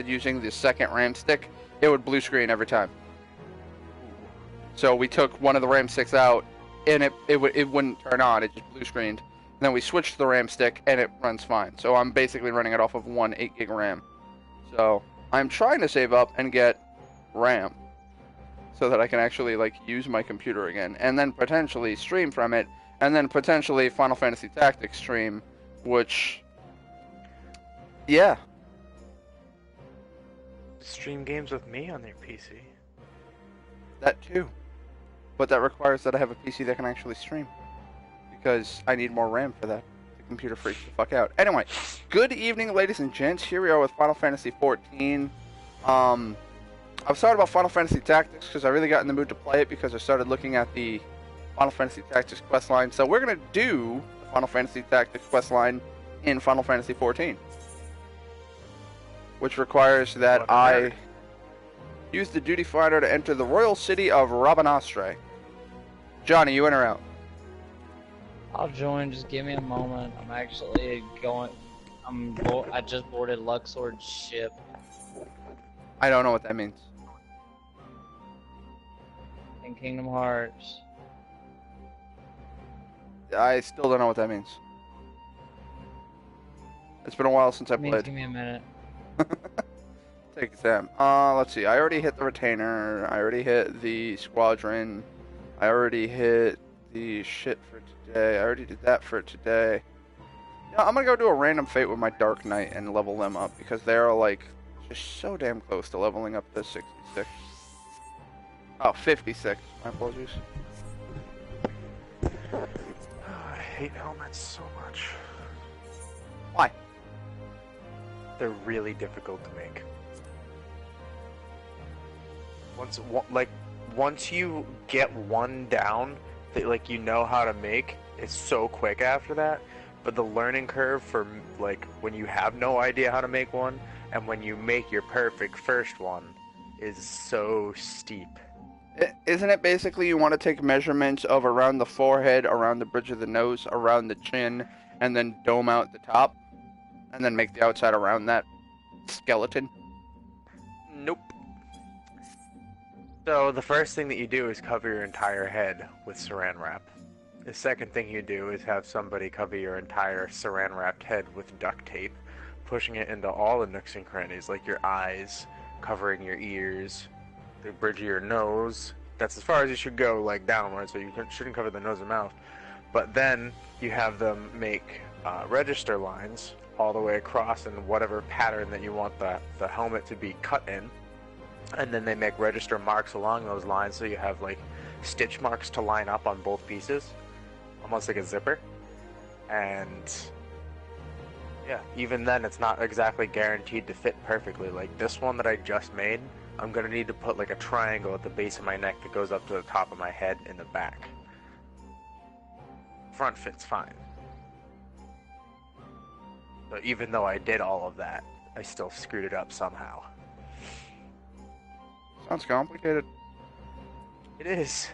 using the second RAM stick, it would blue screen every time. So we took one of the RAM sticks out, and it wouldn't turn on. It just blue screened. And then we switched to the RAM stick, and it runs fine. So I'm basically running it off of one 8 gig RAM. So I'm trying to save up and get RAM, so that I can actually like use my computer again, and then potentially stream from it, and then potentially Final Fantasy Tactics stream, which, yeah. Stream games with me on your PC. That too. But that requires that I have a PC that can actually stream, because I need more RAM for that. The computer freaks the fuck out. Anyway, good evening, ladies and gents. Here we are with Final Fantasy 14. I've started about Final Fantasy Tactics because I really got in the mood to play it because I started looking at the Final Fantasy Tactics questline. So we're going to do the Final Fantasy Tactics questline in Final Fantasy 14. Which requires that I use the duty finder to enter the royal city of Rabanastre. Johnny, you in or out? I'll join, just give me a moment. I'm actually going... I just boarded Luxord's ship. I don't know what that means. In Kingdom Hearts. I still don't know what that means. It's been a while since I played. Give me a minute. Take it, Sam. Let's see. I already hit the retainer. I already hit the squadron. I already hit the shit for today. I already did that for today. Yeah, I'm gonna go do a random fate with my Dark Knight and level them up because they are like just so damn close to leveling up to 66. Oh, 56. My apologies. Oh, I hate helmets so much. Why? They're really difficult to make. Once you get one down that like you know how to make, it's so quick after that. But the learning curve for like when you have no idea how to make one and when you make your perfect first one is so steep. Isn't it basically you want to take measurements of around the forehead, around the bridge of the nose, around the chin, and then dome out the top, and then make the outside around that skeleton? Nope. So the first thing that you do is cover your entire head with saran wrap. The second thing you do is have somebody cover your entire saran wrapped head with duct tape, pushing it into all the nooks and crannies, like your eyes, covering your ears, the bridge of your nose. That's as far as you should go, like downwards, so you shouldn't cover the nose and mouth. But then you have them make register lines all the way across in whatever pattern that you want the helmet to be cut in. And then they make register marks along those lines, so you have like stitch marks to line up on both pieces, almost like a zipper. And yeah, even then it's not exactly guaranteed to fit perfectly. Like this one that I just made, I'm gonna need to put like a triangle at the base of my neck that goes up to the top of my head in the back. Front fits fine. But even though I did all of that, I still screwed it up somehow. Sounds complicated. It is.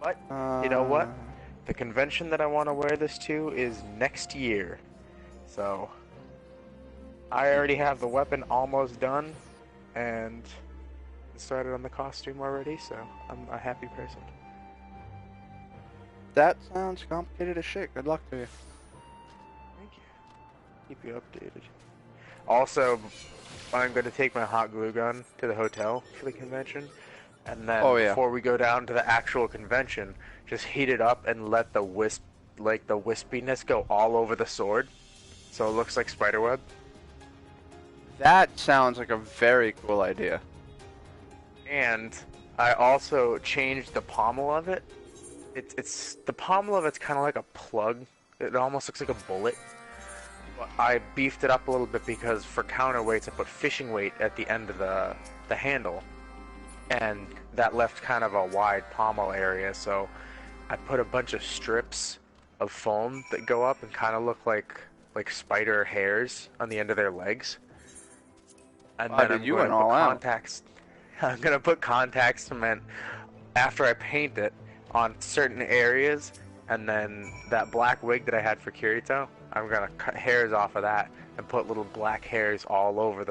But, you know what? The convention that I want to wear this to is next year. So, I already have the weapon almost done, and started on the costume already, so I'm a happy person. That sounds complicated as shit. Good luck to you. Thank you. Keep you updated. Also, I'm going to take my hot glue gun to the hotel for the convention, and then before we go down to the actual convention, just heat it up and let the wispiness go all over the sword, so it looks like spiderweb. That sounds like a very cool idea. And I also changed the pommel of it. It's the pommel of it's kind of like a plug. It almost looks like a bullet. But I beefed it up a little bit because for counterweights I put fishing weight at the end of the handle, and that left kind of a wide pommel area. So I put a bunch of strips of foam that go up and kind of look like spider hairs on the end of their legs. And then I'm going to put contacts. I'm going to put contact cement after I paint it on certain areas, and then that black wig that I had for Kirito, I'm going to cut hairs off of that and put little black hairs all over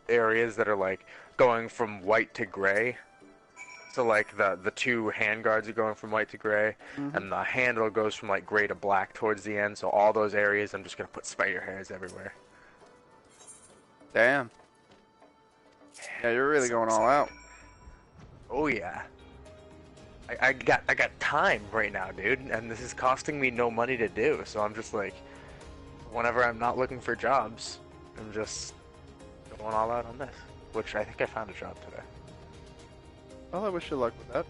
areas that are like going from white to gray. So like the two hand guards are going from white to gray, Mhm. and the handle goes from like gray to black towards the end. So all those areas, I'm just gonna put spider hairs everywhere. Damn. Yeah, you're really So going all out. Oh yeah. I got time right now, dude, and this is costing me no money to do. So I'm just like, whenever I'm not looking for jobs, I'm just going all out on this. Which I think I found a job today. Well, I wish you luck with that.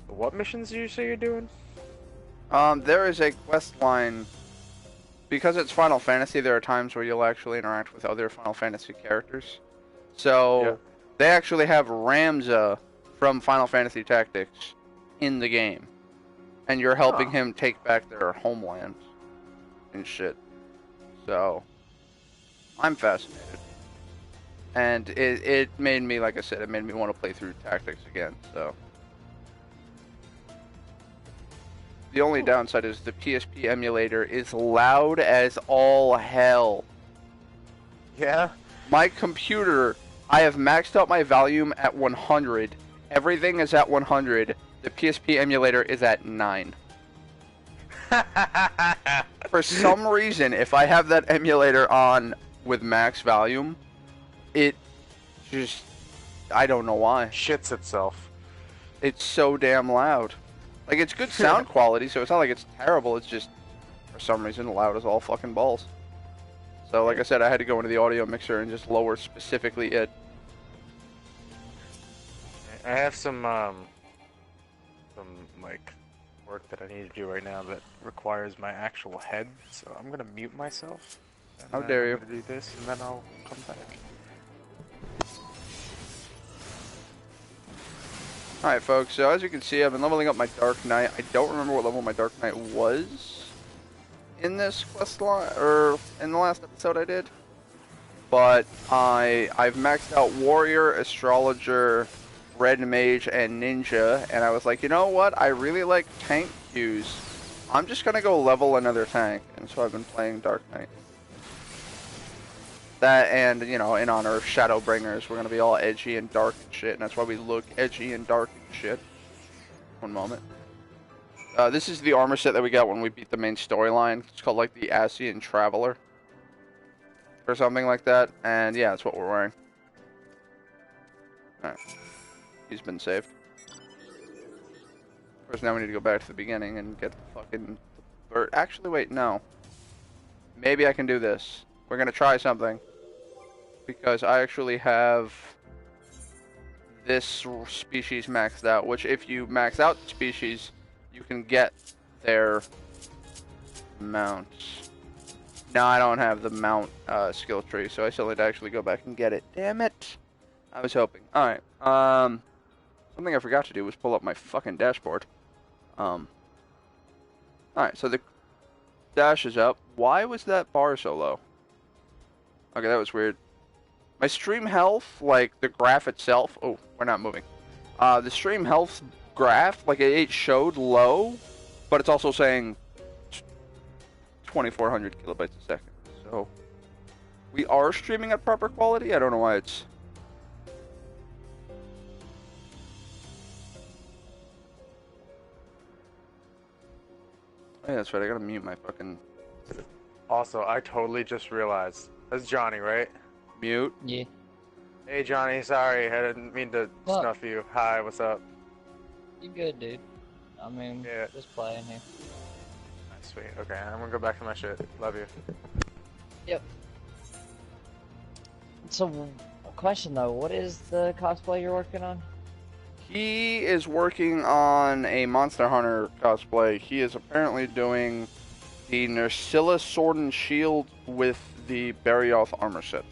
What missions do you say you're doing? There is a quest line. Because it's Final Fantasy, there are times where you'll actually interact with other Final Fantasy characters. So, Yeah. they actually have Ramza from Final Fantasy Tactics in the game. And you're helping him take back their homeland and shit. So, I'm fascinated. And it made me, like I said, it made me want to play through Tactics again, so. The only downside is the PSP emulator is loud as all hell. Yeah? My computer, I have maxed out my volume at 100. Everything is at 100. The PSP emulator is at 9. For some reason, if I have that emulator on with max volume, it just, I don't know why. Shits itself. It's so damn loud. Like, it's good sound quality, so it's not like it's terrible. It's just, for some reason, loud as all fucking balls. So, like I said, I had to go into the audio mixer and just lower specifically it. I have some like work that I need to do right now that requires my actual head, so I'm gonna mute myself. How dare you? I'm gonna do this, and then I'll come back. Alright, folks, so as you can see, I've been leveling up my Dark Knight. I don't remember what level my Dark Knight was in this quest line, or in the last episode I did. But I've maxed out Warrior, Astrologer, Red Mage, and Ninja, and I was like, you know what? I really like tank queues. I'm just gonna go level another tank, and so I've been playing Dark Knight. That, and, you know, in honor of Shadowbringers, we're gonna be all edgy and dark and shit, and that's why we look edgy and dark and shit. One moment. This is the armor set that we got when we beat the main storyline. It's called, like, the Asian Traveler. Or something like that, and yeah, that's what we're wearing. Alright. He's been saved. Of course, now we need to go back to the beginning and get the fucking bird. Actually, wait, no. Maybe I can do this. We're gonna try something. Because I actually have this species maxed out, which if you max out the species, you can get their mounts. No, I don't have the mount skill tree, so I still need to actually go back and get it. Damn it! I was hoping. Alright, something I forgot to do was pull up my fucking dashboard. Alright, so the dash is up. Why was that bar so low? Okay, that was weird. My stream health, like the graph itself. Oh, we're not moving. The stream health graph, like it showed low, but it's also saying 2,400 kilobytes a second. So we are streaming at proper quality. I don't know why it's. Hey, that's right. I gotta mute my fucking Also, I totally just realized. That's Johnny, right? mute. Yeah. Hey Johnny, sorry, I didn't mean to What? snuff you. Hi, what's up? You good, dude. I mean, Yeah. just playing here. Sweet, okay, I'm gonna go back to my shit. Love you. Yep. So, a question though, what is the cosplay you're working on? He is working on a Monster Hunter cosplay. He is apparently doing the Nerscylla Sword and Shield with the Barioth armor set.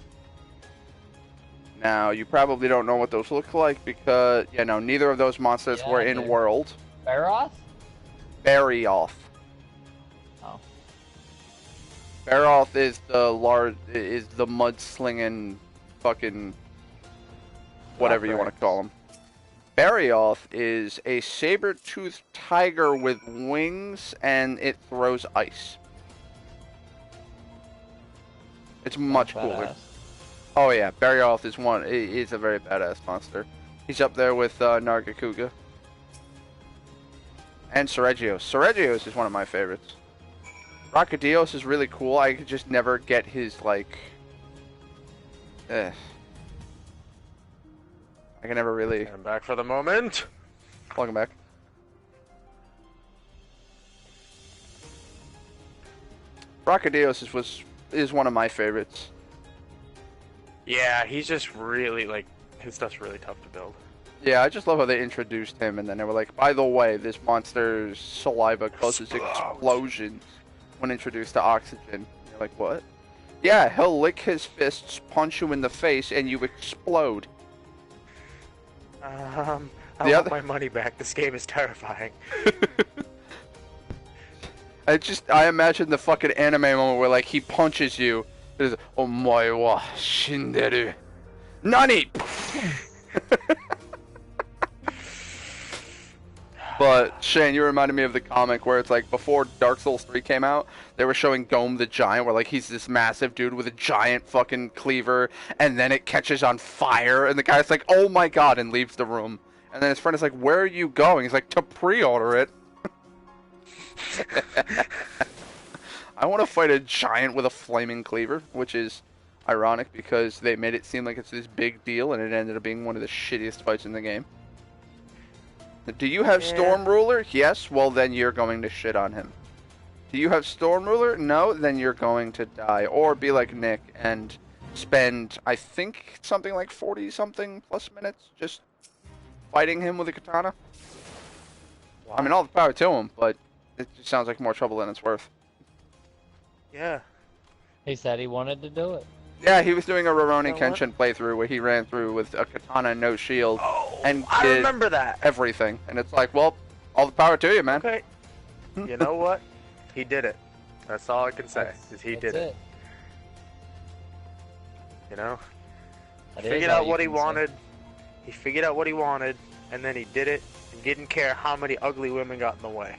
Now, you probably don't know what those look like because, yeah, no, neither of those monsters Yeah, were I in do. World. Baroth? Barioth. Oh. Barioth is the mudslinging fucking whatever you want to call him. Barioth is a saber-toothed tiger with wings, and it throws ice. It's much cooler. Badass. Oh yeah, Barioth is a very badass monster. He's up there with Nargacuga. And Seregios. Seregios is one of my favorites. Rakadios is really cool. I could just never get his, like... I can never really... I'm back for the moment. Welcome back. Rakadios is one of my favorites. Yeah, he's just really, like, his stuff's really tough to build. Yeah, I just love how they introduced him, and then they were like, by the way, this monster's saliva causes explosions when introduced to oxygen. You're like, what? Yeah, he'll lick his fists, punch you in the face, and you explode. I want my money back. This game is terrifying. I imagine the fucking anime moment where, like, he punches you. It's, omoe wa shinderu. Nani? But, Shane, you reminded me of the comic where it's like, before Dark Souls 3 came out, they were showing Gome the Giant, where, like, he's this massive dude with a giant fucking cleaver, and then it catches on fire, and the guy's like, oh my god, and leaves the room. And then his friend is like, where are you going? He's like, to pre-order it. I want to fight a giant with a flaming cleaver, which is ironic because they made it seem like it's this big deal, and it ended up being one of the shittiest fights in the game. Do you have Storm Ruler? Yes, well then you're going to shit on him. Do you have Storm Ruler? No, then you're going to die. Or be like Nick and spend, I think, something like 40-something plus minutes just fighting him with a katana. Wow. I mean, all the power to him, but it just sounds like more trouble than it's worth. Yeah. He said he wanted to do it. Yeah, he was doing a Rurouni Kenshin playthrough where he ran through with a katana and no shield. And I remember that. Everything. And it's like, well, all the power to you, man. Okay. You know what? He did it. That's all I can say, is he did it. You know? He figured out what he wanted. He figured out what he wanted, and then he did it. He didn't care how many ugly women got in the way.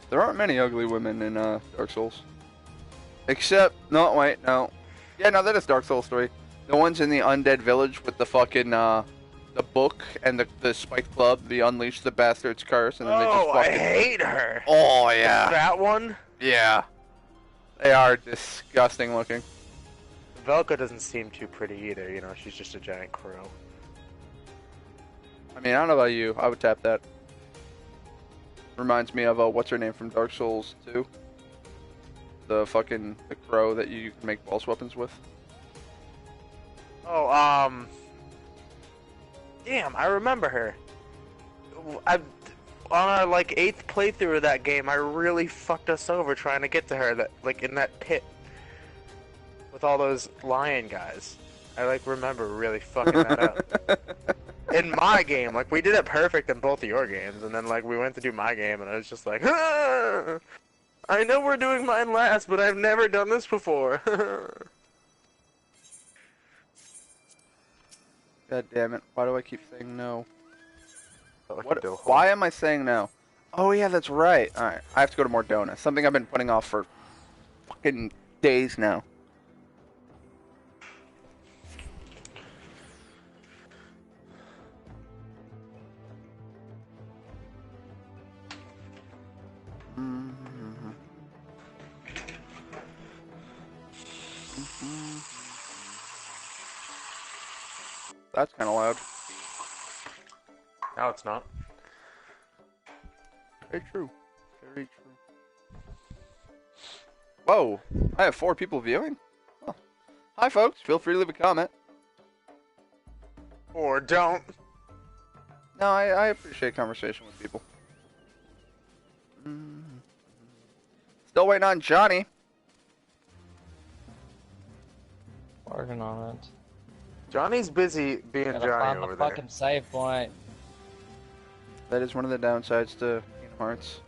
There aren't many ugly women in Dark Souls. Except, no, wait, no. Yeah, no, that is Dark Souls 3. The ones in the Undead Village with the fucking, the book and the spiked club, the Unleash the Bastards curse, and then they just fucking... I hate her! Oh, yeah. That one? Yeah. They are disgusting looking. Velka doesn't seem too pretty either, you know, she's just a giant crow. I mean, I don't know about you, I would tap that. Reminds me of, what's her name from Dark Souls 2? The crow that you can make boss weapons with. Oh, damn, I remember her. On our, like, 8th playthrough of that game, I really fucked us over trying to get to her, that, like, in that pit. With all those lion guys. I, like, remember really fucking that up. In my game, like, we did it perfect in both of your games, and then, like, we went to do my game, and I was just like, ah! I know we're doing mine last, but I've never done this before. God damn it. Why do I keep saying no? What? Why am I saying no? Oh yeah, that's right. Alright, I have to go to Mordona. Something I've been putting off for fucking days now. That's kind of loud. No, it's not. Very true. Very true. Whoa! I have 4 people viewing? Oh. Hi folks, feel free to leave a comment. Or don't. No, I appreciate conversation with people. Still waiting on Johnny. Working on it. Johnny's busy being Gotta Johnny find over the there. fucking save point. That is one of the downsides to Kingdom Hearts.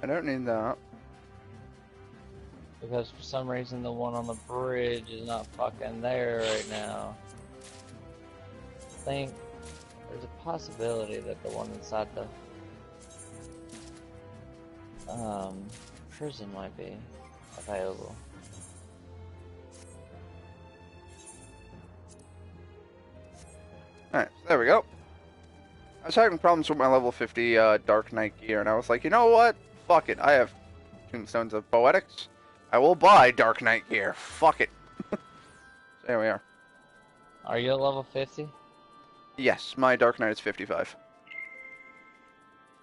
I don't need that. Because for some reason the one on the bridge is not fucking there right now. I think there's a possibility that the one inside the prison might be available. Alright, so there we go. I was having problems with my level 50 Dark Knight gear, and I was like, you know what? Fuck it. I have Tombstones of Poetics. I will buy Dark Knight gear. Fuck it. So there we are. Are you at level 50? Yes, my Dark Knight is 55.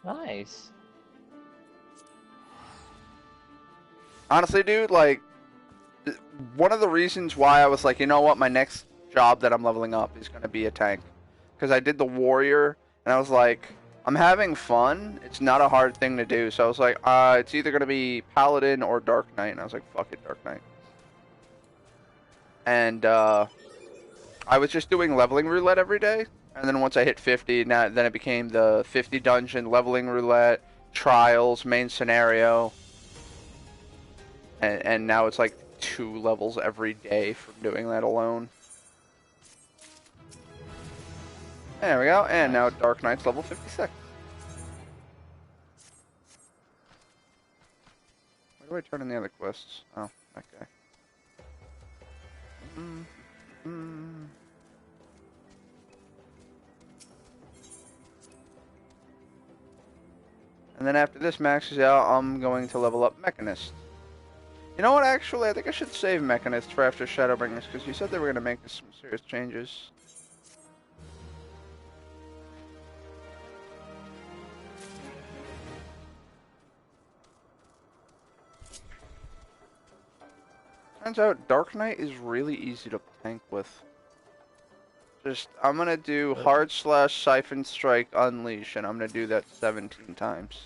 Nice. Honestly, dude, like, one of the reasons why I was like, you know what, my next job that I'm leveling up is going to be a tank. Because I did the warrior, and I was like, I'm having fun. It's not a hard thing to do. So I was like, it's either going to be paladin or Dark Knight. And I was like, fuck it, Dark Knight. And I was just doing leveling roulette every day. And then once I hit 50, then it became the 50 dungeon, leveling roulette, trials, main scenario. And now it's like 2 levels every day from doing that alone. There we go, and now Dark Knight's level 56. Where do I turn in the other quests? Oh, okay. And then after this maxes out, I'm going to level up Mechanist. You know what, actually, I think I should save Mechanist for after Shadowbringers, because you said they were going to make some serious changes. Turns out Dark Knight is really easy to tank with. Just, I'm gonna do hard slash Siphon Strike Unleash, and I'm gonna do that 17 times.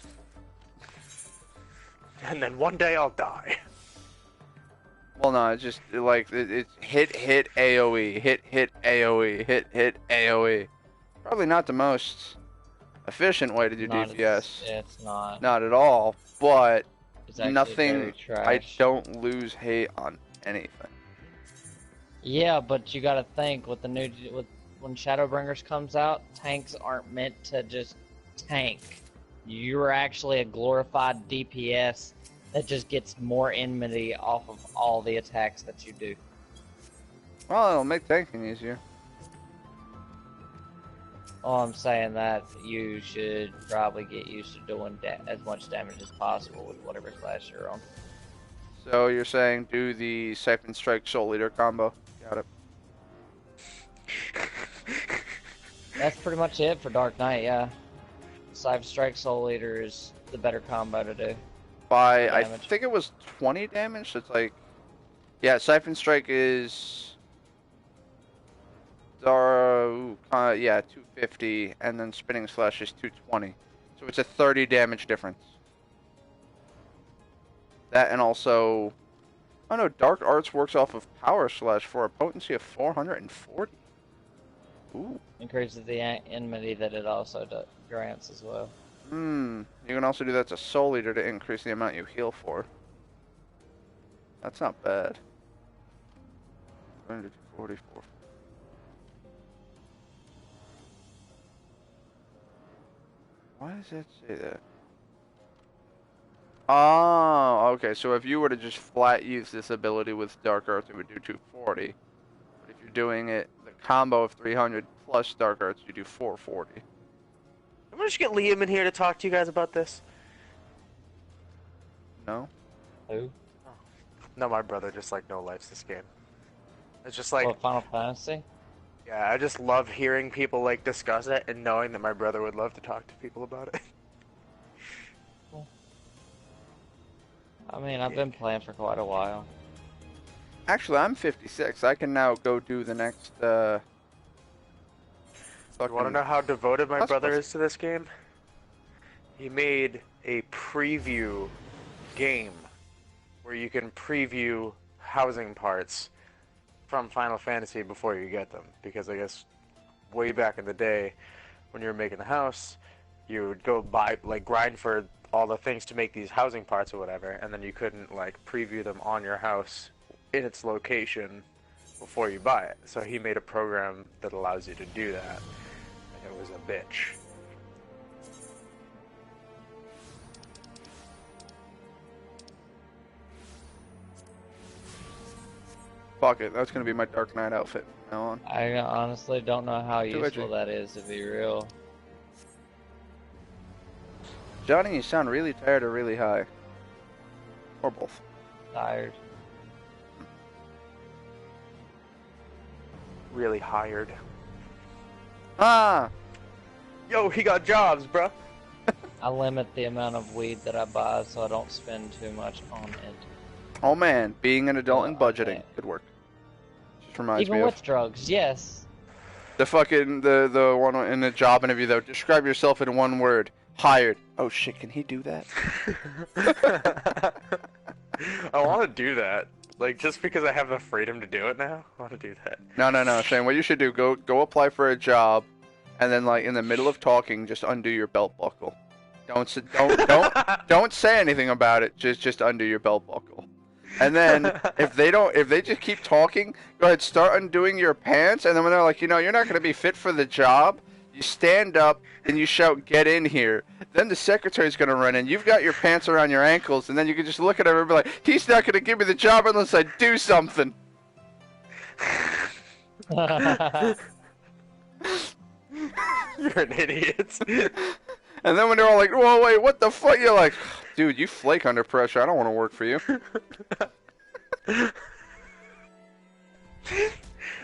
And then one day I'll die. Well, no, it's just, like, it's hit AoE, hit AoE, hit AoE. Probably not the most efficient way to do DPS. It's not. Not at all, but It's actually nothing, very trash. I don't lose hate on anything. Yeah, but you gotta think with the new when Shadowbringers comes out, tanks aren't meant to just tank. You're actually a glorified DPS that just gets more enmity off of all the attacks that you do. Well, it'll make tanking easier. Oh, I'm saying that you should probably get used to doing as much damage as possible with whatever class you're on. So you're saying do the Siphon Strike Soul Eater combo. Got it. That's pretty much it for Dark Knight, yeah. Siphon Strike Soul Eater is the better combo to do. By, I Damage. think it was 20 damage, so it's like, yeah, Siphon Strike is, yeah, 250, and then Spinning Slash is 220. So it's a 30 damage difference. That and also, oh no, Dark Arts works off of Power Slash for a potency of 440. Ooh. Increases the enmity that it also grants as well. You can also do that to Soul Eater to increase the amount you heal for. That's not bad. 244. Why does that say that? Oh, okay, so if you were to just flat use this ability with Dark Earth, it would do 240. But if you're doing it, the combo of 300 plus Dark Arts, you do 440. I'm gonna just get Liam in here to talk to you guys about this. No? Who? No, my brother just like no likes this game. It's just like, What, Final Fantasy? yeah, I just love hearing people like discuss it and knowing that my brother would love to talk to people about it. I mean, I've been playing for quite a while. Actually, I'm 56. I can now go do the next, You want to know how devoted my That's brother awesome. is to this game? He made a preview game where you can preview housing parts from Final Fantasy before you get them. Because I guess way back in the day, when you were making the house, you would go buy, like, grind for all the things to make these housing parts or whatever, and then you couldn't like preview them on your house in its location before you buy it. So he made a program that allows you to do that, and it was a bitch. Fuck it, that's gonna be my Dark Knight outfit from now on. I honestly don't know how Too useful edgy. that is, to be real. Johnny, you sound really tired or really high. Or both. Tired. Really hired. Ah! Yo, he got jobs, bruh. I limit the amount of weed that I buy so I don't spend too much on it. Oh man, being an adult and Well, budgeting. okay. Good work. Just reminds Even me with of drugs, yes. the fucking, the one in the job interview though. Describe yourself in one word. Hired. Oh shit, can he do that? I want to do that. Like, just because I have the freedom to do it now, I want to do that. No. Shane, what you should do, go apply for a job, and then like in the middle of talking, just undo your belt buckle. Don't say anything about it. Just undo your belt buckle. And then if they just keep talking, go ahead, start undoing your pants, and then when they're like, you're not gonna be fit for the job, you stand up and you shout, "Get in here." Then the secretary's gonna run in. You've got your pants around your ankles, and then you can just look at him and be like, "He's not gonna give me the job unless I do something." You're an idiot. And then when they're all like, "Whoa, wait, what the fuck?" You're like, "Dude, you flake under pressure. I don't want to work for you."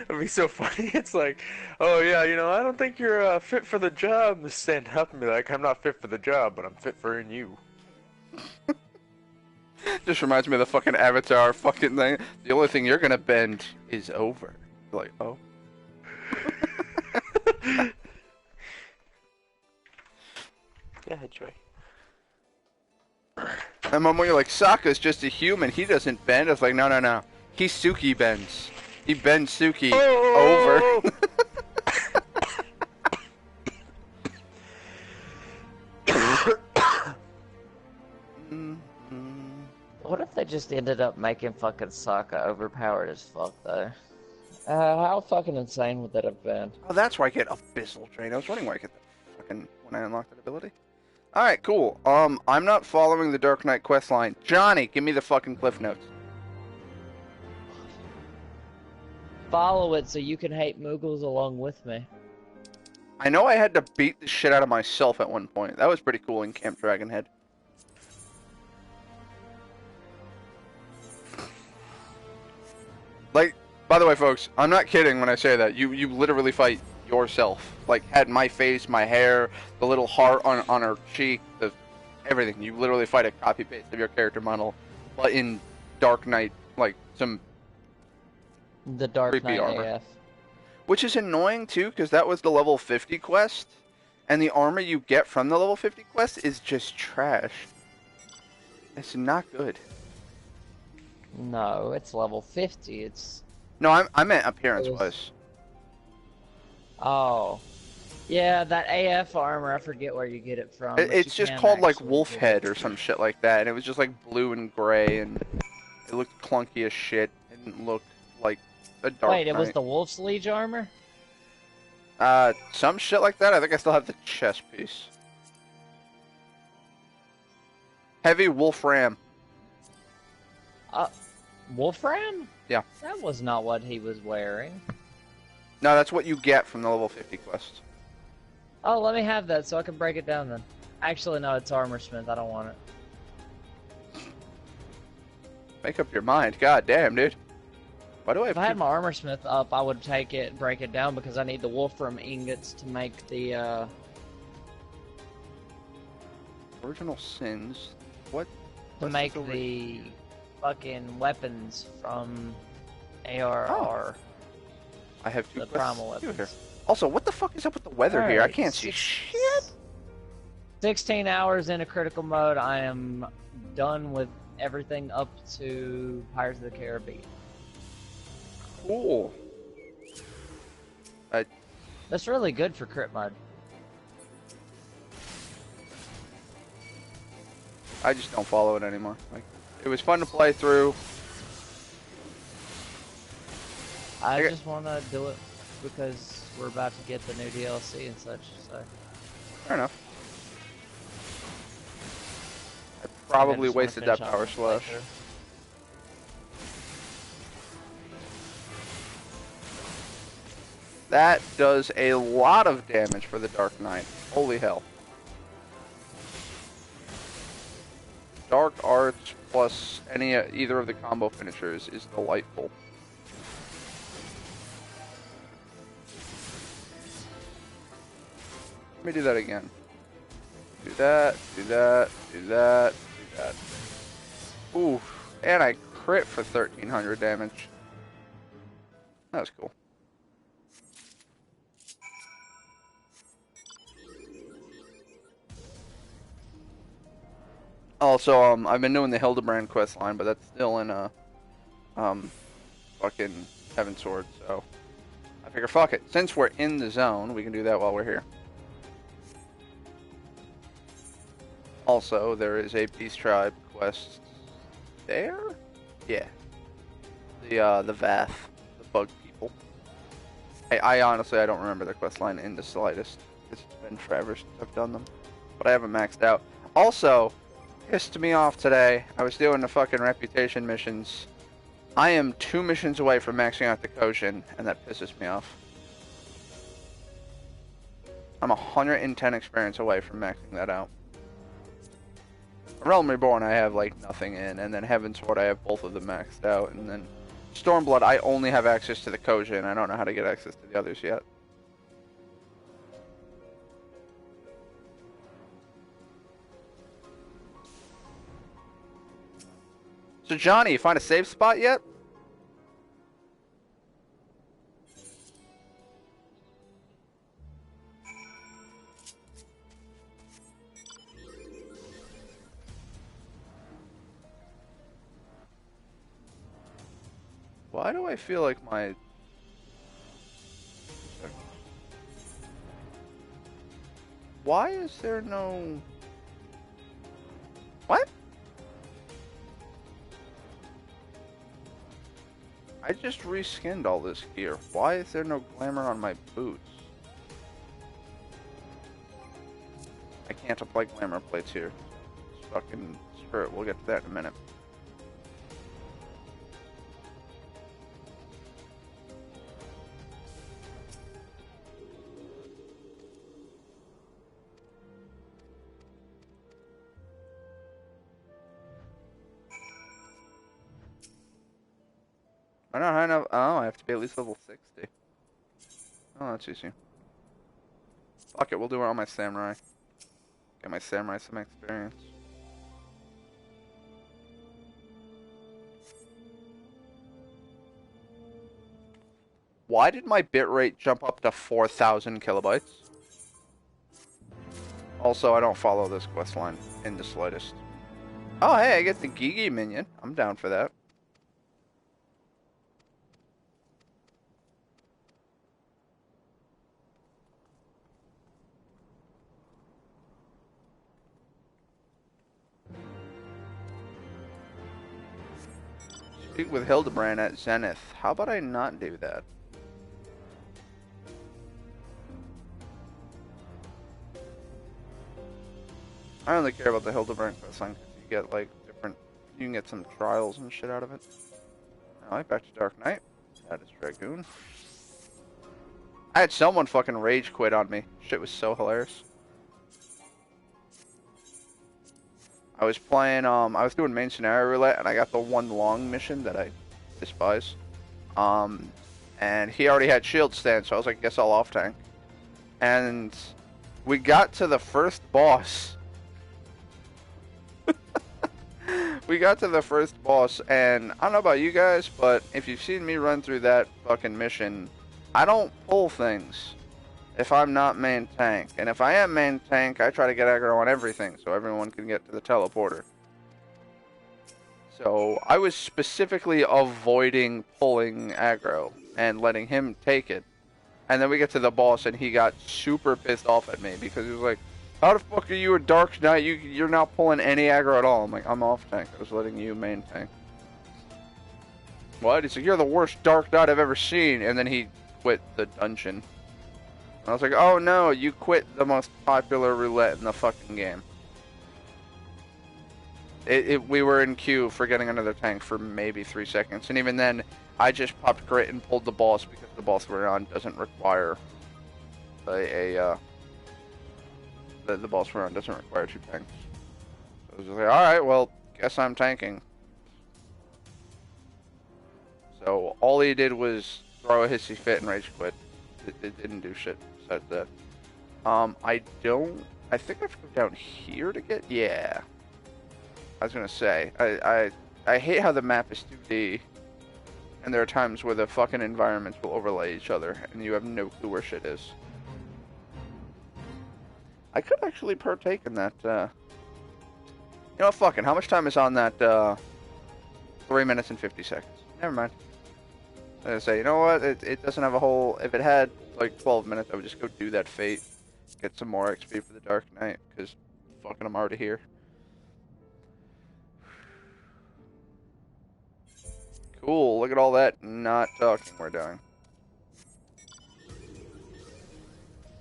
It'd be so funny. It's like, oh yeah, I don't think you're fit for the job. Just stand up and be like, I'm not fit for the job, but I'm fit for you. Just reminds me of the fucking Avatar fucking thing. The only thing you're gonna bend is over. You're like, oh. Yeah, Joy. And Momo, you're like, Sokka's just a human. He doesn't bend. I was like, no. He Suki bends. He bends Suki over. What if they just ended up making fucking Sokka overpowered as fuck, though? How fucking insane would that have been? Oh, that's where I get Abyssal Drain. I was wondering where I get the fucking when I unlocked that ability. Alright, cool. I'm not following the Dark Knight questline. Johnny, give me the fucking cliff notes. Follow it so you can hate Moogles along with me. I know I had to beat the shit out of myself at one point. That was pretty cool in Camp Dragonhead. Like, by the way, folks, I'm not kidding when I say that. You literally fight yourself. Like, had my face, my hair, the little heart on her cheek, everything. You literally fight a copy-paste of your character model, but in Dark Knight, like, some The Dark creepy Knight armor. AF. Which is annoying, too, because that was the level 50 quest, and the armor you get from the level 50 quest is just trash. It's not good. No, it's level 50. It's... No, I meant appearance-wise. Oh. Yeah, that AF armor, I forget where you get it from. but It's you just can called, like, actually Wolf get Head it. or some shit like that, and it was just, like, blue and gray, and it looked clunky as shit. It didn't look like a Dark Wait, it was Knight. the Wolf's Liege armor? Some shit like that. I think I still have the chest piece. Heavy Wolfram. Wolfram? Yeah. That was not what he was wearing. No, that's what you get from the level 50 quest. Oh, let me have that so I can break it down then. Actually, no, it's Armorsmith. I don't want it. Make up your mind. God damn, dude. Why do I have If I had two- my Armorsmith up, I would take it and break it down because I need the Wolfram ingots to make the, Original Sins? What? to What's make this over- the fucking weapons from ARR. I have two The quests primal to do weapons. here. Also, what the fuck is up with the weather here? I Alright, can't see shit. 16 hours into critical mode. I am done with everything up to Pirates of the Caribbean. Cool. That's really good for crit mode. I just don't follow it anymore. Like, it was fun to play through. I just want to do it because we're about to get the new DLC and such. So. Fair enough. I probably wasted that power slash. That does a lot of damage for the Dark Knight. Holy hell. Dark Arts plus either of the combo finishers is delightful. Let me do that again. Do that, do that, do that, do that. Ooh, and I crit for 1300 damage. That was cool. Also, I've been doing the Hildebrand quest line, but that's still in fucking Heaven Sword, so I figure, fuck it. Since we're in the zone, we can do that while we're here. Also, there is a Beast Tribe quest there? Yeah. The Vath, the bug people. I honestly, I don't remember the quest line in the slightest. It's been forever since I've done them. But I haven't maxed out. Also, pissed me off today. I was doing the fucking reputation missions. I am 2 missions away from maxing out the Kojin, and that pisses me off. I'm 110 experience away from maxing that out. Realm Reborn I have like nothing in, and then Heaven's Sword I have both of them maxed out, and then Stormblood I only have access to the Kojin. I don't know how to get access to the others yet. So Johnny, you find a safe spot yet? Why do I feel like my... Why is there no... What? I just reskinned all this gear. Why is there no glamour on my boots? I can't apply glamour plates here. Just fucking screw it. We'll get to that in a minute. I don't have enough. Oh, I have to be at least level 60. Oh, that's easy. Fuck it, we'll do it on my samurai. Get my samurai some experience. Why did my bitrate jump up to 4,000 kilobytes? Also, I don't follow this quest line in the slightest. Oh, hey, I get the Gigi minion. I'm down for that. Speak with Hildebrand at Zenith. How about I not do that? I only care about the Hildebrand quest line because you get like different, you can get some trials and shit out of it. Alright, back to Dark Knight. That is Dragoon. I had someone fucking rage quit on me. Shit was so hilarious. I was playing, I was doing main scenario roulette, and I got the one long mission that I despise. And he already had shield stand, so I was like, guess I'll off tank. And we got to the first boss. We got to the first boss, and I don't know about you guys, but if you've seen me run through that fucking mission, I don't pull things if I'm not main tank. And if I am main tank, I try to get aggro on everything so everyone can get to the teleporter. So I was specifically avoiding pulling aggro and letting him take it. And then we get to the boss and he got super pissed off at me because he was like, How the fuck are you a Dark Knight? You're not pulling any aggro at all. I'm like, I'm off tank. I was letting you main tank. What? He's like, you're the worst Dark Knight I've ever seen. And then he quit the dungeon. And I was like, oh no, you quit the most popular roulette in the fucking game. We were in queue for getting another tank for maybe 3 seconds. And even then, I just popped grit and pulled the boss because the boss we're on doesn't require the boss we're on doesn't require 2 tanks. So I was just like, alright, well, guess I'm tanking. So all he did was throw a hissy fit and rage quit. It didn't do shit besides that. I think I have to go down here to get, yeah. I was gonna say, I hate how the map is 2D, and there are times where the fucking environments will overlay each other, and you have no clue where shit is. I could actually partake in that, you know, fucking, how much time is on that, 3 minutes and 50 seconds? Never mind. I was gonna say, you know what, it doesn't have a whole, if it had, like, 12 minutes, I would just go do that fate, get some more XP for the Dark Knight, because, fucking, I'm already here. Cool, look at all that not talking we're doing.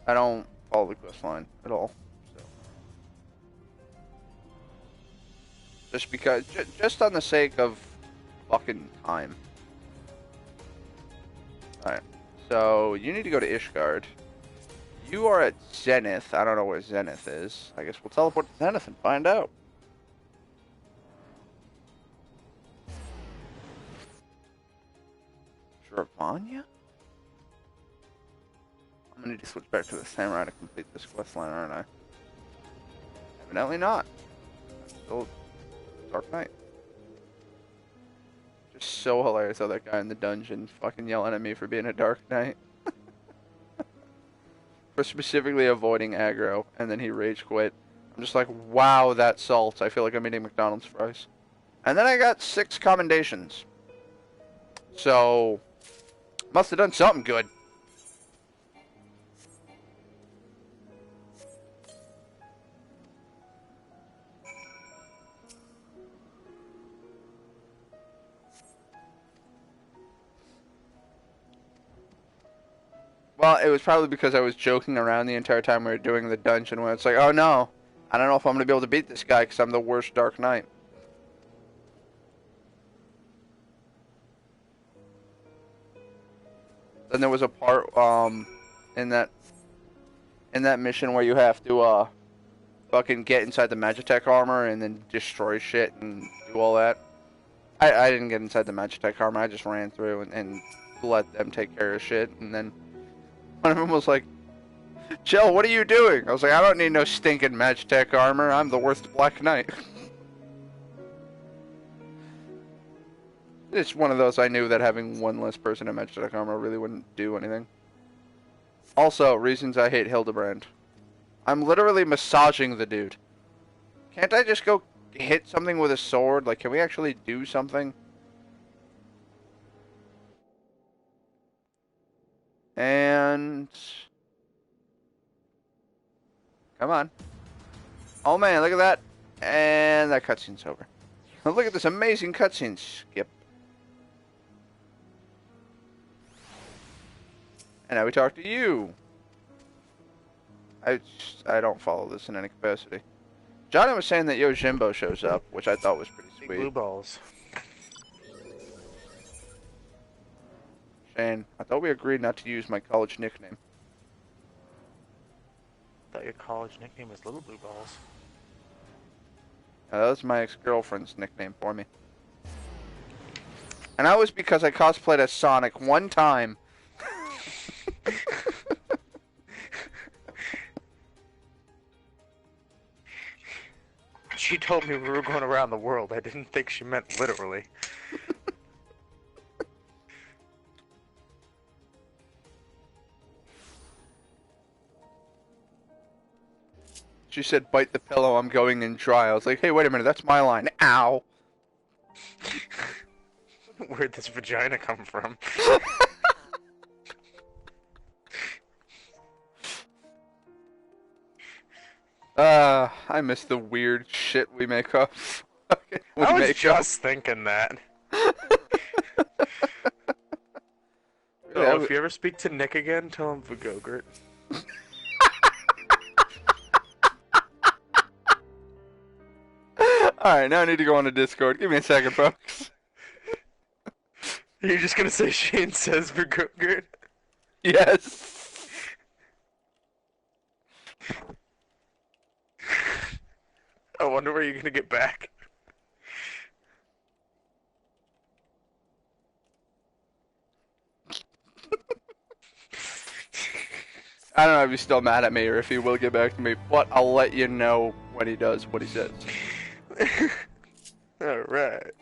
I don't follow the quest line at all. So. Just because, just on the sake of fucking time. Alright, so you need to go to Ishgard. You are at Zenith. I don't know where Zenith is. I guess we'll teleport to Zenith and find out. Ravanya? I'm gonna need to switch back to the samurai to complete this quest line, aren't I? Evidently not. Still Dark Knight. Just so hilarious how that guy in the dungeon fucking yelling at me for being a Dark Knight. For specifically avoiding aggro, and then he rage quit. I'm just like, wow, that salt. I feel like I'm eating McDonald's fries. And then I got 6 commendations. So... must have done something good. Well, it was probably because I was joking around the entire time we were doing the dungeon where it's like, oh no, I don't know if I'm going to be able to beat this guy because I'm the worst Dark Knight. Then there was a part in that mission where you have to fucking get inside the Magitech armor and then destroy shit and do all that. I didn't get inside the Magitech armor. I just ran through and let them take care of shit. And then one of them was like, "Jill, what are you doing?" I was like, "I don't need no stinking Magitech armor. I'm the worst Black Knight." It's one of those I knew that having one less person in Magitech armor really wouldn't do anything. Also, reasons I hate Hildebrand. I'm literally massaging the dude. Can't I just go hit something with a sword? Like, can we actually do something? And... come on. Oh man, look at that. And that cutscene's over. Now look at this amazing cutscene. Skip. And now we talk to you. I don't follow this in any capacity. Johnny was saying that Yojimbo shows up, which I thought was pretty sweet. Blue balls. Shane, I thought we agreed not to use my college nickname. I thought your college nickname was Little Blue Balls. That was my ex-girlfriend's nickname for me. And that was because I cosplayed as Sonic one time. She told me we were going around the world. I didn't think she meant literally. She said, "Bite the pillow, I'm going in dry." I was like, hey, wait a minute, that's my line. Ow. Where'd this vagina come from? I miss the weird shit we make up. I was just thinking that. Really, So if you ever speak to Nick again, tell him Vagogurt. Alright, now I need to go on the Discord. Give me a second, folks. You're just gonna say Shane says Vagogurt? Yes. I wonder where you're gonna get back. I don't know if he's still mad at me or if he will get back to me, but I'll let you know when he does what he says. Alright.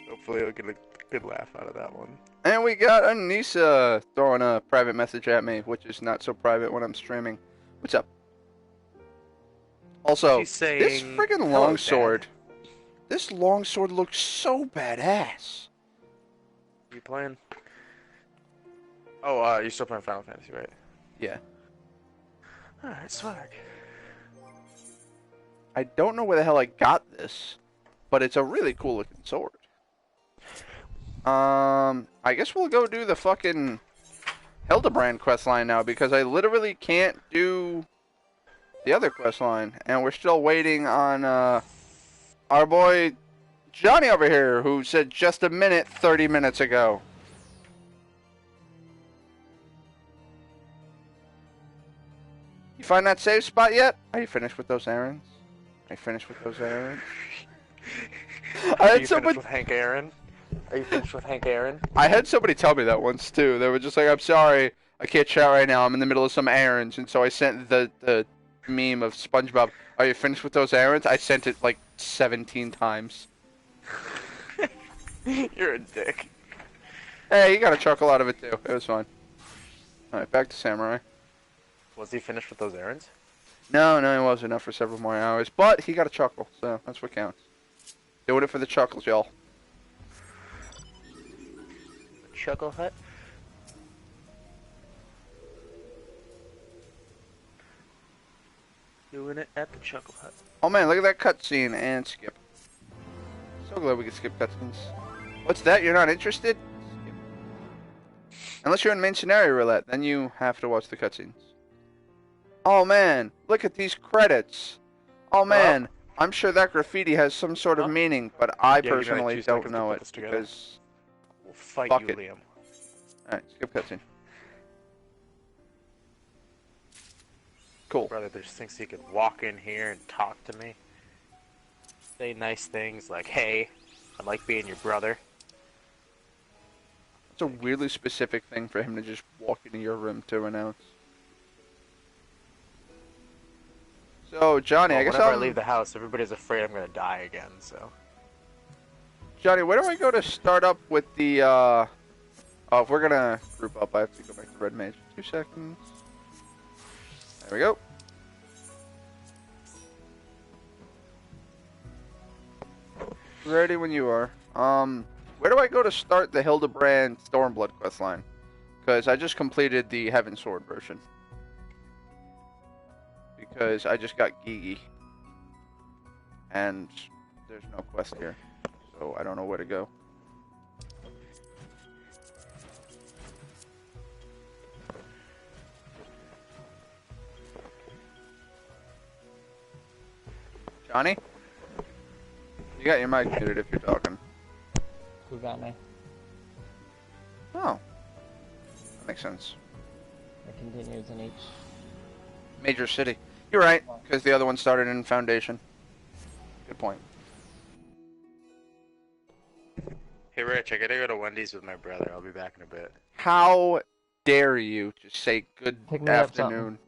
Hopefully he'll get a good laugh out of that one. And we got Anissa throwing a private message at me, which is not so private when I'm streaming. What's up? Also, She's saying, this friggin' "Hello, longsword. Dad." This longsword looks so badass. You playing? Oh, you're still playing Final Fantasy, right? Yeah. Alright, swag. I don't know where the hell I got this, but it's a really cool looking sword. I guess we'll go do the fucking Hildebrand questline now, because I literally can't do the other questline, and we're still waiting on, our boy Johnny over here, who said just a minute 30 minutes ago. You find that save spot yet? Are you finished with those errands? Are you finished with those errands? Are you finished with Hank Aaron? Are you finished with Hank Aaron? I had somebody tell me that once too. They were just like, "I'm sorry, I can't chat right now. I'm in the middle of some errands," and so I sent the meme of SpongeBob. Are you finished with those errands? I sent it like 17 times. You're a dick. Hey, you got a chuckle out of it too. It was fun. All right, back to Samurai. Was he finished with those errands? No, he wasn't up for several more hours, but he got a chuckle, so that's what counts. Doing it for the chuckles, y'all. Chuckle Hut? Doing it at the Chuckle Hut. Oh man, look at that cutscene and skip. So glad we can skip cutscenes. What's that? You're not interested? Skip. Unless you're in main scenario roulette, then you have to watch the cutscenes. Oh man, look at these credits. Oh man, I'm sure that graffiti has some sort of meaning, but I personally don't know it because. We'll fight fuck you, it. Liam. Alright, skip cutscene. Cool. Brother just thinks he could walk in here and talk to me. Say nice things like, "Hey, I like being your brother." It's a weirdly specific thing for him to just walk into your room to announce. So, Johnny, Well, I guess whenever I leave the house, everybody's afraid I'm gonna die again, so. Johnny, where do I go to start up with the, Oh, if we're gonna group up, I have to go back to Red Mage. 2 seconds. There we go. Ready when you are. Where do I go to start the Hildebrand Stormblood questline? Because I just completed the Heaven Sword version. Because I just got Gigi. And there's no quest here. So I don't know where to go. Johnny? You got your mic muted if you're talking. Who got me? Oh. That makes sense. It continues in each. Major city. You're right, because the other one started in Foundation. Good point. Hey, Rich, I gotta go to Wendy's with my brother. I'll be back in a bit. How dare you just say good Pick me up afternoon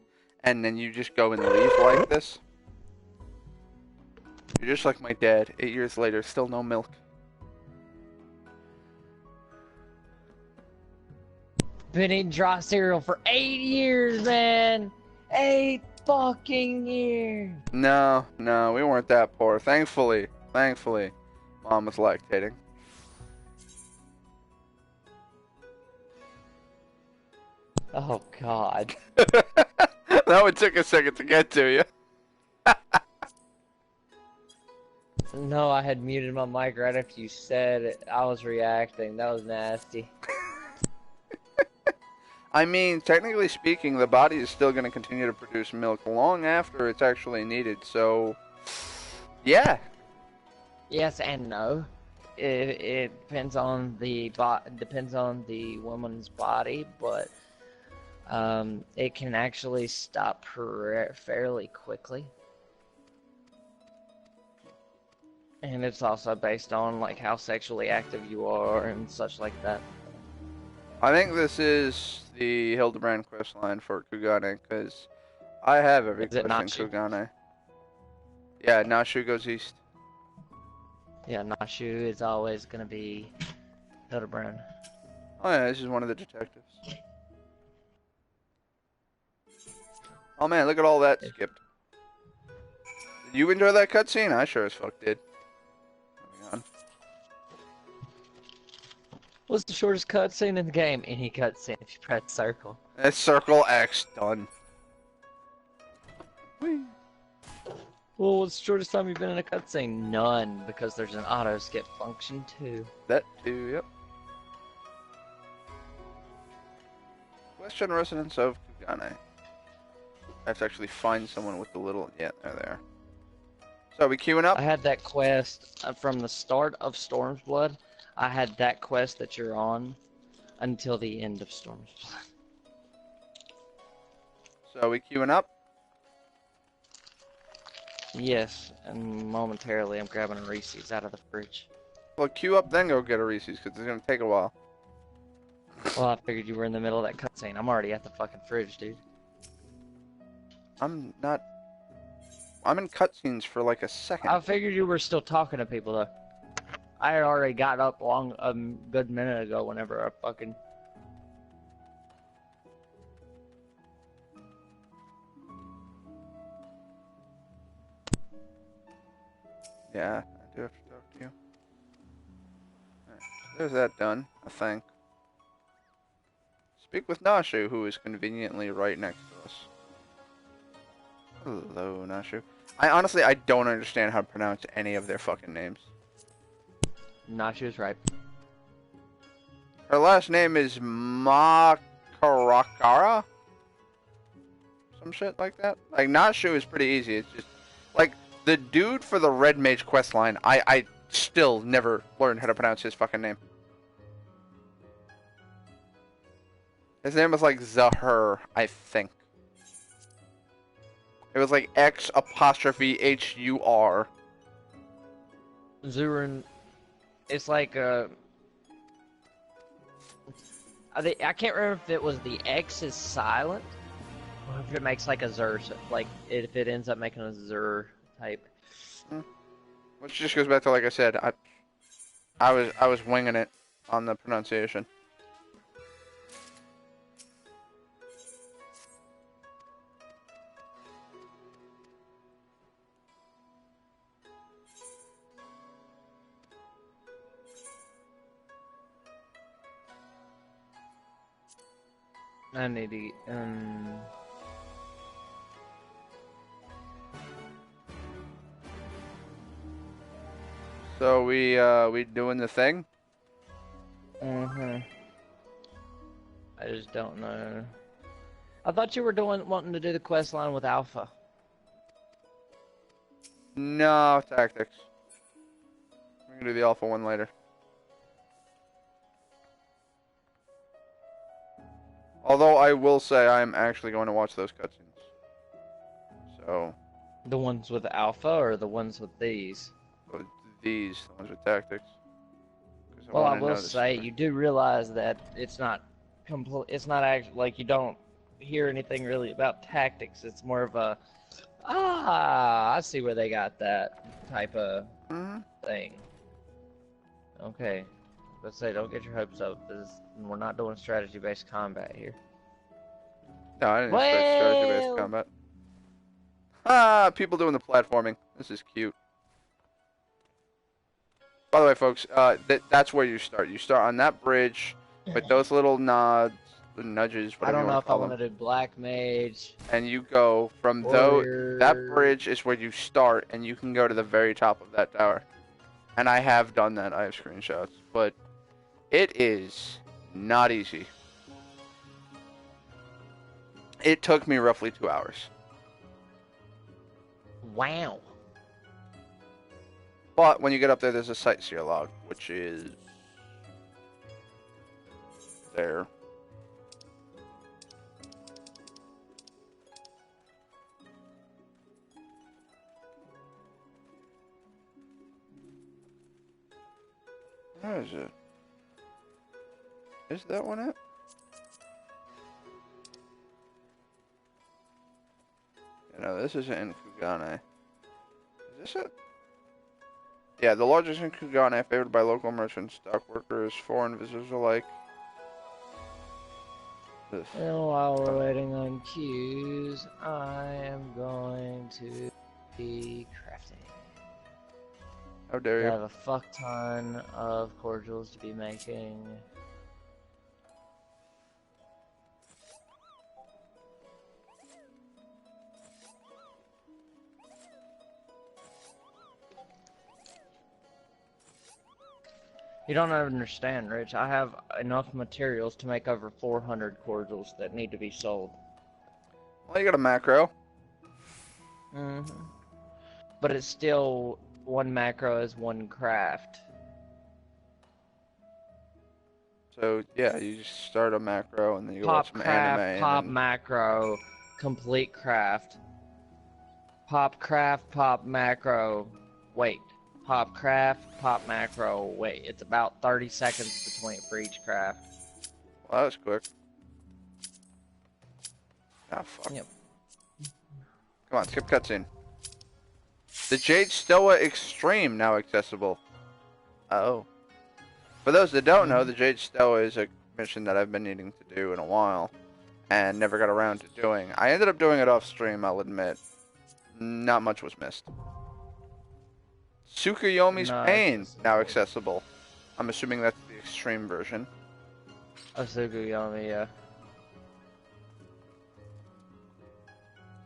and then you just go and leave like this? You're just like my dad. 8 years later, still no milk. Been eating dry cereal for 8 years, man. 8 fucking years. No, we weren't that poor. Thankfully, Mom was lactating. Oh God. That one took a second to get to you. No, I had muted my mic right after you said it. I was reacting. That was nasty. I mean, technically speaking, the body is still going to continue to produce milk long after it's actually needed. So, yeah. Yes and no. It depends on the woman's body, but it can actually stop fairly quickly. And it's also based on like how sexually active you are and such like that. I think this is the Hildebrand quest line for Kugane, because I have every Is it quest in Nachu? Kugane. Yeah, Nashu goes east. Yeah, Nashu is always gonna be Hildebrand. Oh yeah, this is one of the detectives. Oh man, look at all that skipped. Did you enjoy that cutscene? I sure as fuck did. Moving on. What's the shortest cutscene in the game? Any cutscene if you press circle. It's circle X, done. Whee. Well, what's the shortest time you've been in a cutscene? None, because there's an auto skip function too. That too, yep. Question residence of Kugane. I have to actually find someone with the little... Yeah, they're there. So, are we queuing up? I had that quest from the start of Storm's Blood. I had that quest that you're on until the end of Storm's Blood. So, are we queuing up? Yes, and momentarily I'm grabbing a Reese's out of the fridge. Well, queue up, then go get a Reese's, because it's going to take a while. Well, I figured you were in the middle of that cutscene. I'm already at the fucking fridge, dude. I'm not... I'm in cutscenes for like a second. I figured you were still talking to people, though. I had already got up a good minute ago whenever I fucking... Yeah, I do have to talk to you. Right. There's that done, I think. Speak with Nashu, who is conveniently right next to us. Hello, Nashu. I don't understand how to pronounce any of their fucking names. Nashu's right. Her last name is Makarakara? Some shit like that? Like, Nashu is pretty easy. It's just, like, the dude for the Red Mage questline, I still never learned how to pronounce his fucking name. His name was like Zahur, I think. It was like X''HUR. Zurin, it's like I can't remember if it was the X is silent, or if it makes like a Zur, like if it ends up making a Zur type. Which just goes back to, like I said, I was winging it on the pronunciation. I need to So we doing the thing? I just don't know. I thought you were wanting to do the quest line with Alpha. No, tactics. We can do the alpha one later. Although I will say I'm actually going to watch those cutscenes. So. The ones with Alpha or the ones with these? These, the ones with tactics. Well, I will say, you do realize that it's not it's not actually, like, you don't hear anything really about tactics. It's more of a, I see where they got that type of thing. Okay. Let's say, don't get your hopes up, because we're not doing strategy-based combat here. No, I didn't expect strategy-based combat. Ah, people doing the platforming. This is cute. By the way, folks, that's where you start. You start on that bridge with those little nods, nudges, I whatever you don't know want to if I call want them. to do black mage. And you go from that bridge is where you start, and you can go to the very top of that tower. And I have done that. I have screenshots, but it is not easy. It took me roughly 2 hours. Wow. But when you get up there, there's a sightseer log, which is there. Where is it? Is that one it? No, this isn't in Kugane. Is this it? Yeah, the largest in Kugane, favored by local merchants, stock workers, foreign visitors alike. This. And while we're waiting on queues, I am going to be crafting. How dare I you? have a fuck ton of cordials to be making. You don't understand, Rich. I have enough materials to make over 400 cordials that need to be sold. Well, you got a macro. But it's still one macro is one craft. So, yeah, you just start a macro and then you Pop watch some craft, anime. pop and then... macro, complete craft. Pop craft, pop macro, wait. Pop craft, pop macro, wait. It's about 30 seconds between for each craft. Well, that was quick. Ah, fuck. Yep. Come on, skip cutscene. The Jade Stoa Extreme now accessible. Oh. For those that don't know, the Jade Stoa is a mission that I've been needing to do in a while and never got around to doing. I ended up doing it off stream, I'll admit. Not much was missed. Tsukuyomi's Pain now accessible. I'm assuming that's the extreme version. Oh, Tsukuyomi, yeah.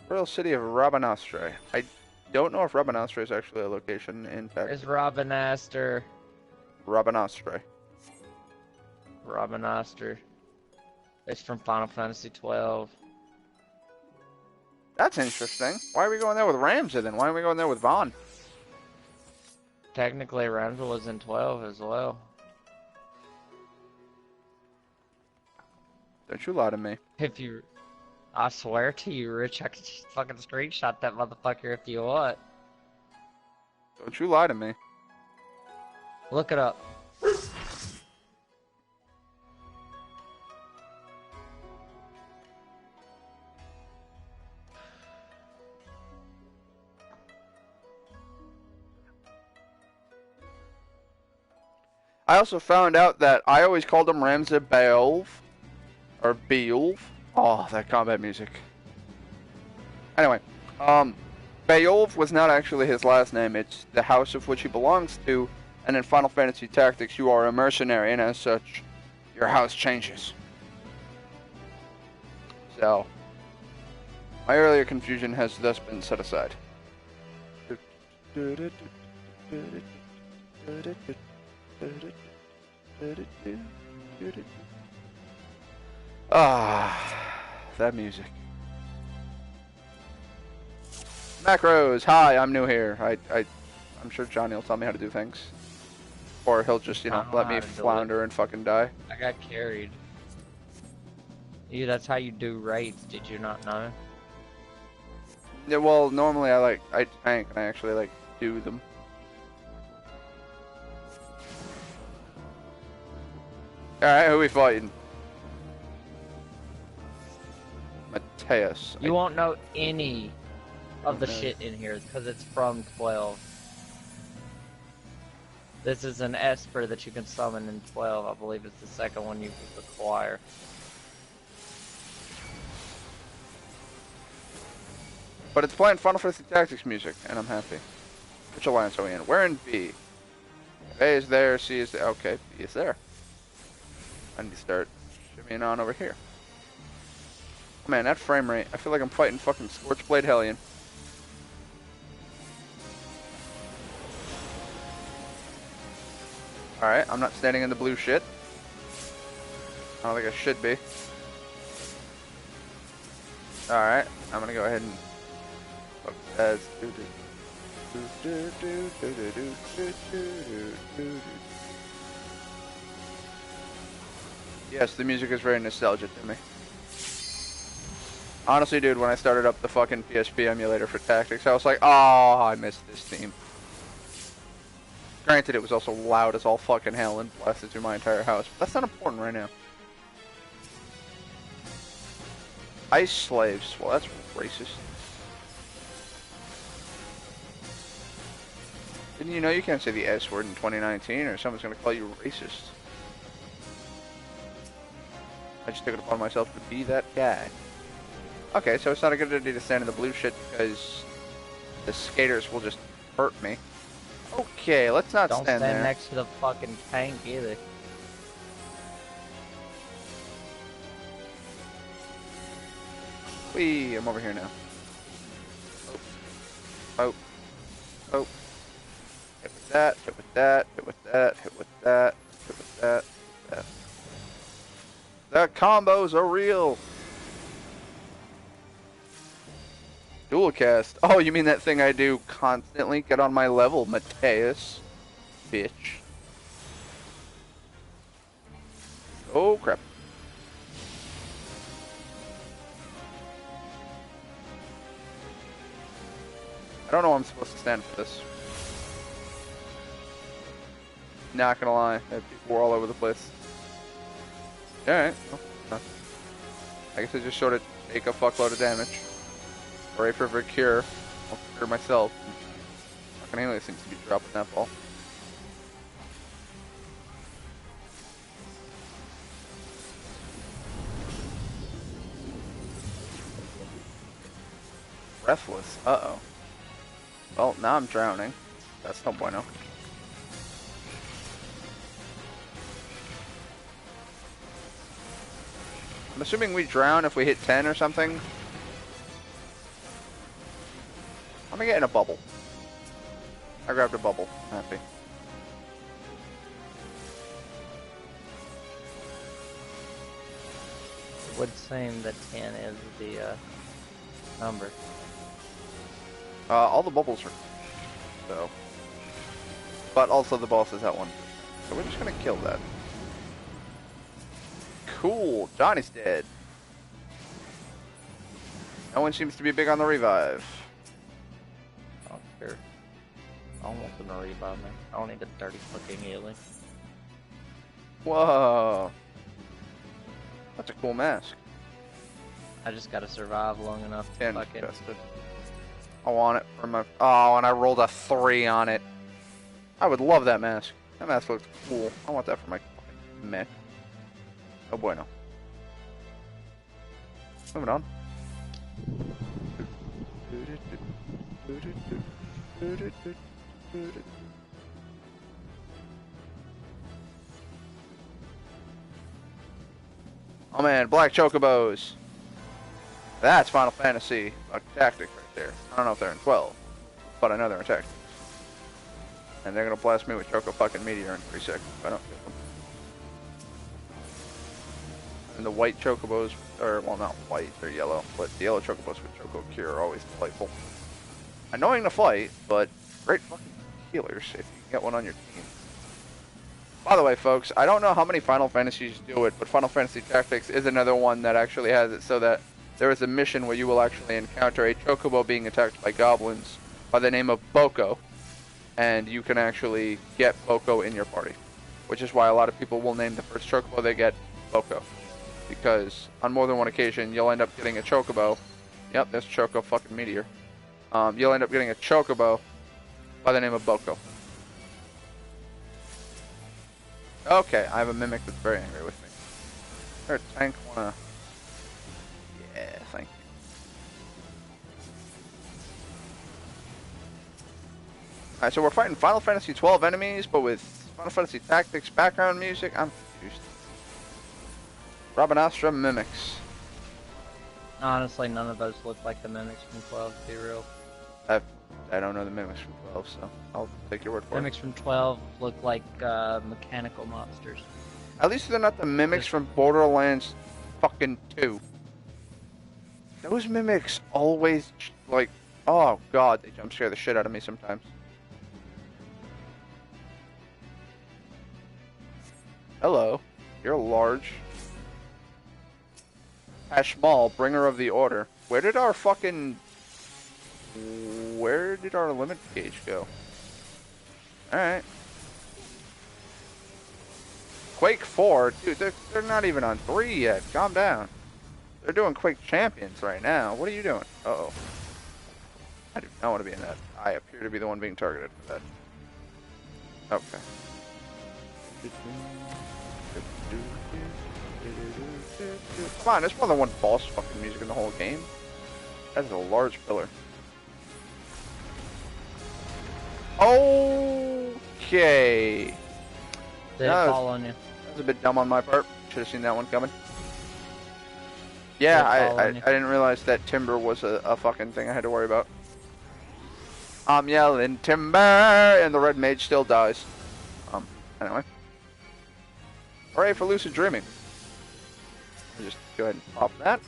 Royal City of Rabanastre. I don't know if Rabanastre is actually a location in fact. It's Robinaster. Rabanastre. Robinaster. It's from Final Fantasy 12. That's interesting. Why are we going there with Ramza then? Why aren't we going there with Vaughn? Technically, Ramza was in 12 as well. Don't you lie to me. If you... I swear to you, Rich, I could just fucking screenshot that motherfucker if you want. Don't you lie to me. Look it up. I also found out that I always called him Ramza Beowulf. Or Beowulf. Oh, that combat music. Anyway, Beowulf was not actually his last name. It's the house of which he belongs to. And in Final Fantasy Tactics, you are a mercenary, and as such, your house changes. So, my earlier confusion has thus been set aside. Ah, that music. Macros. Hi, I'm new here. I'm sure Johnny will tell me how to do things, or he'll just, you know, let me flounder and fucking die. I got carried. Yeah, that's how you do raids. Did you not know? Yeah, well, normally I tank and I actually do them. Alright, who are we fighting? Mateus. You won't know any of the shit in here because it's from 12. This is an Esper that you can summon in 12. I believe it's the second one you acquire. But it's playing Final Fantasy Tactics music, and I'm happy. Which alliance are we in? We're in B. A is there, C is there. Okay, B is there. I need to start shimmying on over here. Man, that frame rate. I feel like I'm fighting fucking Scorchblade Hellion. Alright, I'm not standing in the blue shit. I don't think I should be. Alright, I'm gonna go ahead and focus as yes, the music is very nostalgic to me. Honestly, dude, when I started up the fucking PSP emulator for Tactics, I was like, oh, I missed this theme. Granted, it was also loud as all fucking hell and blasted through my entire house, but that's not important right now. Ice slaves. Well, that's racist. Didn't you know you can't say the S word in 2019 or someone's gonna call you racist? I just took it upon myself to be that guy. Okay, so it's not a good idea to stand in the blue shit because the skaters will just hurt me. Okay, let's not Don't stand there. next to the fucking tank either. Whee, I'm over here now. Oh. Oh. Hit with that, hit with that, hit with that, hit with that, hit with that, that. The combos are real! Dual cast. Oh, you mean that thing I do constantly? Get on my level, Mateus. Bitch. Oh, crap. I don't know I'm supposed to stand for this. Not gonna lie, people were all over the place. Alright, well, I guess I just sort of take a fuckload of damage. Pray for a cure. I'll cure myself. Fucking alien seems to be dropping that ball. Breathless. Uh-oh. Well, now I'm drowning. That's no bueno. I'm assuming we drown if we hit 10 or something. I'm gonna get in a bubble. I grabbed a bubble. Happy. It would seem that 10 is the number. All the bubbles are so. But also the boss is at 1%. So we're just gonna kill that. Cool. Johnny's dead. No one seems to be big on the revive. I don't care. I don't want them to revive me. I don't need a dirty fucking healing. Whoa. That's a cool mask. I just gotta survive long enough to And fucking... tested. I want it for my... Oh, and I rolled a 3 on it. I would love that mask. That mask looks cool. I want that for my mech. Oh bueno. Moving on. Oh man, black chocobos. That's Final Fantasy Tactics right there. I don't know if they're in 12, but I know they're in Tactics. And they're gonna blast me with Choco fucking Meteor in 3 seconds if I don't kill them. And the white chocobos, or well, not white, they're yellow, but the yellow chocobos with Choco Cure are always delightful. Annoying to fight, but great fucking healers if you can get one on your team. By the way, folks, I don't know how many Final Fantasies do it, but Final Fantasy Tactics is another one that actually has it so that there is a mission where you will actually encounter a chocobo being attacked by goblins by the name of Boko, and you can actually get Boko in your party, which is why a lot of people will name the first chocobo they get Boko, because on more than one occasion you'll end up getting a chocobo. Yep, there's Choco fucking Meteor. You'll end up getting a chocobo by the name of Boko. Okay, I have a mimic that's very angry with me. Is there a tank wanna... Yeah, thank you. Alright, so we're fighting Final Fantasy 12 enemies, but with Final Fantasy Tactics background music, I'm confused. Rabanastra mimics. Honestly, none of those look like the mimics from 12, to be real. I don't know the mimics from 12, so I'll take your word for Mimics from 12 look like mechanical monsters. it. At least they're not the mimics from Borderlands fucking 2. Those mimics always, like, oh god, they jump scare the shit out of me sometimes. Hello, you're large. Hashmal, bringer of the order. Where did our limit gauge go? Alright. Quake 4? Dude, they're not even on 3 yet. Calm down. They're doing Quake Champions right now. What are you doing? Uh-oh. I do not want to be in that. I appear to be the one being targeted for that. Okay. Come on, there's more than one boss fucking music in the whole game. That is a large pillar. Okay. Did it fall on you? That was a bit dumb on my part. Should have seen that one coming. Yeah, I didn't realize that timber was a fucking thing I had to worry about. I'm yelling timber, and the red mage still dies. Anyway. Hooray for lucid dreaming. I'll just go ahead and pop that.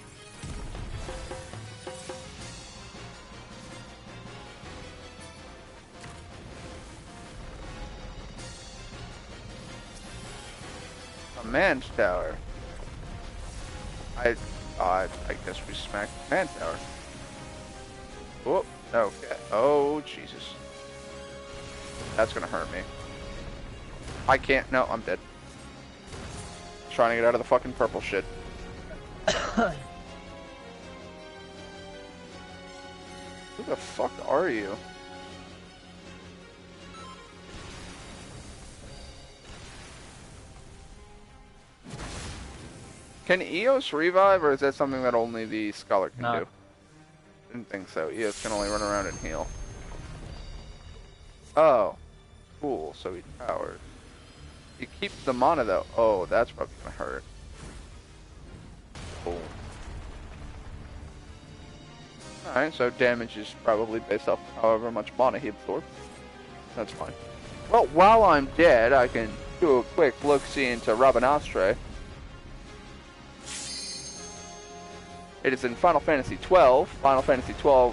Command tower. I guess we smacked the command tower. Oh, okay. Oh, Jesus. That's gonna hurt me. I can't. No, I'm dead. Trying to get out of the fucking purple shit. Who the fuck are you? Can Eos revive, or is that something that only the Scholar can do? Didn't think so. Eos can only run around and heal. Oh. Cool, so he powers. He keeps the mana though. Oh, that's probably gonna hurt. Cool. Alright, so damage is probably based off however much mana he absorbs. That's fine. Well, while I'm dead, I can do a quick look-see into Rabanastre. It is in Final Fantasy XII. Final Fantasy XII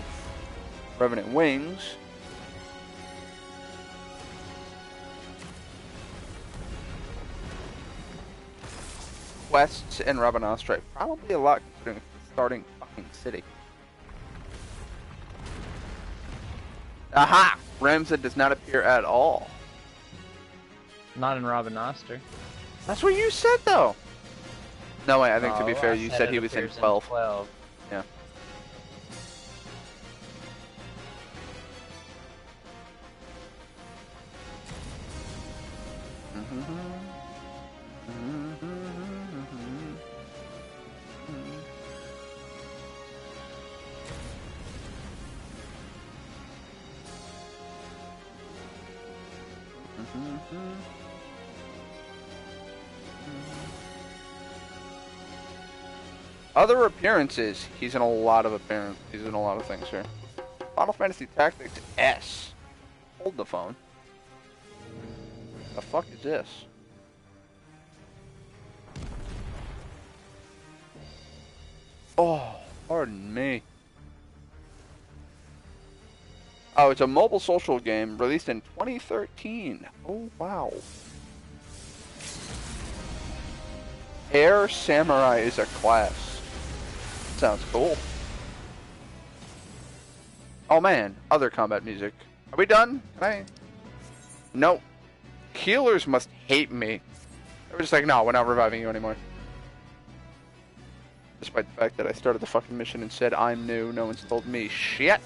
Revenant Wings. Quests in Rabanastre. Probably a lot considering it's the starting fucking city. Aha! Ramza does not appear at all. Not in Rabanastre. That's what you said though! No, wait, I think to be fair, you said he was in 12. 12. Yeah. Other appearances. He's in a lot of He's in a lot of things here. Final Fantasy Tactics S. Hold the phone. The fuck is this? Oh, pardon me. Oh, it's a mobile social game released in 2013. Oh, wow. Air Samurai is a class. Sounds cool. Oh man, other combat music. Are we done? Can I? Nope. Healers must hate me. They were just like, no, we're not reviving you anymore. Despite the fact that I started the fucking mission and said I'm new, no one's told me shit.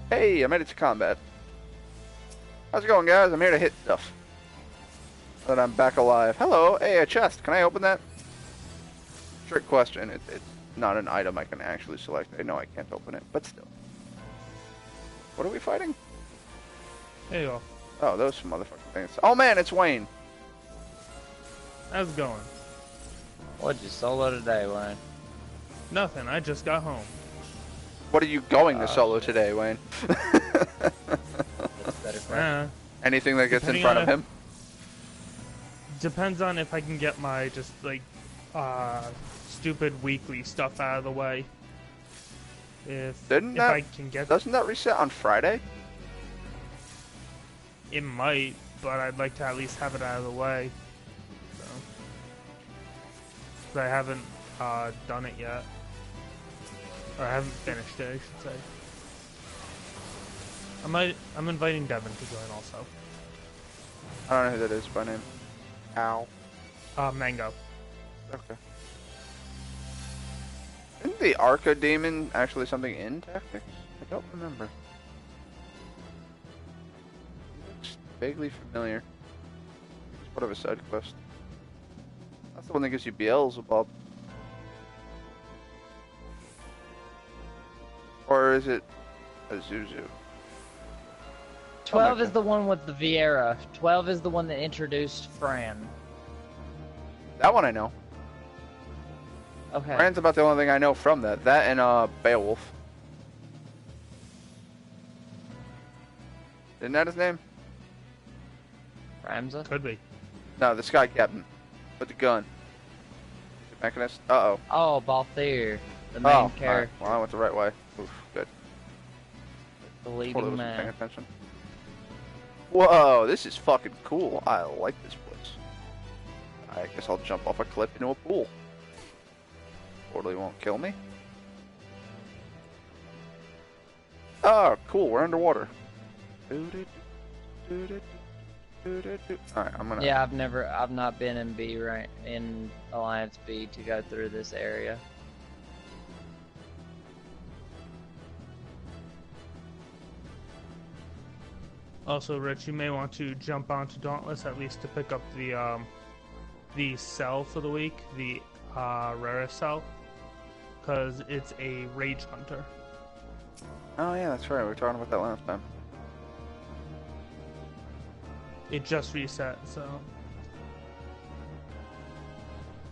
Hey, I made it to combat. How's it going, guys? I'm here to hit stuff. But I'm back alive. Hello, hey, a chest. Can I open that? trick question. It's not an item I can actually select. I know I can't open it, but still. What are we fighting? There you go. Oh, those motherfucking things. Oh man, it's Wayne. How's it going? What'd you solo today, Wayne? Nothing. I just got home. What are you going to solo today, Wayne? That's better question. Anything that gets in Depending front on of him? Depends on if I can get my just like stupid weekly stuff out of the way. If I can get, Doesn't that reset on Friday? it might, but I'd like to at least have it out of the way. So, 'cause I haven't done it yet, or I haven't finished it, I should say. I'm inviting Devin to join also. I don't know who that is by name. Ow. Mango. Okay. Isn't the Arca Demon actually something in Tactics? I don't remember. It looks vaguely familiar. It's part of a side quest. That's the one that gives you Beelzebub. Or is it a Zuzu? 12 is the one with the Vieira. 12 is the one that introduced Fran. That one I know. Okay. Fran's about the only thing I know from that. That and Beowulf. Isn't that his name? Ramza? Could be. No, the Sky Captain. With the gun. The Mechanist. Uh-oh. Oh, Balthier, the main Alright. character, Well, I went the right way. Oof, good. the Totally leading wasn't paying man. attention. Whoa, this is fucking cool. I like this place. I guess I'll jump off a cliff into a pool. Totally won't kill me. Oh, cool. We're underwater. Alright, I'm gonna... Yeah, I've not been in B right in Alliance B to go through this area. Also, Rich, you may want to jump onto Dauntless at least to pick up the cell for the week, the rarest cell, because it's a Rage Hunter. Oh yeah, that's right. We were talking about that last time. It just reset, so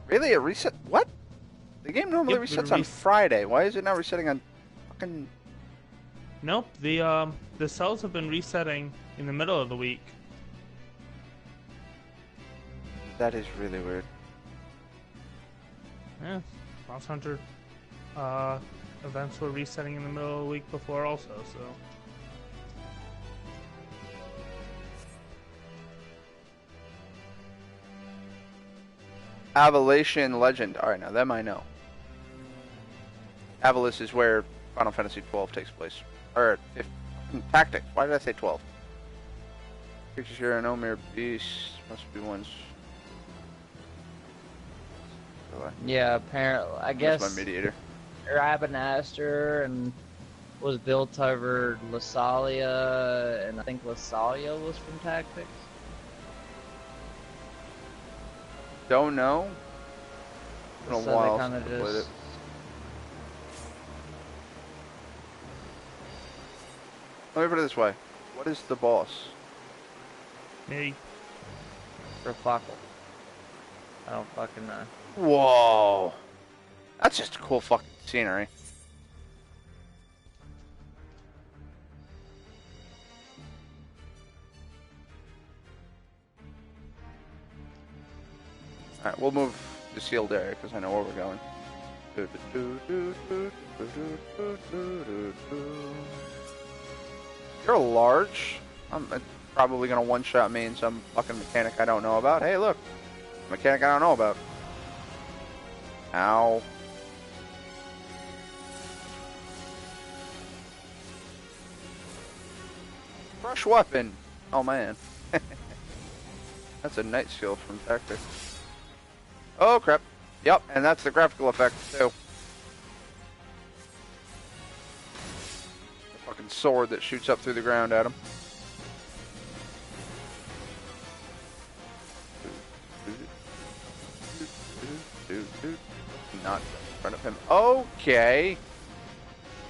Really? It reset? What? The game normally Yep, it resets on Friday. Why is it now resetting on fucking... nope. The cells have been resetting in the middle of the week. That is really weird. Yeah, Boss Hunter events were resetting in the middle of the week before also, so. Avalation Legend. Alright, now them I know. Avalis is where Final Fantasy 12 takes place. Or, Tactics. Why did I say 12? Creatures here are no mere beasts. Must be ones... Yeah, apparently, I That's guess my mediator. Rabinaster and was built over Lasalia, and I think Lasalia was from Tactics. Don't know. It's been a So while they since kind I of played it. just Let me put it this way. What is the boss? Me. Rafuckle. I don't fucking know. Whoa. That's just cool fucking scenery. Alright, we'll move the sealed area because I know where we're going. You're large. I'm probably gonna one-shot me in some fucking mechanic I don't know about. Hey, look. Mechanic I don't know about. Ow. Brush weapon. Oh man. That's a night skill from Tactics. Oh crap. Yep, and that's the graphical effect too. The fucking sword that shoots up through the ground at him. Not Okay.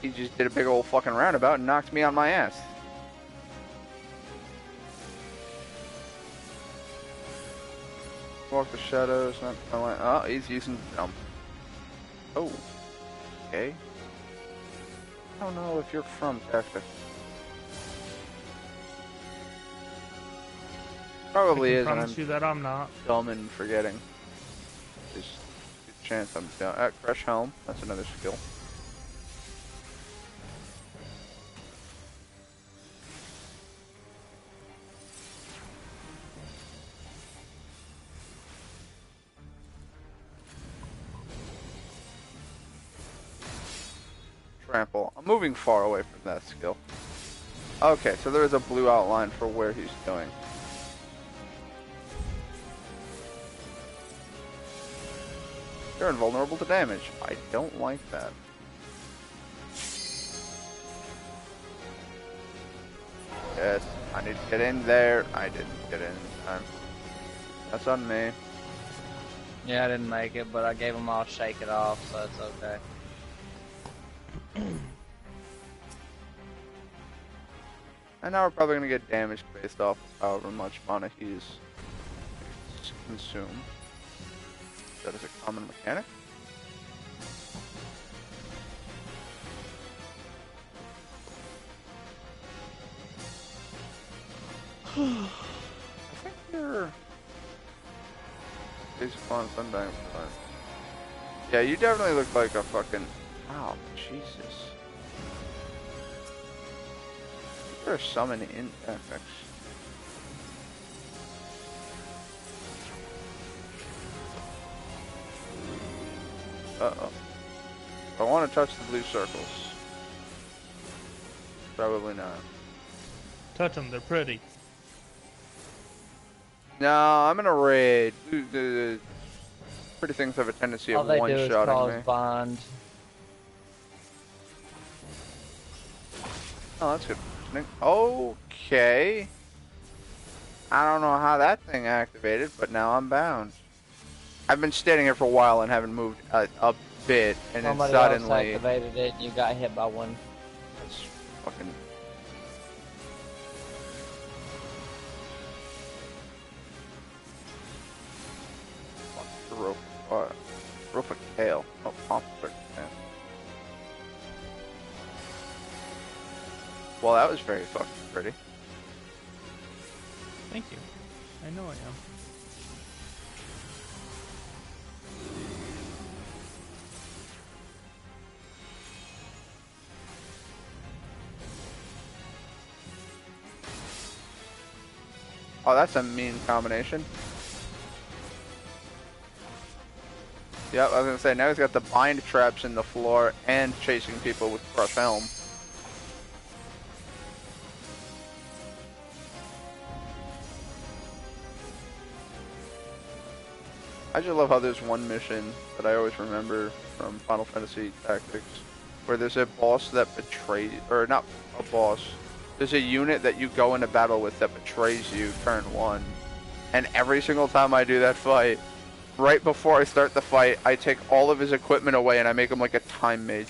He just did a big old fucking roundabout and knocked me on my ass. Walk the shadows, not my line. Oh, he's using jump. Oh. Okay. I don't know if you're from Texas. Probably I is, can and promise I'm you that I'm not. dumb and forgetting. There's a good chance I'm down. Crush Helm. That's another skill. Trample. I'm moving far away from that skill. Okay, so there is a blue outline for where he's going. You're invulnerable to damage. I don't like that. Yes, I need to get in there. I didn't get in time. That's on me. Yeah, I didn't make it, but I gave them all Shake It Off, so it's okay. And now we're probably going to get damage based off of however much mana he's consumed. That is a common mechanic. I think you're... Basic Spawn, Sundying. Yeah, you definitely look like a fucking... Wow, Jesus. There are so many effects. Uh-oh. I want to touch the blue circles. Probably not. Touch them, they're pretty. No, I'm gonna raid. The pretty things have a tendency All of they do one-shotting is cause me. bond. Oh, that's good. Okay. I don't know how that thing activated, but now I'm bound. I've been standing here for a while and haven't moved a bit, and then Somebody else suddenly... activated it, and you got hit by one. That's fucking... Rope of Kale. Oh, Pomfret. Yeah. Well, that was very fucking pretty. Thank you. I know I am. Oh, that's a mean combination. Yep, I was gonna say, now he's got the bind traps in the floor and chasing people with Crush Helm. I just love how there's one mission that I always remember from Final Fantasy Tactics, where there's a boss that betrays, or not a boss, there's a unit that you go into battle with that betrays you turn one, and every single time I do that fight, right before I start the fight, I take all of his equipment away and I make him like a time mage.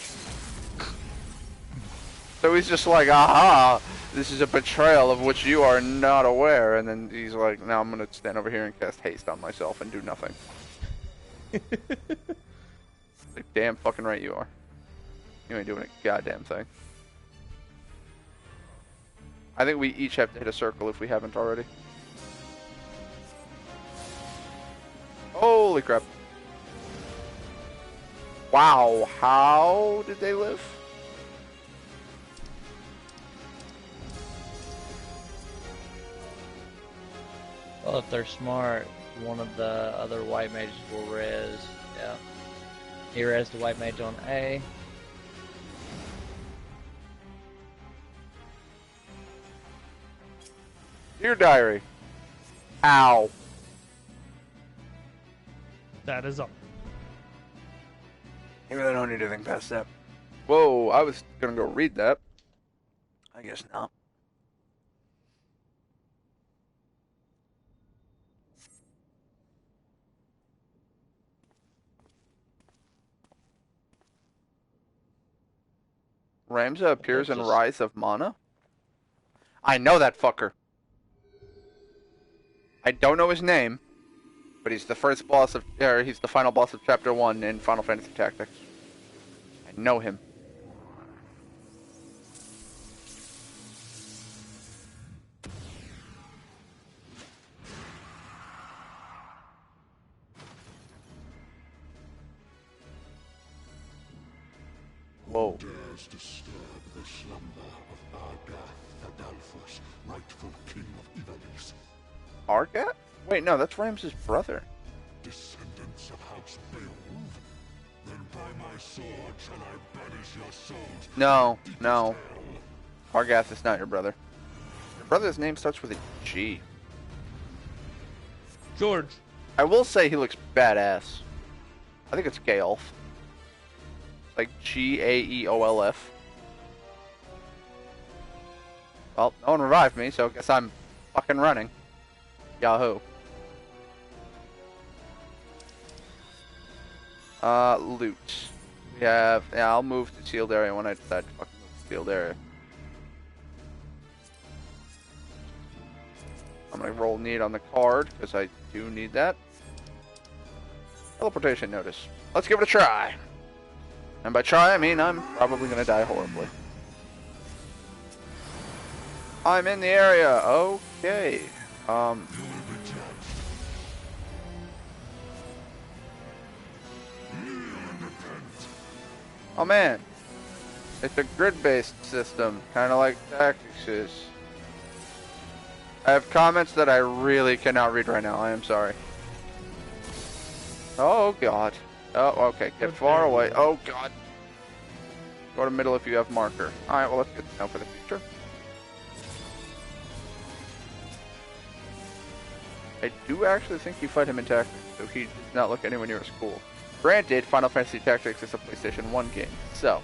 So he's just like, aha, this is a betrayal of which you are not aware. And then he's like, now I'm going to stand over here and cast haste on myself and do nothing. Like, damn fucking right you are. You ain't doing a goddamn thing. I think we each have to hit a circle if we haven't already. Holy crap. Wow, how did they live? Well, if they're smart, one of the other white mages will res. Yeah. He res the white mage on A. Dear diary. Ow. That is all. Maybe I don't need to think past that. Whoa, I was gonna go read that. I guess not. Ramza appears in Rise of Mana? I know that fucker. I don't know his name, but he's the first boss of, or he's the final boss of Chapter 1 in Final Fantasy Tactics. I know him. Whoa. Dares disturb the slumber of Argath Adalphus, rightful king of Ivalice. Argat? Wait, no, that's Ramza's brother. Descendants of House Beowulf, then by my sword shall I banish your souls. No, no. Argath is not your brother. Your brother's name starts with a G. George. I will say he looks badass. I think it's Gaolf. Like Gaeolf. Well, no one revived me, so I guess I'm fucking running. Yahoo. Loot. We have, yeah, I'll move to sealed area when I decide to fucking move to sealed area. I'm gonna roll need on the card, because I do need that. Teleportation notice. Let's give it a try. And by try, I mean I'm probably gonna die horribly. I'm in the area. Okay. Oh man. It's a grid-based system, kind of like Tactics is. I have comments that I really cannot read right now. I am sorry. Oh god. Oh, okay. Get far away. Oh god. Go to middle if you have marker. Alright, well that's good to know for the future. I do actually think you fight him in Tactics, so he does not look anywhere near as cool. Granted, Final Fantasy Tactics is a PlayStation 1 game, so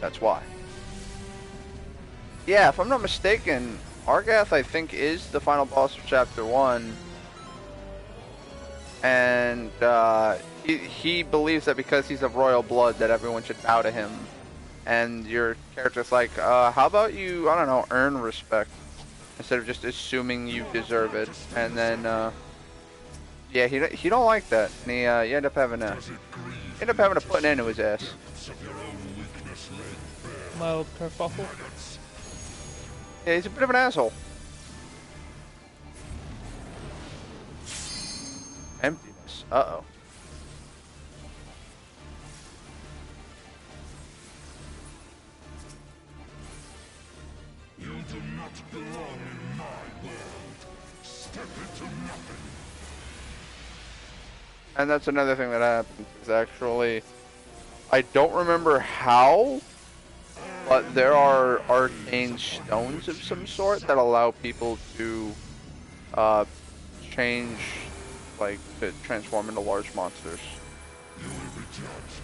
that's why. Yeah, if I'm not mistaken, Argath I think is the final boss of Chapter 1. And he believes that because he's of royal blood that everyone should bow to him. And your character's like, how about you, I don't know, earn respect instead of just assuming you deserve it. And then, yeah, he don't like that. And you end up having to put an end to his ass. Mild kerfuffle. Yeah, he's a bit of an asshole. Emptiness. Uh-oh. You do not belong in my world. Step into nothing. And that's another thing that happens is actually, I don't remember how, but there are arcane stones of some sort that allow people to change, like, to transform into large monsters. You will be judged.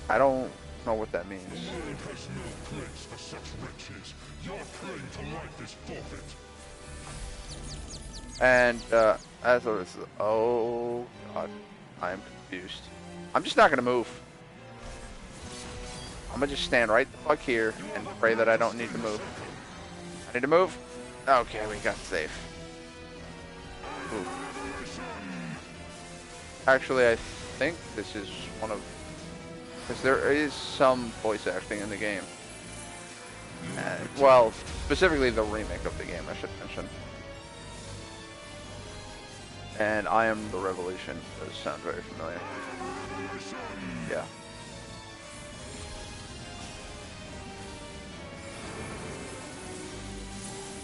I don't know what that means. The world has no place for such wretches. Your claim to life is forfeit. And as I was, oh god, I am confused. I'm just not gonna move. I'm gonna just stand right the fuck here and pray that I don't need to move. I need to move? Okay, we got safe. Ooh. Actually, I think this is one of, because there is some voice acting in the game. Well, specifically the remake of the game, I should mention. And I am the Revolution. Those sound very familiar. Yeah.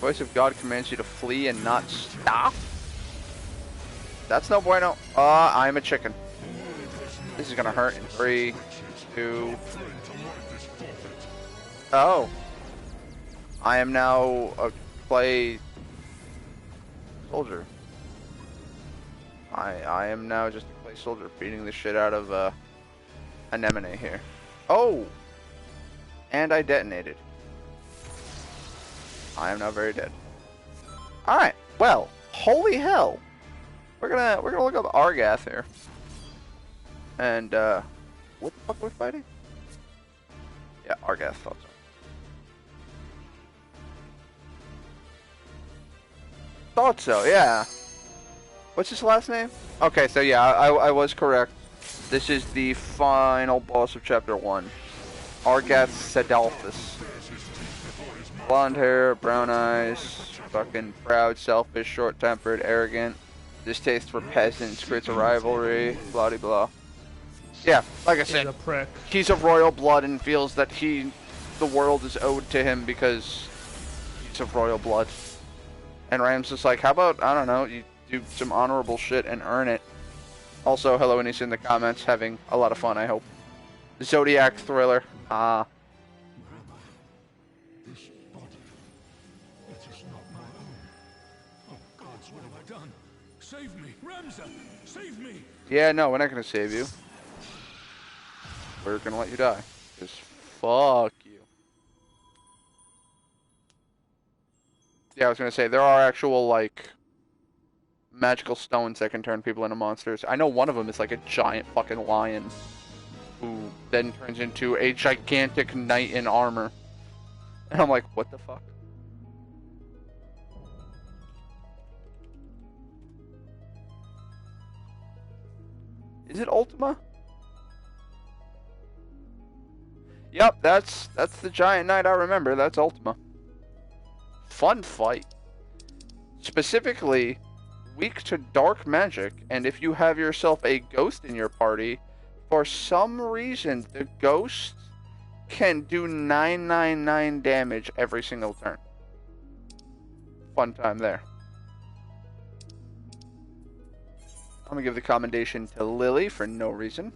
Voice of God commands you to flee and not stop? That's no bueno. I'm a chicken. This is gonna hurt in 3, 2... Oh. I am now a clay soldier. I am now just a clay soldier beating the shit out of Anemone here. Oh! And I detonated. I am now very dead. Alright, well, holy hell. We're gonna look up Argath here. And what the fuck are we fighting? Yeah, Argath thought so. Thought so, yeah. What's his last name? Okay, so yeah, I was correct. This is the final boss of Chapter 1. Argath Sedalphus. Blonde hair, brown eyes, fucking proud, selfish, short-tempered, arrogant, distaste for peasants, creates a rivalry, blah de blah. Yeah, like I He's said, a prick. he's of royal blood and feels that the world is owed to him because he's of royal blood. And Ram's just like, how about, I don't know, you do some honorable shit and earn it. Also, hello, and he's in the comments, having a lot of fun, I hope. Zodiac thriller. Ah. This body, it is not my own. Oh gods, what have I done? Save me, Ramza! Save me! Yeah, no, we're not gonna save you. We're gonna let you die. Just fuck you. Yeah, I was gonna say, there are actual, like, magical stones that can turn people into monsters. I know one of them is like a giant fucking lion who then turns into a gigantic knight in armor. And I'm like, what the fuck? Is it Ultima? Yep, that's the giant knight I remember. That's Ultima. Fun fight. Specifically, weak to dark magic, and if you have yourself a ghost in your party, for some reason the ghost can do 999 damage every single turn. Fun time there. I'm gonna give the commendation to Lily for no reason.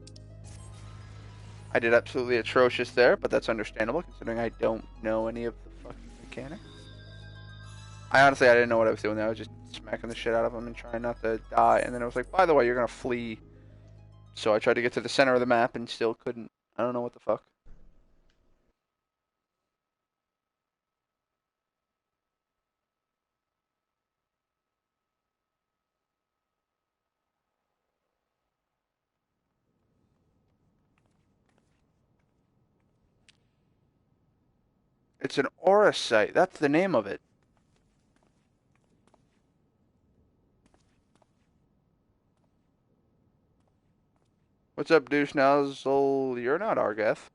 I did absolutely atrocious there, but that's understandable considering I don't know any of the fucking mechanics. I didn't know what I was doing there. I was just smacking the shit out of him and trying not to die. And then I was like, by the way, you're gonna flee. So I tried to get to the center of the map and still couldn't. I don't know what the fuck. It's an aura site. That's the name of it. What's up, douche nozzle? You're not Argath.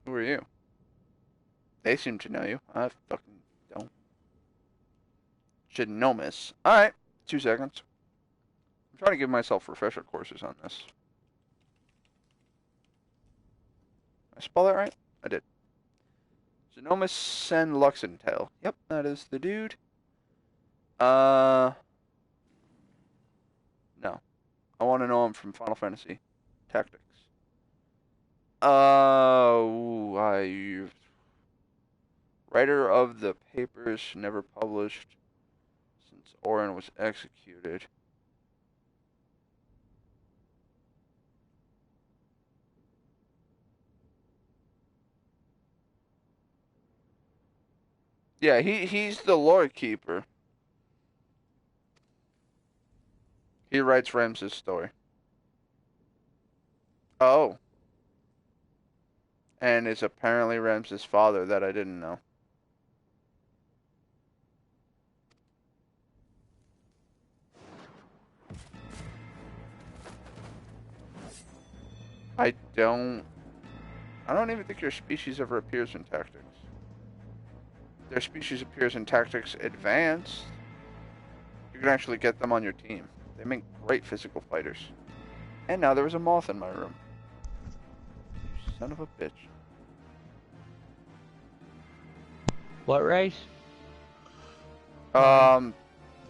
Who are you? They seem to know you. I fucking don't. Should know, miss. Alright, 2 seconds. I'm trying to give myself refresher courses on this. Did I spell that right? I did. Xenomus Sen Luxentel. Yep, that is the dude. No. I want to know him from Final Fantasy Tactics. Writer of the papers never published since Orin was executed. Yeah, he's the lore keeper. He writes Ramza's story. Oh. And is apparently Ramza's father that I didn't know. I don't even think your species ever appears in Tactics. Their species appears in Tactics Advanced. You can actually get them on your team. They make great physical fighters. And now there was a moth in my room. You son of a bitch. What race?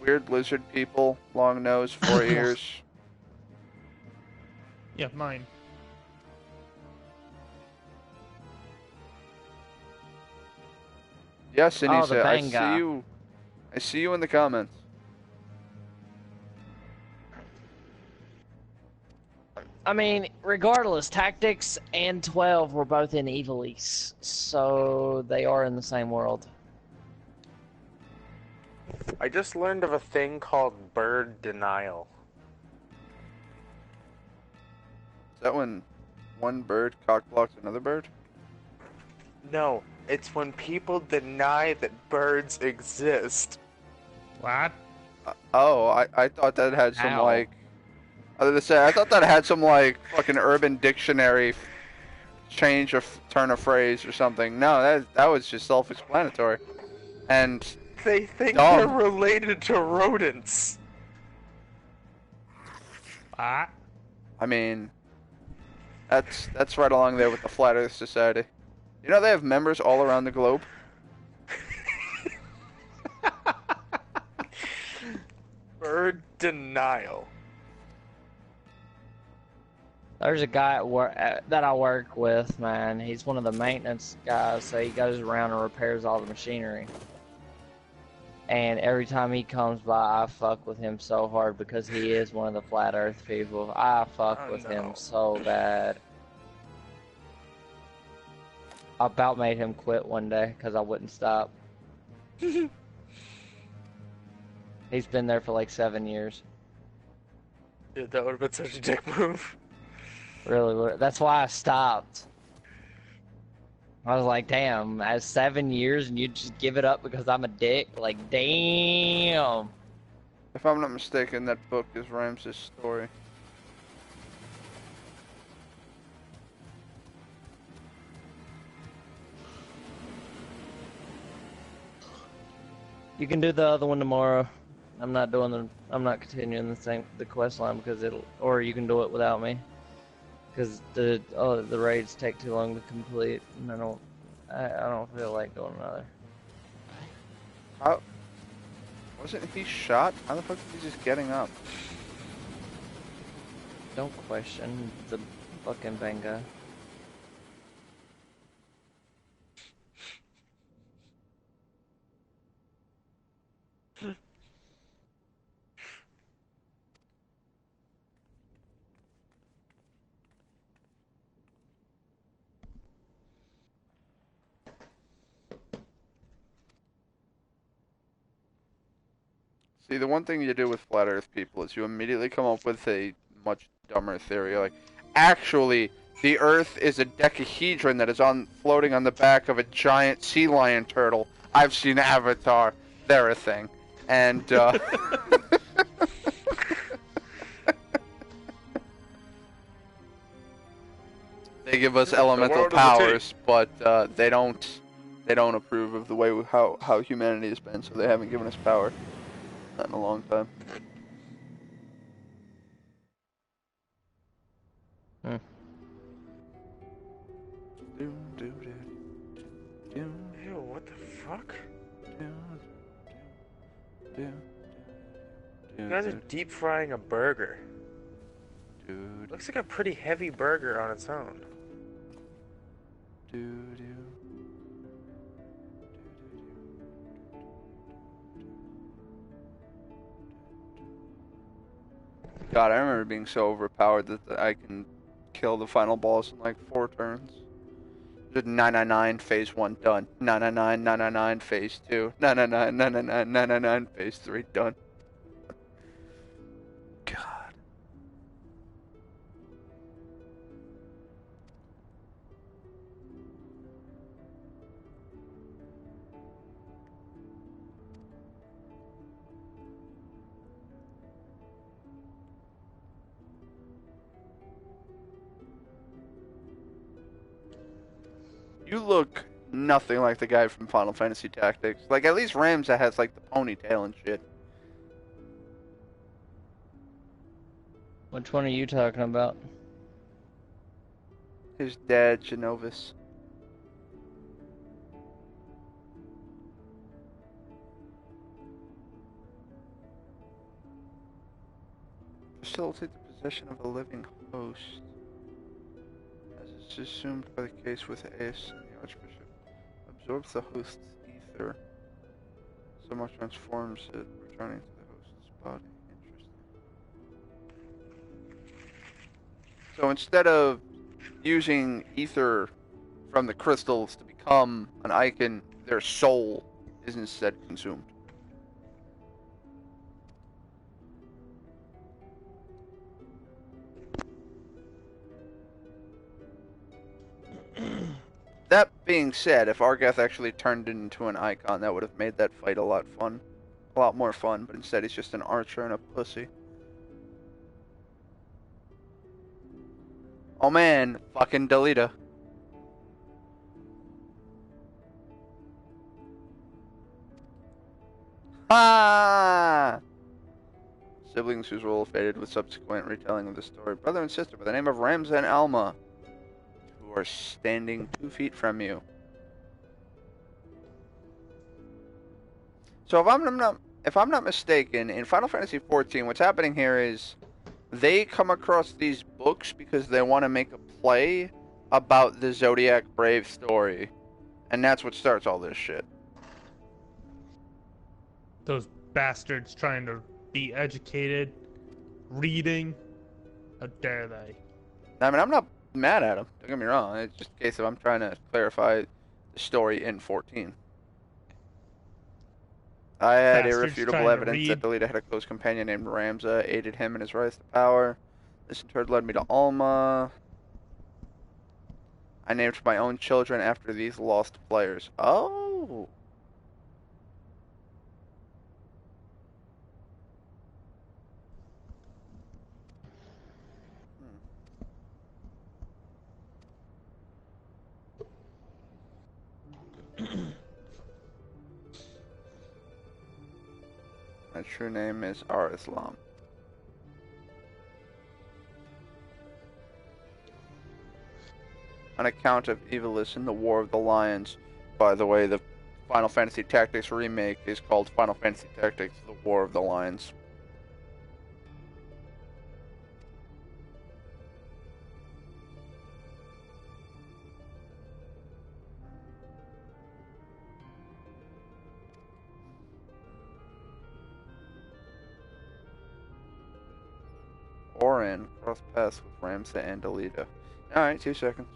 Weird lizard people, long nose, 4 ears. Yeah, mine. Yes, Oh, Anissa, the I Banga. see you. I see you in the comments. I mean, regardless, Tactics and 12 were both in Evilise, so they are in the same world. I just learned of a thing called bird denial. Is that when one bird cock blocks another bird? No, it's when people deny that birds exist. What? Oh, I thought that had some How? like. I was gonna say I thought that had some like fucking Urban Dictionary change of turn of phrase or something. No, that was just self-explanatory and They think they're dumb. related to rodents. What? I mean, that's right along there with the Flat Earth Society. You know they have members all around the globe. Bird denial. There's a guy that I work with, man. He's one of the maintenance guys, so he goes around and repairs all the machinery. And every time he comes by, I fuck with him so hard because he is one of the flat earth people. I fuck Oh, with no. him so bad. I about made him quit one day because I wouldn't stop. He's been there for like 7 years. Dude, that would have been such a dick move. Really, that's why I stopped. I was like, damn, as 7 years and you just give it up because I'm a dick? Like, damn. If I'm not mistaken, that book is Ramza's story. You can do the other one tomorrow. I'm not continuing the quest line because or you can do it without me. Because the raids take too long to complete, and I don't feel like doing another. How? Wasn't he shot? How the fuck is he just getting up? Don't question the fucking Benga. See, the one thing you do with flat Earth people is you immediately come up with a much dumber theory. Like, actually, the Earth is a decahedron that is floating on the back of a giant sea lion turtle. I've seen Avatar. They're a thing. And, they give us elemental world of the powers, but they don't approve of the way how humanity has been, so they haven't given us power. Not in a long time. Hmm. Ew, what the fuck? You guys are deep frying a burger. Dude. Looks like a pretty heavy burger on its own. God, I remember being so overpowered that I can kill the final boss in like 4 turns. Just 999 phase 1 done. 999 999 phase 2. 999 999 999 phase 3 done. God. You look nothing like the guy from Final Fantasy Tactics. Like, at least Ramza has, like, the ponytail and shit. Which one are you talking about? His dad, Genovis. Facilitate the possession of a living host, as is assumed by the case with Ace and the Archbishop. Absorbs the host's ether. Somehow transforms it, returning to the host's body. Interesting. So instead of using ether from the crystals to become an icon, their soul is instead consumed. That being said, if Argath actually turned into an icon, that would have made that fight a lot more fun. But instead, he's just an archer and a pussy. Oh man, fucking Delita. Ah! Siblings whose role faded with subsequent retelling of the story. Brother and sister by the name of Ramza and Alma, who are standing 2 feet from you. So if I'm not mistaken, in Final Fantasy XIV, what's happening here is they come across these books because they want to make a play about the Zodiac Brave story, and that's what starts all this shit. Those bastards trying to be educated, reading. How dare they? I mean, I'm not mad at them. Don't get me wrong. It's just a case of I'm trying to clarify the story in 14. I had Bastards irrefutable trying to evidence that read. Delita had a close companion named Ramza, aided him in his rise to power. This in turn led me to Alma. I named my own children after these lost players. Oh! My true name is Ar-Islam. On account of Evilus in the War of the Lions. By the way, the Final Fantasy Tactics remake is called Final Fantasy Tactics: The War of the Lions. Orin cross paths with Ramza and Delita. Alright, 2 seconds.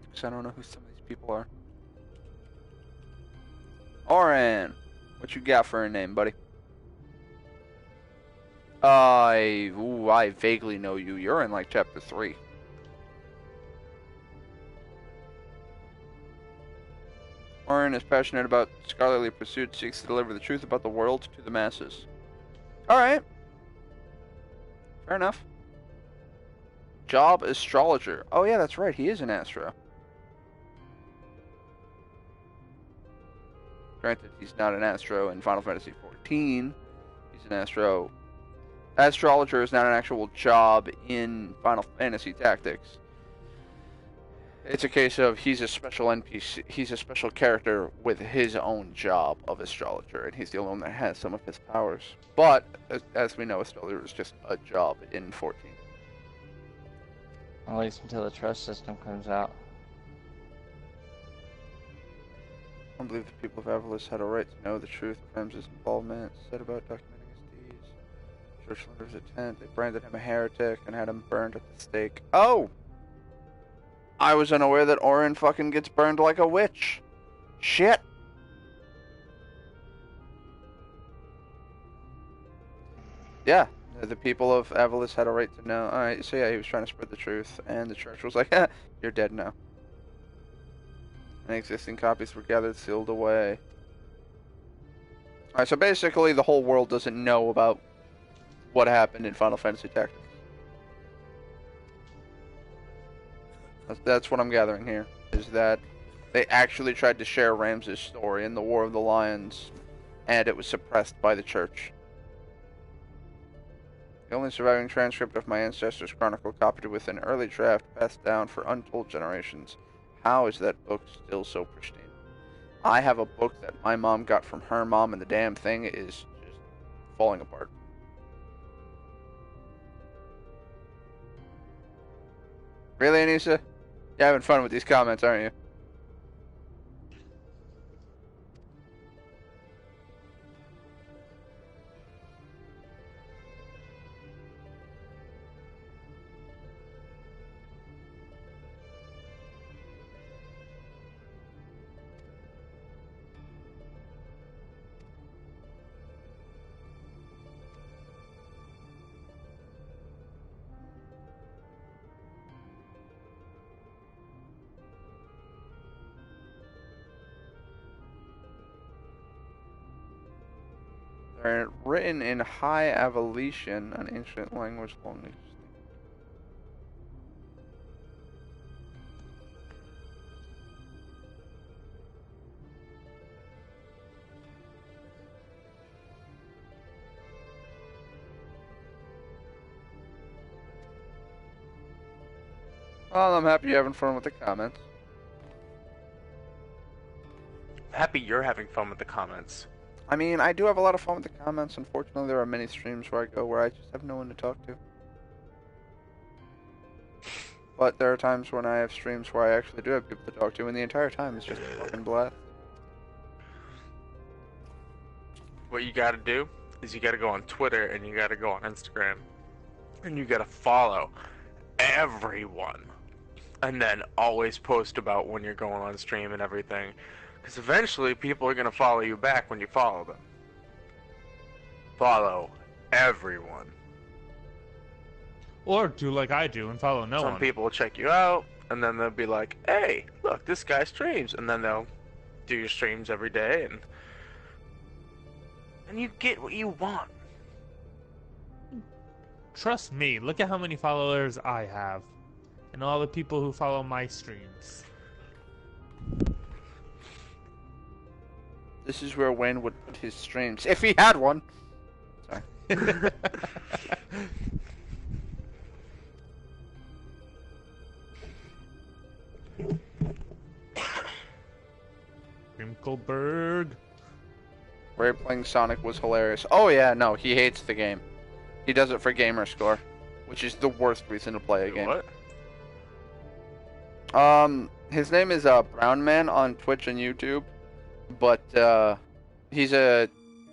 Because I don't know who some of these people are. Orin! What you got for a name, buddy? I vaguely know you. You're in like chapter 3. Orin is passionate about scholarly pursuits, seeks to deliver the truth about the world to the masses. Alright. Fair enough. Job astrologer. Oh yeah, that's right. He is an astro. Granted, he's not an astro in Final Fantasy XIV. He's an astro. Astrologer is not an actual job in Final Fantasy Tactics. It's a case of he's a special NPC. He's a special character with his own job of astrologer, and he's the only one that has some of his powers. But as we know, astrologer is just a job in 14. At least until the trust system comes out. I don't believe the people of Avalis had a right to know the truth of Ramza's involvement. Said about documenting his deeds. Church leaders attend. They branded him a heretic and had him burned at the stake. Oh! I was unaware that Orin fucking gets burned like a witch. Shit! Yeah, the people of Avalis had a right to know. Alright, so yeah, he was trying to spread the truth, and the church was like, you're dead now. And existing copies were gathered, sealed away. Alright, so basically the whole world doesn't know about what happened in Final Fantasy Tactics. That's what I'm gathering here, is that they actually tried to share Ramza's story in the War of the Lions, and it was suppressed by the church. The only surviving transcript of my ancestors' chronicle copied with an early draft passed down for untold generations. How is that book still so pristine? I have a book that my mom got from her mom, and the damn thing is just falling apart. Really, Anissa? You're having fun with these comments, aren't you? They're written in High Evolution, an ancient language long extinct. Well, I'm happy you're having fun with the comments. Happy you're having fun with the comments. I mean, I do have a lot of fun with the comments. Unfortunately, there are many streams where I go where I just have no one to talk to. But there are times when I have streams where I actually do have people to talk to, and the entire time it's just a fucking blast. What you gotta do is you gotta go on Twitter and you gotta go on Instagram. And you gotta follow everyone. And then always post about when you're going on stream and everything. Because eventually people are going to follow you back when you follow them. Follow everyone. Or do like I do and follow no one. Some people will check you out, and then they'll be like, hey, look, this guy streams. And then they'll do your streams every day, and you get what you want. Trust me, look at how many followers I have. And all the people who follow my streams. This is where Wayne would put his streams, if he had one. Sorry. Wrinkleberg. Ray playing Sonic was hilarious. Oh yeah, no, he hates the game. He does it for gamer score, which is the worst reason to play a game. What? His name is Brown Man on Twitch and YouTube, but he's a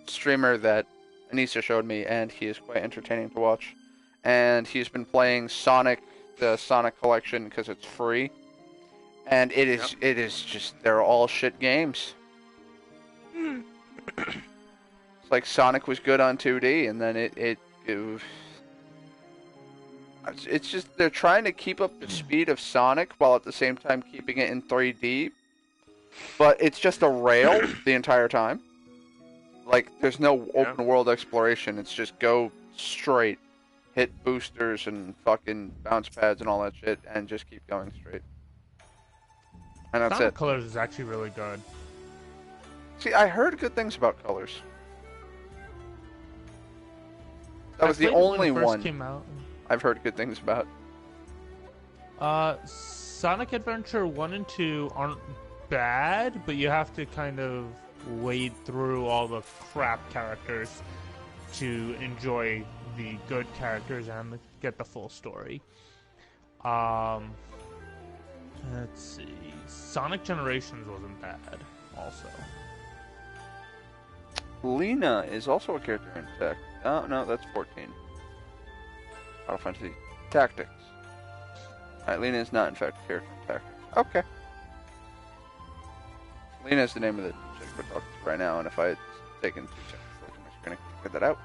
streamer that Anissa showed me, and he is quite entertaining to watch. And he's been playing Sonic, the Sonic Collection, because it's free, and it is just, they're all shit games. It's like Sonic was good on 2D, and then it's just, they're trying to keep up the speed of Sonic while at the same time keeping it in 3D. But it's just a rail the entire time. Like, there's no open world exploration. It's just go straight, hit boosters and fucking bounce pads and all that shit, and just keep going straight. And that's Sonic it. Colors is actually really good. See, I heard good things about Colors. That was the played it when it only first one came out. I've heard good things about. Sonic Adventure 1 and 2 aren't bad, but you have to kind of wade through all the crap characters to enjoy the good characters and get the full story. Let's see. Sonic Generations wasn't bad, also. Lena is also a character in Tech. Oh, no, that's 14. Final Fantasy Tactics. Alright, Lena is not, in fact, a character in Tactics. Okay. Lena is the name of the chick we're talking to right now, and if I had taken 2 seconds to look at my screen, I could get that out.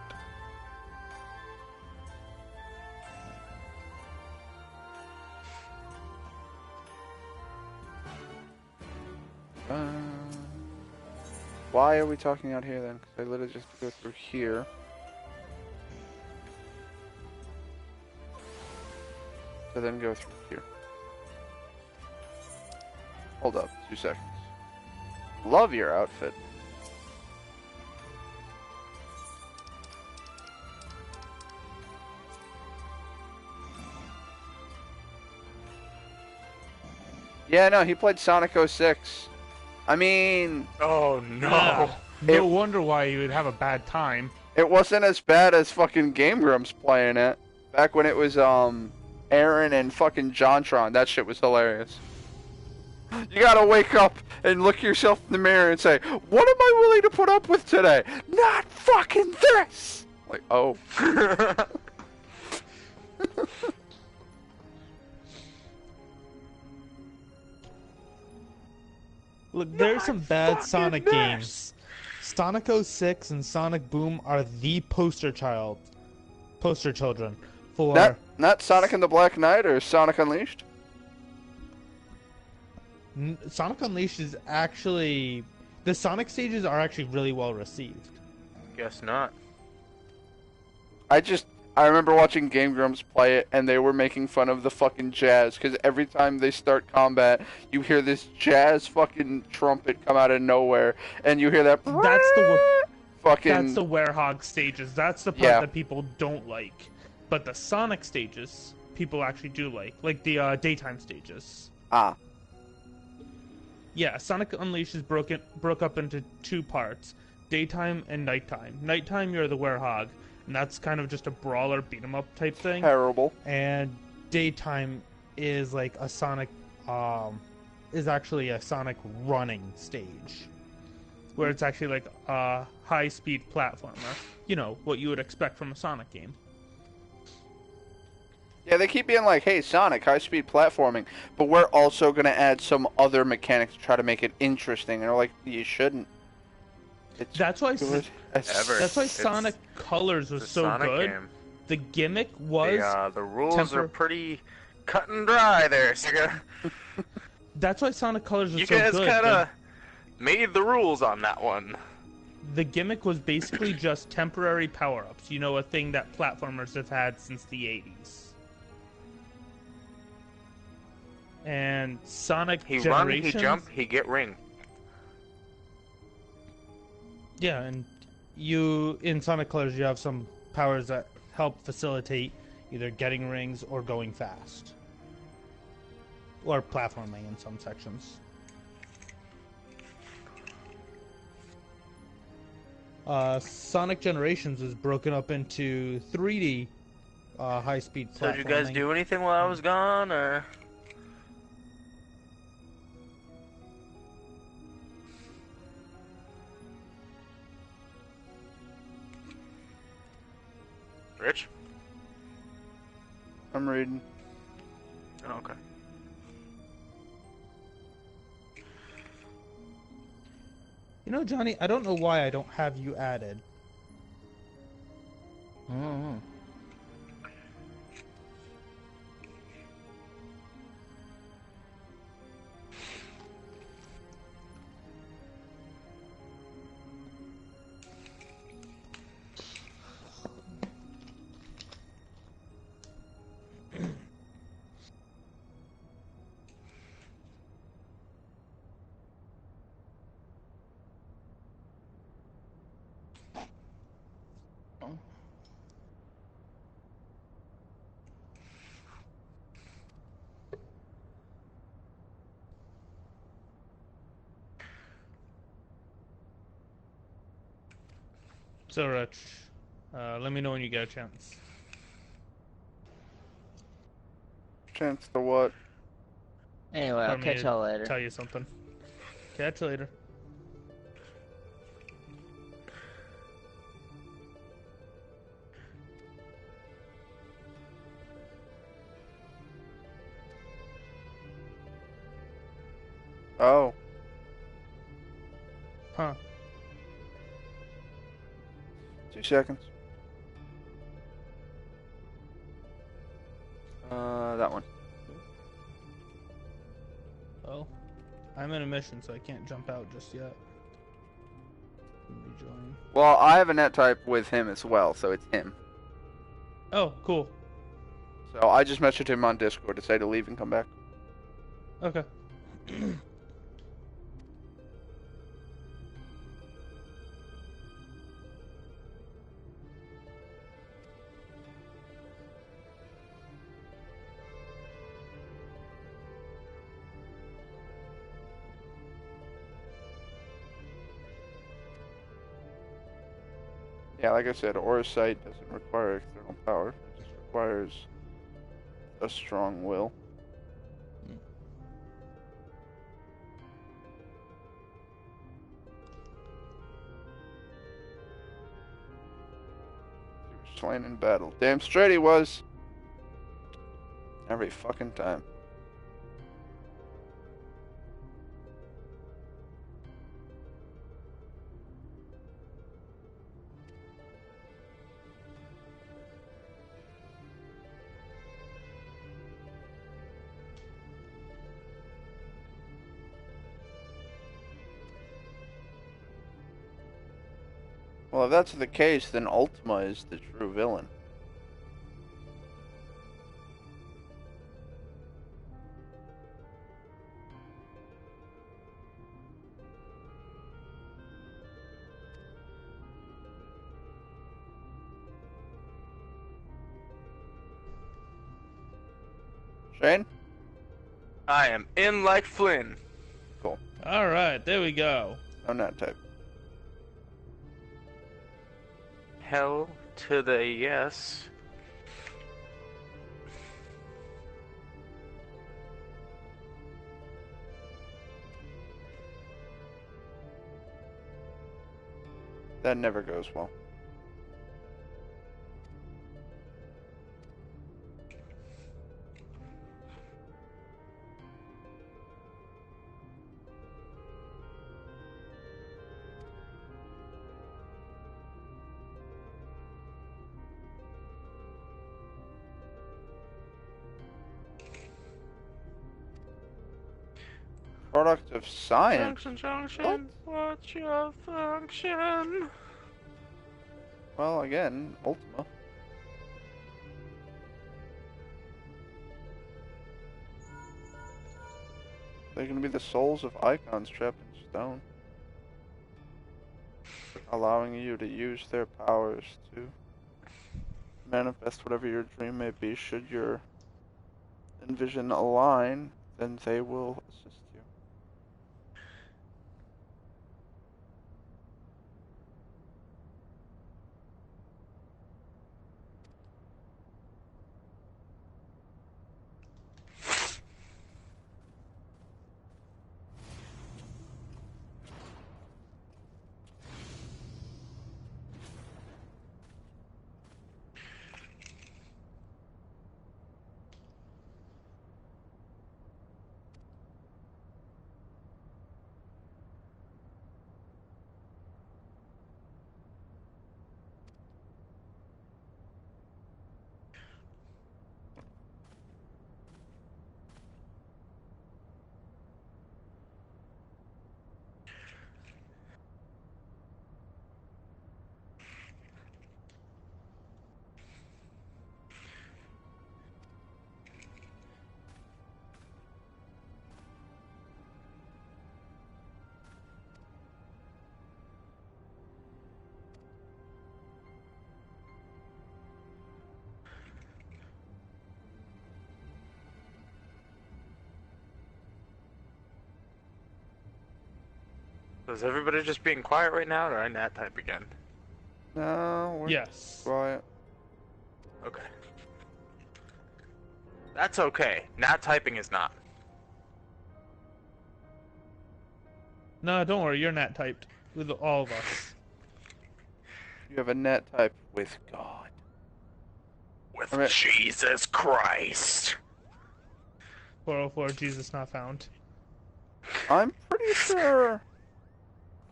Why are we talking out here then? Because I literally just go through here. To then go through here. Hold up, 2 seconds. Love your outfit. Yeah, no, he played Sonic 06. I mean... Oh, no. Yeah. No wonder why you would have a bad time. It wasn't as bad as fucking Game Grumps playing it. Back when it was, Aaron and fucking Jontron. That shit was hilarious. You gotta wake up and look yourself in the mirror and say, what am I willing to put up with today? Not fucking this! Like, oh. Look, there's some bad Sonic games. Sonic 06 and Sonic Boom are the poster children for... Not Sonic and the Black Knight or Sonic Unleashed? Sonic Unleashed is actually... The Sonic stages are actually really well received. Guess not. I remember watching Game Grumps play it, and they were making fun of the fucking jazz, because every time they start combat, you hear this jazz fucking trumpet come out of nowhere, and you hear that. That's the fucking. That's the Werehog stages. That's the part Yeah. that people don't like. But the Sonic stages, people actually do like the daytime stages. Ah. Yeah, Sonic Unleashed broke up into two parts: daytime and nighttime. Nighttime, you're the Werehog, and that's kind of just a brawler beat 'em up type thing. Terrible. And daytime is like a Sonic, is actually a Sonic running stage, Where it's actually like a high-speed platformer. You know, what you would expect from a Sonic game. Yeah, they keep being like, hey, Sonic, high-speed platforming, but we're also going to add some other mechanics to try to make it interesting. And they're like, you shouldn't. It's That's why good. Ever. That's why It's Sonic Colors was It's a so Sonic good. game. The gimmick was The rules temper- are pretty cut and dry there, Sega. that's why Sonic Colors was You so guys good. kind of made the rules on that one. The gimmick was basically just temporary power-ups. You know, a thing that platformers have had since the 80s. And Sonic He run, Generations... he jump, he get ring. yeah, and you in Sonic Colors you have some powers that help facilitate either getting rings or going fast, or platforming in some sections. Sonic Generations is broken up into 3D high-speed platforming. So did you guys do anything while I was gone, or? Rich? I'm reading. Oh, okay. You know, Johnny, I don't know why I don't have you added. Mm-hmm. So, Rich, let me know when you get a chance. Chance to what? Anyway, I'll For me catch to y'all later. Tell you something. Catch you later. Oh. Huh. 2 seconds. That one. Oh. I'm in a mission, so I can't jump out just yet. Let me join. Well, I have a net type with him as well, so it's him. Oh, cool. So I just messaged him on Discord to say to leave and come back. Okay. Yeah, like I said, Aura Sight doesn't require external power. It just requires a strong will. He was slain in battle. Damn straight he was. Every fucking time. Well, if that's the case, then Ultima is the true villain. Shane? I am in like Flynn. Cool. All right, there we go. No net type. Hell to the yes. That never goes well. Product of science. Junction, what's your function? Well, again, Ultima. They're gonna be the souls of icons trapped in stone, allowing you to use their powers to manifest whatever your dream may be. Should your envision align, then they will assist you. Is everybody just being quiet right now, or I nat type again? No, we're Yes. quiet. Okay. That's okay. Nat typing is not. No, don't worry. You're not typed with all of us. You have a net type with God. With I mean- Jesus Christ. 404 Jesus not found. I'm pretty sure.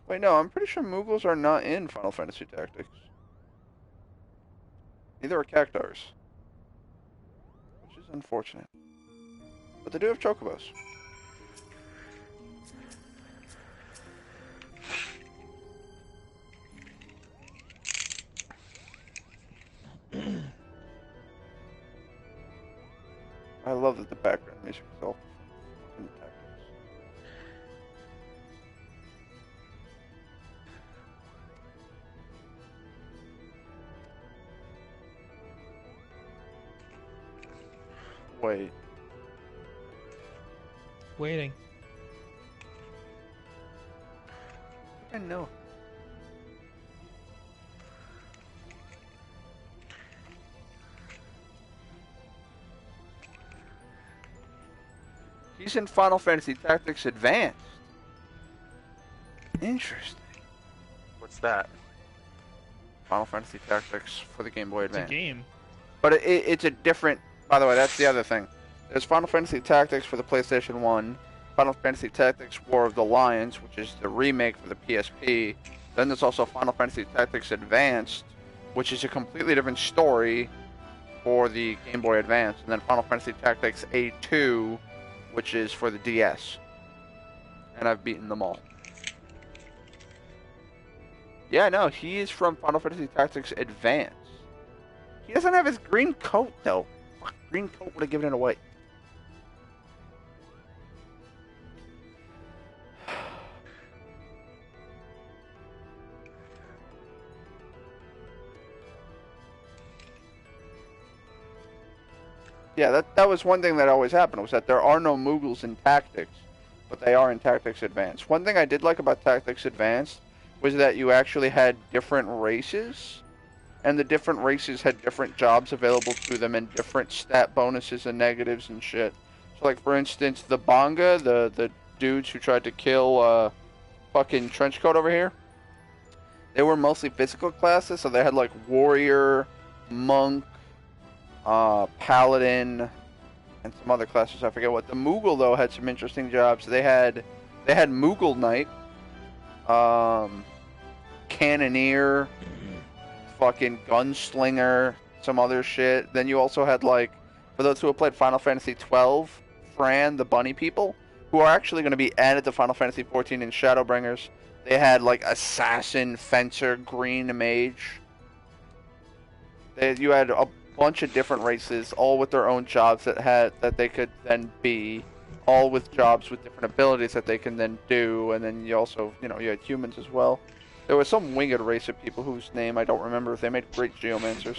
Wait, no, I'm pretty sure Moogles are not in Final Fantasy Tactics. Neither are Cactars. Which is unfortunate. But they do have Chocobos. I love that the background music is all in Tactics. Wait. Waiting. I know. He's in Final Fantasy Tactics Advanced. Interesting. What's that? Final Fantasy Tactics for the Game Boy It's a Advance. game. But it's a different. By the way, that's the other thing. There's Final Fantasy Tactics for the PlayStation 1, Final Fantasy Tactics War of the Lions, which is the remake for the PSP. Then there's also Final Fantasy Tactics Advanced, which is a completely different story for the Game Boy Advance. And then Final Fantasy Tactics A2, which is for the DS. And I've beaten them all. Yeah, no, he is from Final Fantasy Tactics Advance. He doesn't have his green coat, though. Fuck, green coat would have given it away. Yeah, that was one thing that always happened, was that there are no Moogles in Tactics, but they are in Tactics Advanced. One thing I did like about Tactics Advanced was that you actually had different races, and the different races had different jobs available to them and different stat bonuses and negatives and shit. So, like, for instance, the Bonga, the dudes who tried to kill fucking Trenchcoat over here, they were mostly physical classes, so they had, like, Warrior, Monk, Paladin, and some other classes. I forget what. The Moogle though had some interesting jobs. They had Moogle Knight, Cannoneer, fucking Gunslinger, some other shit. Then you also had, like, for those who have played Final Fantasy 12, Fran, the Bunny People, who are actually going to be added to Final Fantasy 14 in Shadowbringers. They had, like, Assassin, Fencer, Green Mage. You had a bunch of different races, all with their own jobs that they could then be, all with jobs with different abilities that they can then do, and then you also, you had humans as well. There was some winged race of people whose name I don't remember. They made great geomancers.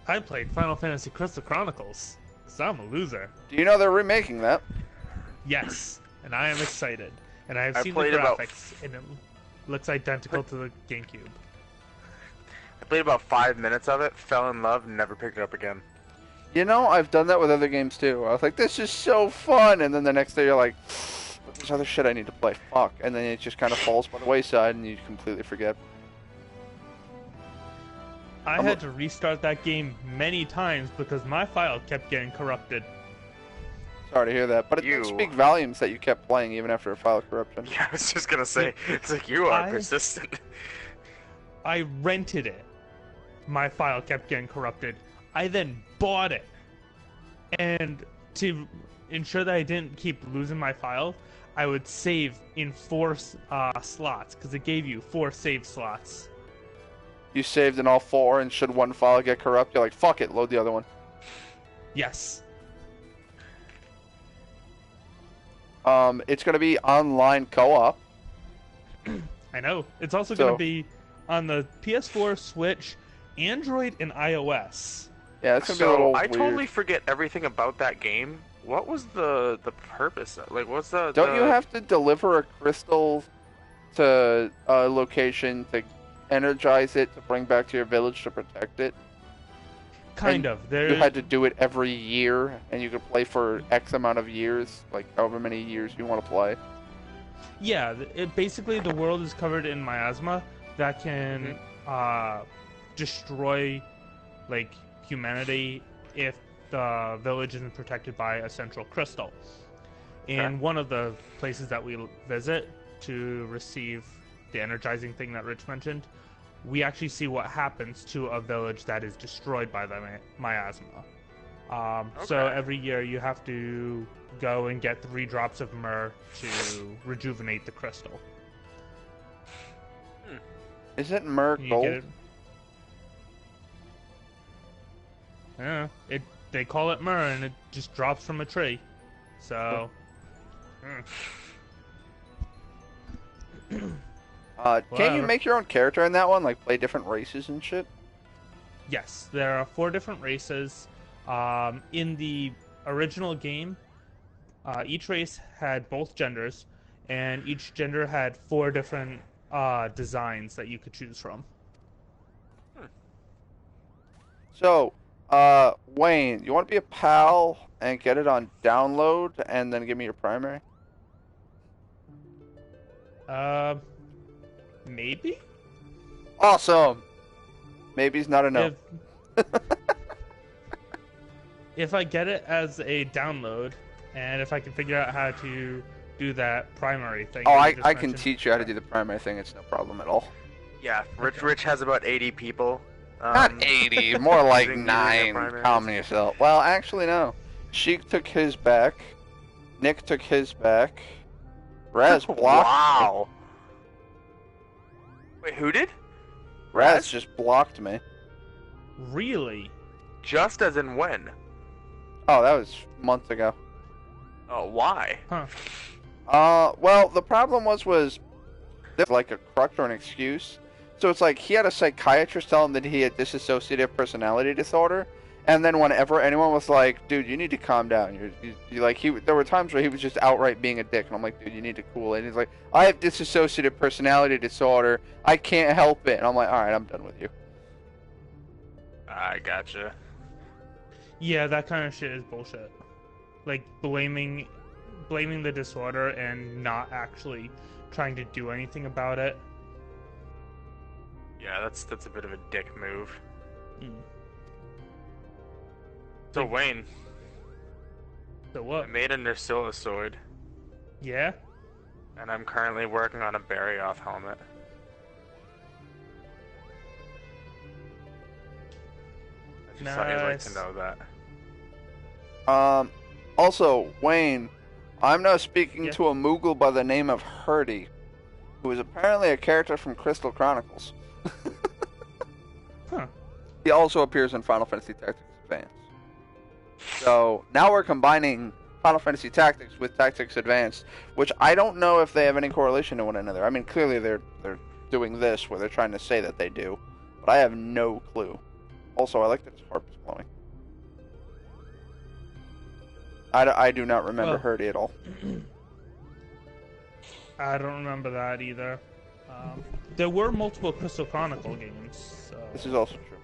I played Final Fantasy Crystal Chronicles, so I'm a loser. Do you know they're remaking that? Yes, and I am excited. And I have I seen the played about- graphics, and it looks identical to the GameCube. I played about 5 minutes of it, fell in love, and never picked it up again. I've done that with other games too. I was like, this is so fun, and then the next day you're like, but there's other shit I need to play. Fuck. And then it just kind of falls by the wayside, and you completely forget. I had to restart that game many times because my file kept getting corrupted. Sorry to hear that, but it does speak volumes that you kept playing even after a file corruption. Yeah, I was just gonna say, it's like, you are persistent. I rented it. My file kept getting corrupted. I then bought it. And to ensure that I didn't keep losing my file, I would save in 4 slots, because it gave you 4 save slots. You saved in all 4, and should one file get corrupt, you're like, fuck it, load the other one. Yes. It's going to be online co-op. I know. It's also going to be on the PS4, Switch, Android, and iOS. Yeah, it's going to be a little I weird. totally forget everything about that game. What was the purpose of, like, what's the... Don't you have to deliver a crystal to a location to energize it to bring back to your village to protect it? Kind of. You had to do it every year, and you could play for X amount of years, like however many years you want to play. Yeah, basically the world is covered in miasma that can destroy, like, humanity if the village isn't protected by a central crystal. And one of the places that we visit to receive the energizing thing that Rich mentioned, we actually see what happens to a village that is destroyed by the miasma. So every year you have to go and get 3 drops of myrrh to rejuvenate the crystal. Isn't myrrh gold? Yeah, they call it myrrh and it just drops from a tree. So... Can't you make your own character in that one? Like, play different races and shit? Yes, there are 4 different races. In the original game, each race had both genders, and each gender had 4 different designs that you could choose from. So, Wayne, you want to be a pal and get it on download and then give me your primary? Maybe? Awesome! Maybe's not a no. If I get it as a download, and if I can figure out how to do that primary thing. Oh, I can teach you how to do the primary thing. It's no problem at all. Yeah, Rich has about 80 people. Not 80, more like using 9. primaries. Calm yourself. Well, actually, no. Sheik took his back. Nick took his back. Raz blocked. Wow. Wait, who did? Raz just blocked me. Really? Just as in when? Oh, that was months ago. Oh, why? Huh. Well, the problem was there's like a crutch or an excuse. So it's like he had a psychiatrist tell him that he had dissociative personality disorder, and then whenever anyone was like, "Dude, you need to calm down," you like there were times where he was just outright being a dick, and I'm like, "Dude, you need to cool it." And he's like, "I have dissociative personality disorder. I can't help it." And I'm like, "All right, I'm done with you." I gotcha. Yeah, that kind of shit is bullshit. Like blaming the disorder and not actually trying to do anything about it. Yeah, that's a bit of a dick move. Mm. So Wayne, So I what? made a Nersilosoid, Yeah? and I'm currently working on a Barioth helmet. I just thought you'd like to Nice. know that. Also, Wayne, I'm now speaking Yeah. to a Moogle by the name of Hurdy, who is apparently a character from Crystal Chronicles. Huh. He also appears in Final Fantasy Tactics Advance. So now we're combining Final Fantasy Tactics with Tactics Advance, which I don't know if they have any correlation to one another. I mean, clearly they're doing this where they're trying to say that they do, but I have no clue. Also, I like that his harp is glowing. I do not remember Oh. Hurdy at all. I don't remember that either. There were multiple Crystal Chronicle games, so... This is also true.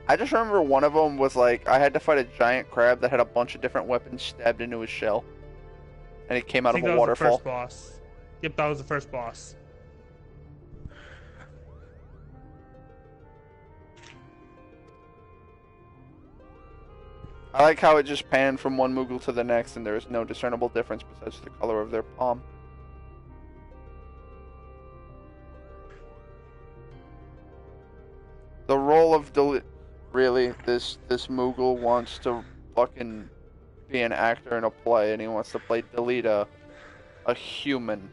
I just remember one of them was like, I had to fight a giant crab that had a bunch of different weapons stabbed into his shell. And he came I out of think a that was the waterfall. first boss. Yep, that was the first boss. I like how it just panned from one Moogle to the next and there is no discernible difference besides the color of their palm. The role of really, this Moogle wants to fucking be an actor in a play and he wants to play Delita, a human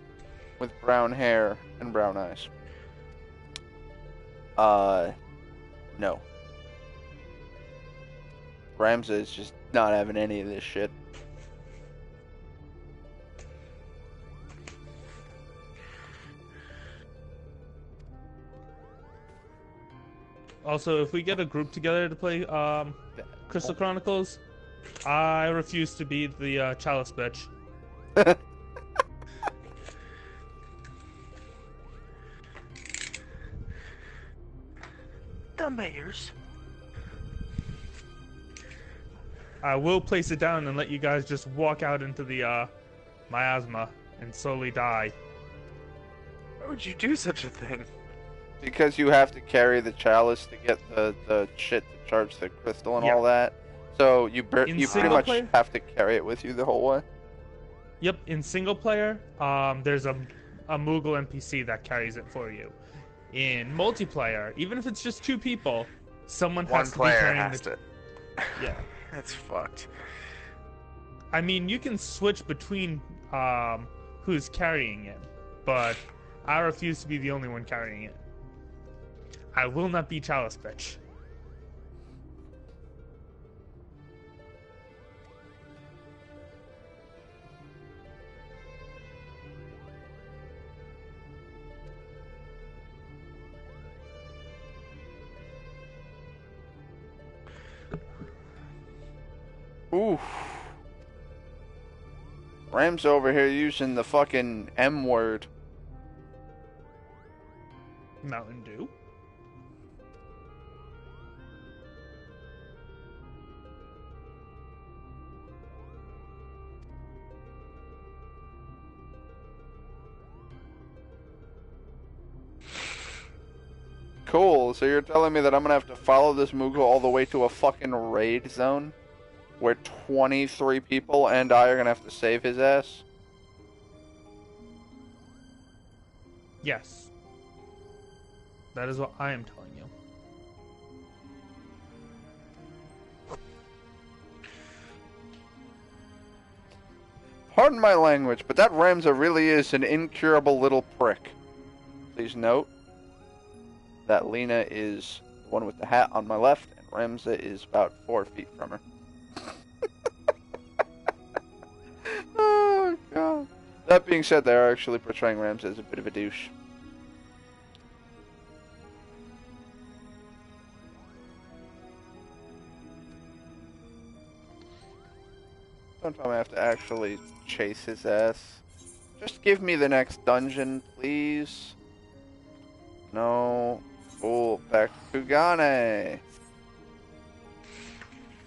with brown hair and brown eyes. No. Ramza is just not having any of this shit. Also, if we get a group together to play Crystal Chronicles, I refuse to be the Chalice bitch. The mayor's. I will place it down and let you guys just walk out into the miasma and slowly die. Why would you do such a thing? Because you have to carry the chalice to get the shit to charge the crystal and Yeah. all that. So you In pretty single much player? have to carry it with you the whole way. Yep, in single player, there's a Moogle NPC that carries it for you. In multiplayer, even if it's just two people, someone One has to be player carrying has the... to. Yeah. That's fucked. I mean, you can switch between who's carrying it, but I refuse to be the only one carrying it. I will not be Chalice bitch. Oof. Ram's over here using the fucking M word. Mountain Dew? Cool, so you're telling me that I'm gonna have to follow this Moogle all the way to a fucking raid zone? Where 23 people and I are gonna have to save his ass? Yes. That is what I am telling you. Pardon my language, but that Ramza really is an incurable little prick. Please note that Lena is the one with the hat on my left, and Ramza is about 4 feet from her. Oh, God. That being said, they are actually portraying Ramza as a bit of a douche. Sometime I have to actually chase his ass. Just give me the next dungeon, please. No. Cool. Back to Kugane.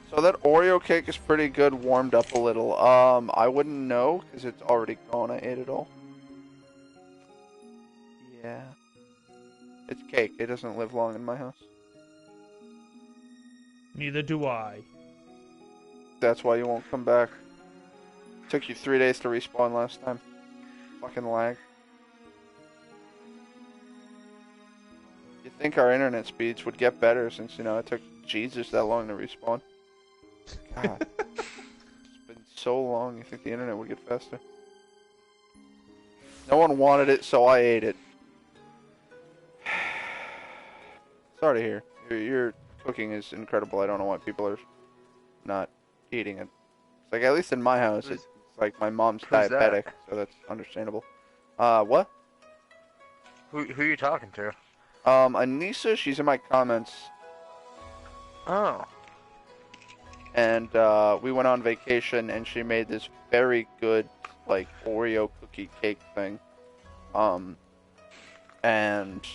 So that Oreo cake is pretty good, warmed up a little. I wouldn't know, because it's already gone. I ate it all. Yeah. It's cake. It doesn't live long in my house. Neither do I. That's why you won't come back. Took you 3 days to respawn last time. Fucking lag. You'd think our internet speeds would get better since, you know, it took Jesus that long to respawn. God. It's been so long, you think the internet would get faster. No one wanted it, so I ate it. Sorry to hear. Your cooking is incredible. I don't know why people are not eating it. It's like, at least in my house, it's like my mom's diabetic, so that's understandable. What? Who are you talking to? Anissa, she's in my comments. Oh. And, we went on vacation, and she made this very good, like, Oreo cookie cake thing. And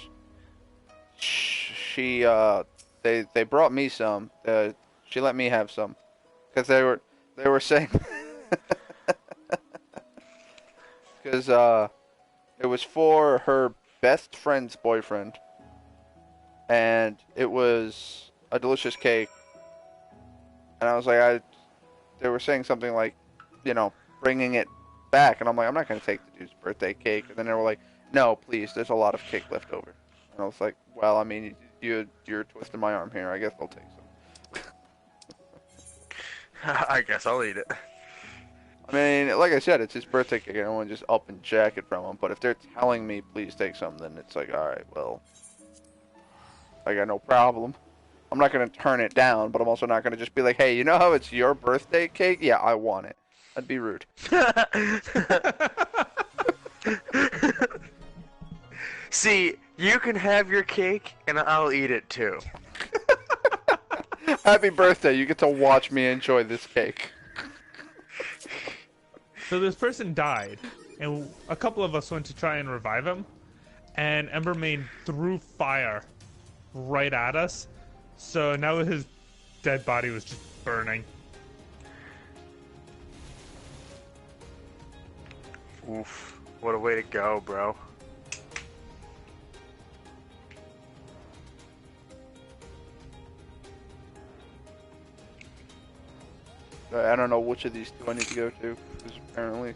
she, they brought me some. She let me have some. Because they were saying... Because, it was for her best friend's boyfriend. And it was a delicious cake. And I was like, they were saying something like, you know, bringing it back. And I'm like, I'm not going to take the dude's birthday cake. And then they were like, no, please, there's a lot of cake left over. And I was like, well, I mean, you're twisting my arm here. I guess I'll take some. I guess I'll eat it. I mean, like I said, it's his birthday cake. I don't want to just up and jack it from him. But if they're telling me, please take some, then it's like, alright, well, I got no problem. I'm not going to turn it down, but I'm also not going to just be like, hey, you know how it's your birthday cake? Yeah, I want it. That'd be rude. See, you can have your cake, and I'll eat it too. Happy birthday. You get to watch me enjoy this cake. So this person died, and a couple of us went to try and revive him, and Embermain threw fire right at us, so now his dead body was just burning. Oof. What a way to go, bro. I don't know which of these two I need to go to. There's apparently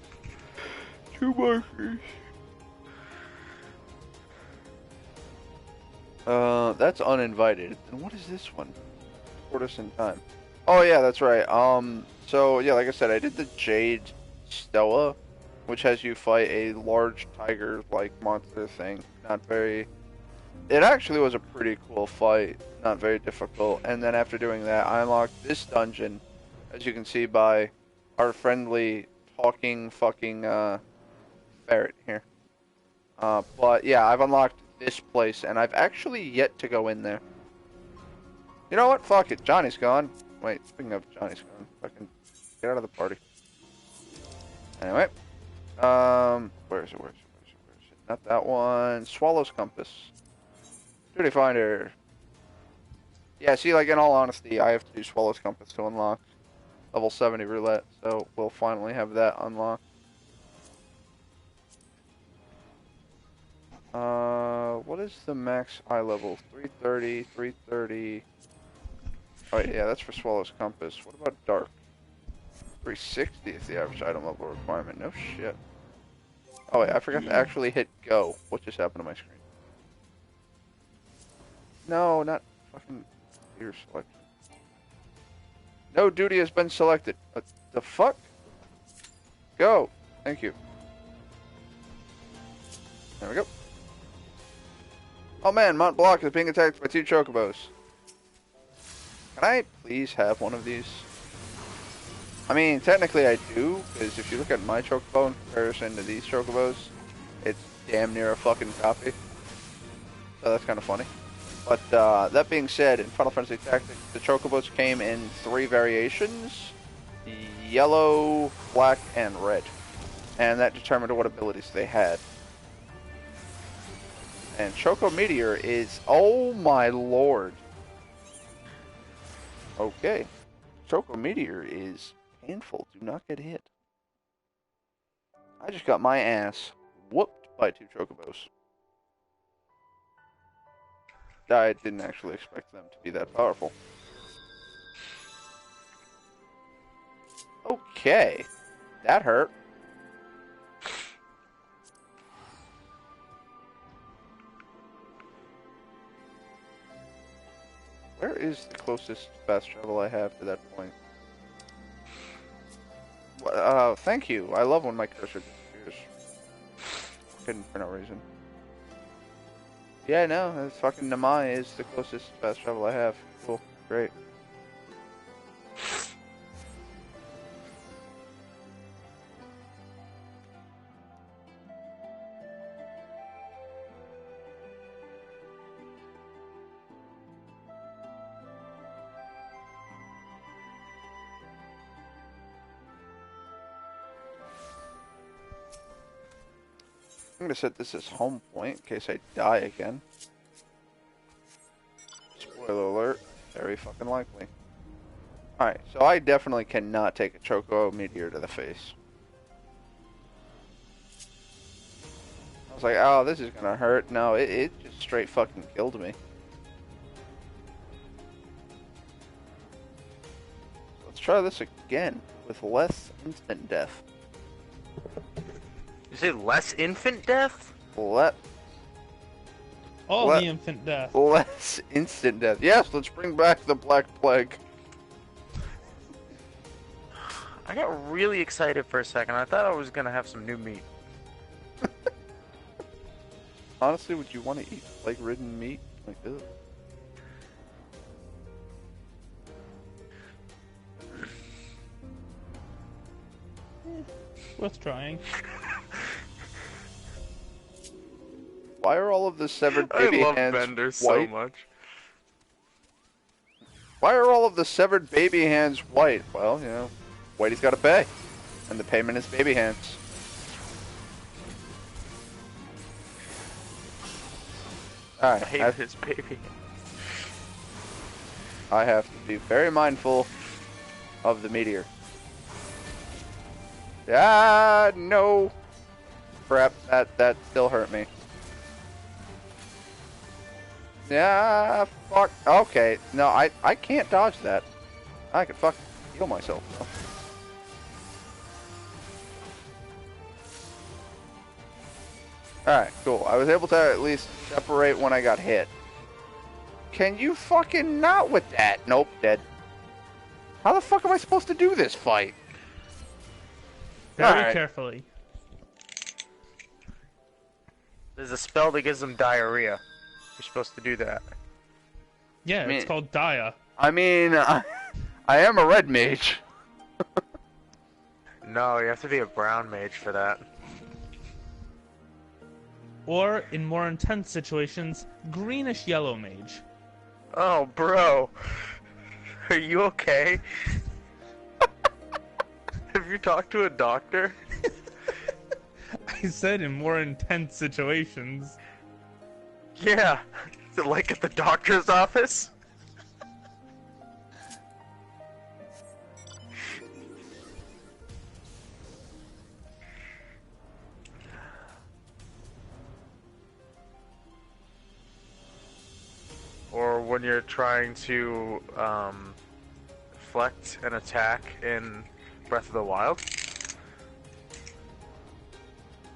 2 markers. That's uninvited. And what is this one? Tortoise in time. Oh yeah, that's right. So yeah, like I said, I did the Jade Stoa, which has you fight a large tiger-like monster thing. Not very... It actually was a pretty cool fight. Not very difficult. And then after doing that, I unlocked this dungeon, as you can see by our friendly talking fucking ferret here. But yeah, I've unlocked this place, and I've actually yet to go in there. You know what? Fuck it. Johnny's gone. Wait, speaking of Johnny's gone, fucking get out of the party. Anyway, where is it? Not that one. Swallow's Compass. Duty Finder. Yeah, see, like, in all honesty, I have to do Swallow's Compass to unlock level 70 roulette, so we'll finally have that unlocked. What is the max eye level? 330, 330. Oh, yeah, that's for Swallow's Compass. What about Dark? 360 is the average item level requirement. No shit. Oh, wait, I forgot to actually hit go. What just happened to my screen? No, not fucking computer selection. No duty has been selected. What the fuck? go. Thank you. There we go. Oh man, Mont Blanc is being attacked by 2 chocobos. Can I please have one of these? I mean, technically I do, because if you look at my chocobo in comparison to these chocobos, it's damn near a fucking copy. So that's kind of funny. But that being said, in Final Fantasy Tactics, the chocobos came in 3 variations: yellow, black, and red. And that determined what abilities they had. And Choco Meteor is, oh my lord. Okay. Choco Meteor is painful. Do not get hit. I just got my ass whooped by 2 chocobos. I didn't actually expect them to be that powerful. Okay. That hurt. Where is the closest fast travel I have to that point? Thank you. I love when my cursor disappears. Couldn't for no reason. Yeah, no, that's fucking Namai is the closest fast travel I have. Cool. Great. I'm gonna set this as home point in case I die again. Spoiler alert, very fucking likely. Alright, so I definitely cannot take a Choco Meteor to the face. I was like, oh, this is gonna hurt. No, it just straight fucking killed me. Let's try this again with less instant death. You say less infant death? The infant death. Less instant death. Yes, let's bring back the Black Plague. I got really excited for a second. I thought I was gonna have some new meat. Honestly, would you want to eat plague-ridden meat? Like, ugh. Worth trying. Why are all of the severed baby hands I love Bender so white? much. Why are all of the severed baby hands white? Well, you know, Whitey's got to pay, and the payment is baby hands. All right, I hate his baby. I have to be very mindful of the meteor. Ah, no! Crap, that still hurt me. Yeah, fuck. Okay, no, I can't dodge that. I could fucking heal myself, though. Alright, cool. I was able to at least separate when I got hit. Can you fucking not with that? Nope, dead. How the fuck am I supposed to do this fight? Very carefully. There's a spell that gives them diarrhea. You're supposed to do that. Yeah, it's called Dia. I mean, I am a red mage. No, you have to be a brown mage for that. Or, in more intense situations, greenish yellow mage. Oh, bro. Are you okay? Have you talked to a doctor? I said in more intense situations. Yeah. Is it like at the doctor's office? Or when you're trying to deflect an attack in Breath of the Wild?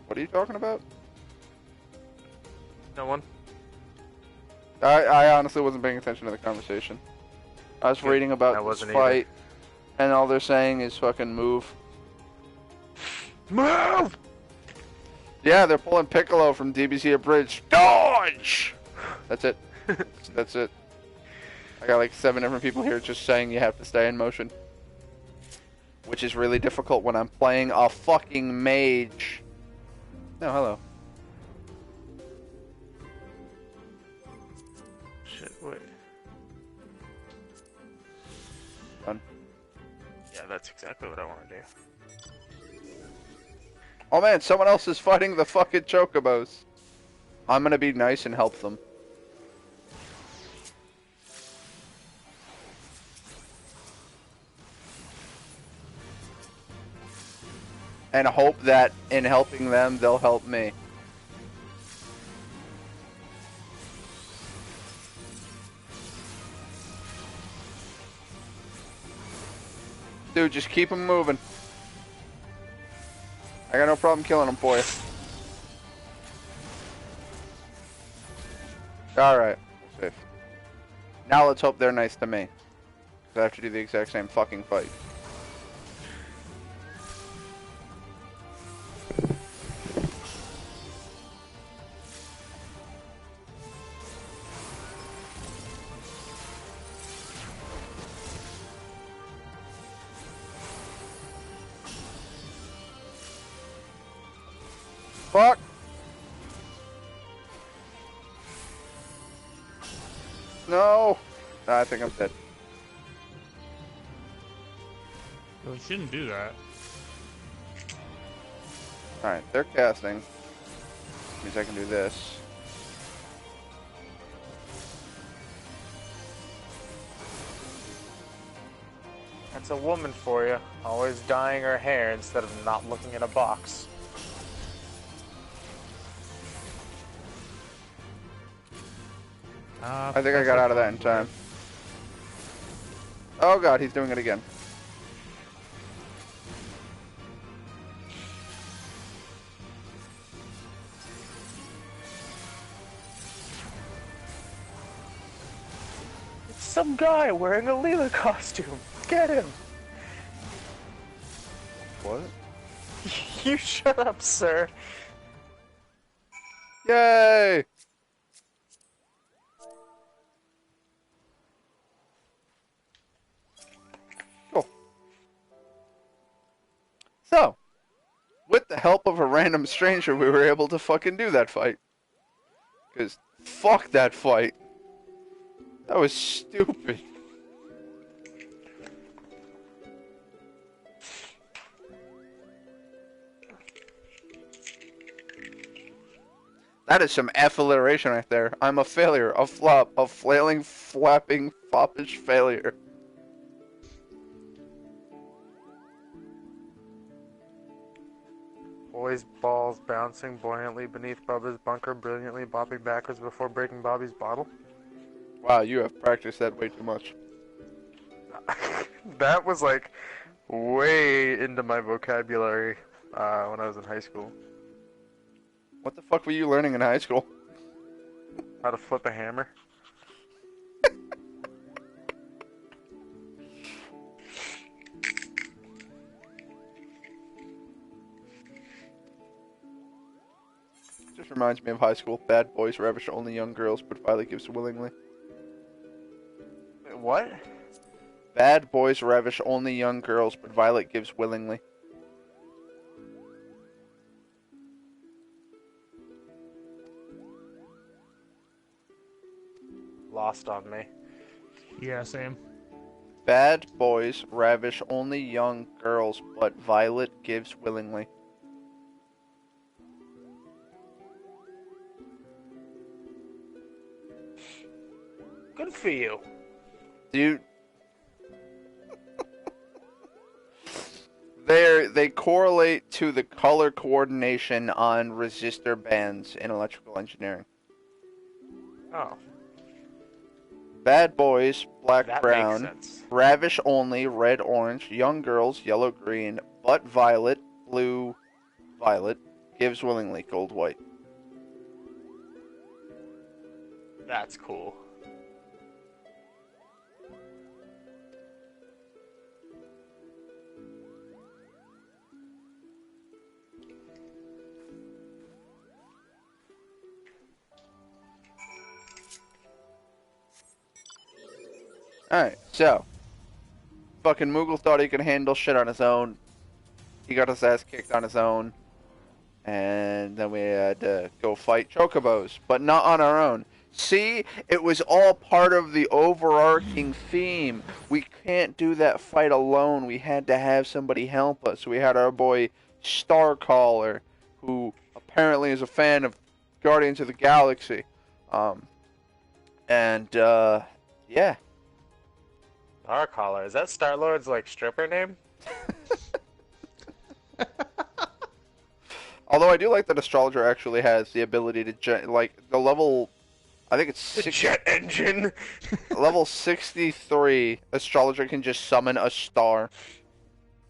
What are you talking about? No one? I honestly wasn't paying attention to the conversation. I was reading about this fight, and all they're saying is fucking move. Move! Yeah, they're pulling Piccolo from DBZ Abridged. Dodge! That's it. That's it. I got like 7 different people here just saying you have to stay in motion. Which is really difficult when I'm playing a fucking mage. Oh, hello. Shit, wait. Done. Yeah, that's exactly what I want to do. Oh man, someone else is fighting the fucking chocobos. I'm gonna be nice and help them. And hope that in helping them, they'll help me. Dude, just keep them moving. I got no problem killing them for you. Alright, safe. Now let's hope they're nice to me. 'Cause I have to do the exact same fucking fight. Fuck! No! Nah, I think I'm dead. Well, you shouldn't do that. Alright, they're casting. Means I can do this. That's a woman for you. Always dyeing her hair instead of not looking at a box. I think I got out of that in time. Oh god, he's doing it again. It's some guy wearing a Leela costume. Get him! What? You shut up, sir. Yay! Cool. So, with the help of a random stranger, we were able to fucking do that fight. Because, fuck that fight. That was stupid. That is some F alliteration right there. I'm a failure, a flop, a flailing, flapping, foppish failure. Boy's balls bouncing buoyantly beneath Bubba's bunker, brilliantly bopping backwards before breaking Bobby's bottle. Wow, you have practiced that way too much. That was like way into my vocabulary when I was in high school. What the fuck were you learning in high school? How to flip a hammer. Just reminds me of high school. Bad boys ravish only young girls, but Violet gives willingly. What? Bad boys ravish only young girls, but Violet gives willingly. Lost on me. Yeah, same. Bad boys ravish only young girls, but Violet gives willingly. Good for you. Dude. They correlate to the color coordination on resistor bands in electrical engineering. Oh, Bad boys, black, that brown. makes sense. Ravish only, red, orange. Young girls, yellow, green. But violet, blue, violet. Gives willingly, gold, white. That's cool. Alright, so. Fucking Moogle thought he could handle shit on his own. He got his ass kicked on his own. And then we had to go fight Chocobos, but not on our own. See, it was all part of the overarching theme. We can't do that fight alone. We had to have somebody help us. We had our boy Starcaller, who apparently is a fan of Guardians of the Galaxy. Yeah. Our caller. Is that Star Lord's like stripper name? Although I do like that Astrologer actually has the ability to like the level. I think it's The jet engine. level 63. Astrologer can just summon a star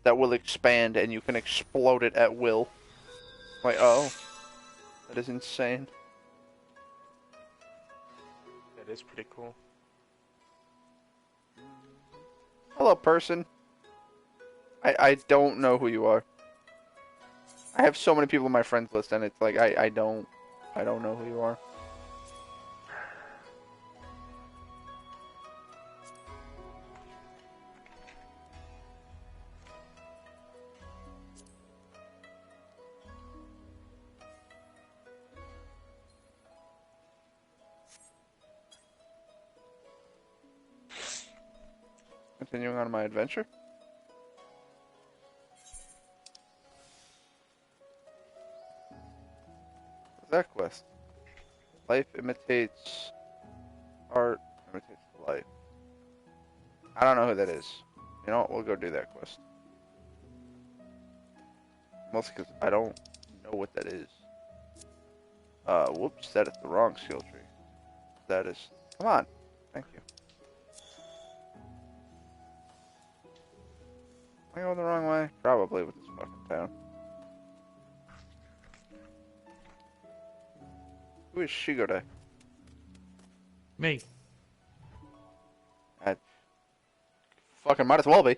that will expand, and you can explode it at will. Like, oh, that is insane. That is pretty cool. Hello, person. I don't know who you are. I have so many people on my friends list, and it's like I don't know who you are. Continuing on my adventure. What's that quest? Life imitates art, imitates life. I don't know who that is. You know what? We'll go do that quest. Mostly because I don't know what that is. Whoops, that is the wrong skill tree. That is. Come on. Thank you. Am I going the wrong way? Probably with this fucking town. Who is Shigode? Me. I fucking might as well be.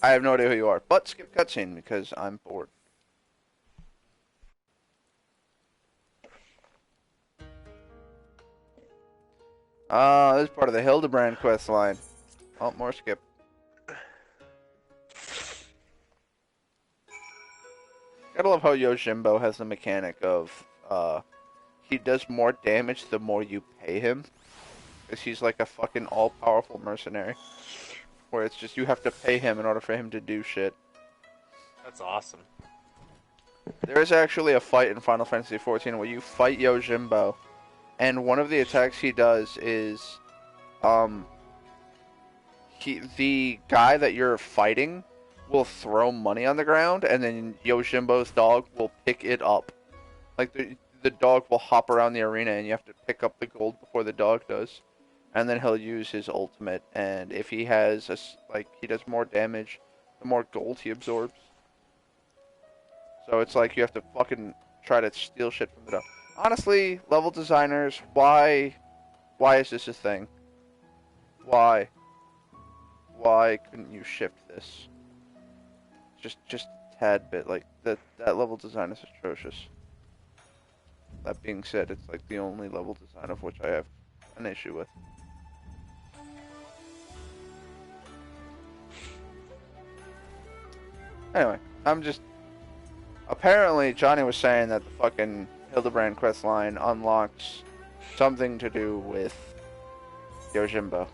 I have no idea who you are, but skip cutscene because I'm bored. This is part of the Hildebrand quest line. Oh, more skip. Gotta love how Yojimbo has the mechanic of, he does more damage the more you pay him. Because he's like a fucking all-powerful mercenary. Where it's just you have to pay him in order for him to do shit. That's awesome. There is actually a fight in Final Fantasy XIV where you fight Yojimbo. And one of the attacks he does is, the guy that you're fighting will throw money on the ground, and then Yojimbo's dog will pick it up. Like, the dog will hop around the arena, and you have to pick up the gold before the dog does. And then he'll use his ultimate, and if he has, he does more damage, the more gold he absorbs. So it's like you have to fucking try to steal shit from the dog. Honestly, level designers, why is this a thing? Why couldn't you shift this? Just a tad bit. Like that level design is atrocious. That being said, it's like the only level design of which I have an issue with. Anyway, apparently Johnny was saying that the fucking Hildebrand quest line unlocks something to do with Yojimbo.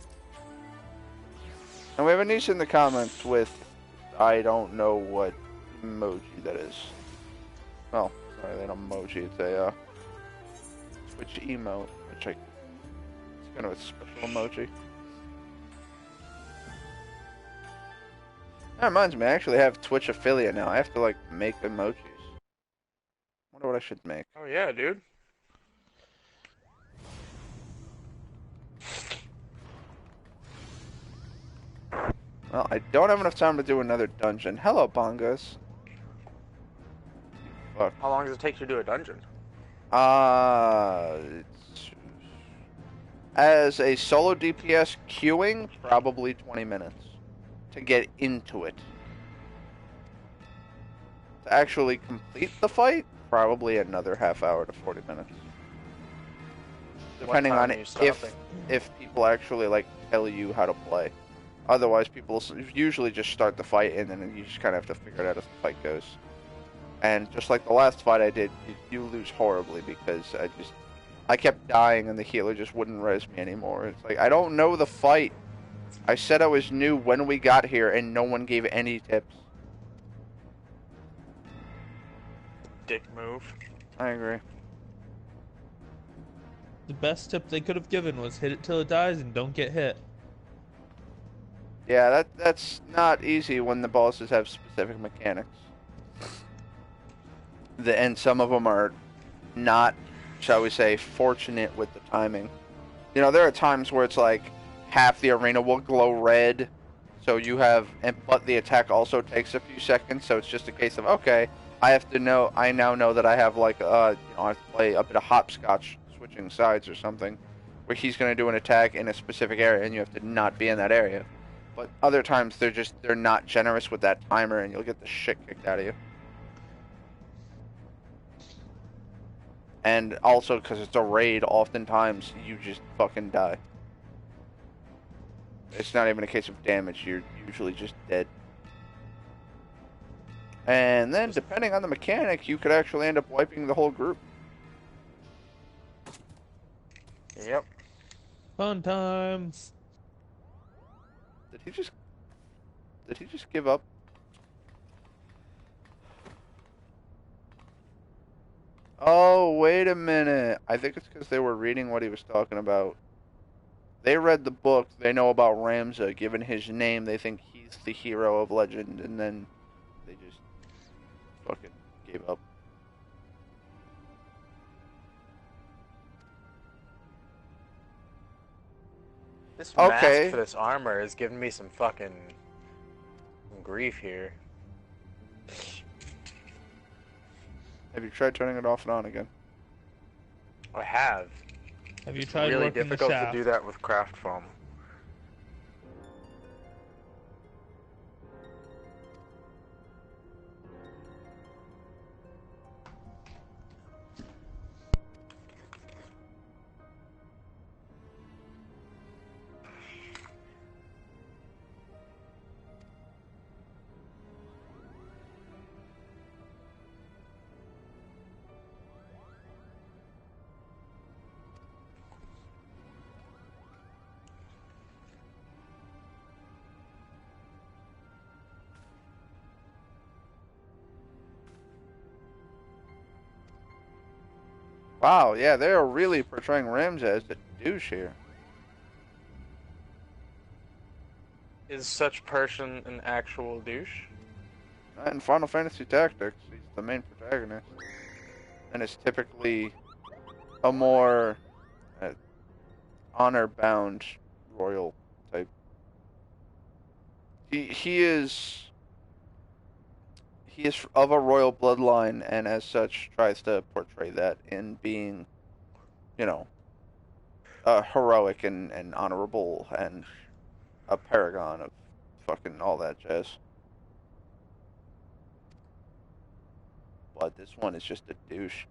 And we have a niche in the comments with, I don't know what emoji that is. Oh, sorry, that emoji. It's a Twitch emote, which it's kind of a special emoji. That reminds me, I actually have Twitch affiliate now. I have to like make emojis. Wonder what I should make. Oh yeah, dude. Well, I don't have enough time to do another dungeon. Hello, bongos. Fuck. How long does it take to do a dungeon? As a solo DPS queuing, probably 20 minutes to get into it. To actually complete the fight, probably another half hour to 40 minutes. depending time on are you if stopping? people actually like tell you how to play. Otherwise, people usually just start the fight and then you just kind of have to figure it out as the fight goes. And just like the last fight I did, you lose horribly because I kept dying and the healer just wouldn't res me anymore. It's like, I don't know the fight. I said I was new when we got here and no one gave any tips. Dick move. I agree. The best tip they could have given was hit it till it dies and don't get hit. Yeah, that's not easy when the bosses have specific mechanics. And some of them are not, shall we say, fortunate with the timing. You know, there are times where it's like half the arena will glow red, so you have, but the attack also takes a few seconds, so it's just a case of, okay, I now know that I have like, I have to play a bit of hopscotch, switching sides or something, where he's going to do an attack in a specific area and you have to not be in that area. But other times they're not generous with that timer and you'll get the shit kicked out of you. And also, because it's a raid, oftentimes you just fucking die. It's not even a case of damage, you're usually just dead. And then, depending on the mechanic, you could actually end up wiping the whole group. Yep. Fun times. Did he just give up? Oh, wait a minute. I think it's because they were reading what he was talking about. They read the book, they know about Ramza. Given his name, they think he's the hero of legend, and then they just fucking gave up. This Okay. mask for this armor is giving me some fucking grief here. Have you tried turning it off and on again? I have. Have you It's tried really working difficult the to shaft? do that with craft foam. Wow, yeah, they are really portraying Ramza as the douche here. Is such person an actual douche? Not in Final Fantasy Tactics, he's the main protagonist. And is typically a more honor-bound royal type. He is of a royal bloodline, and as such tries to portray that in being, heroic and honorable and a paragon of fucking all that jazz. But this one is just a douche.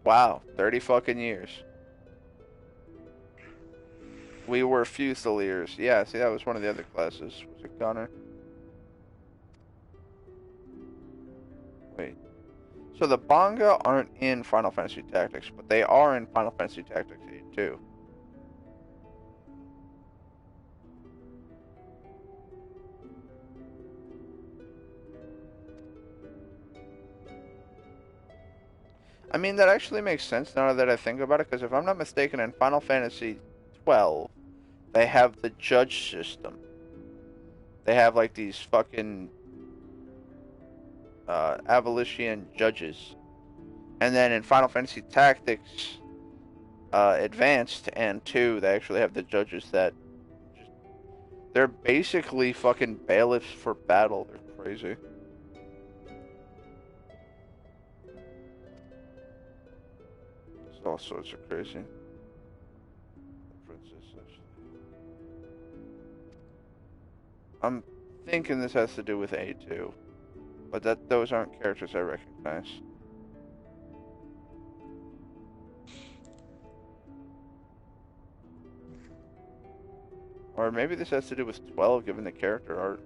Wow, 30 fucking years. We were Fusiliers. Yeah, see, that was one of the other classes. Was it Gunner? Wait. So the Bonga aren't in Final Fantasy Tactics, but they are in Final Fantasy Tactics 8 too. I mean, that actually makes sense now that I think about it, because if I'm not mistaken, in Final Fantasy 12, they have the judge system. They have, like, these fucking Avalician judges. And then in Final Fantasy Tactics Advanced and 2, they actually have the judges that they're basically fucking bailiffs for battle. They're crazy. It's all sorts of crazy. The princess, actually. I'm thinking this has to do with A2. But those aren't characters I recognize. Or maybe this has to do with 12, given the character art.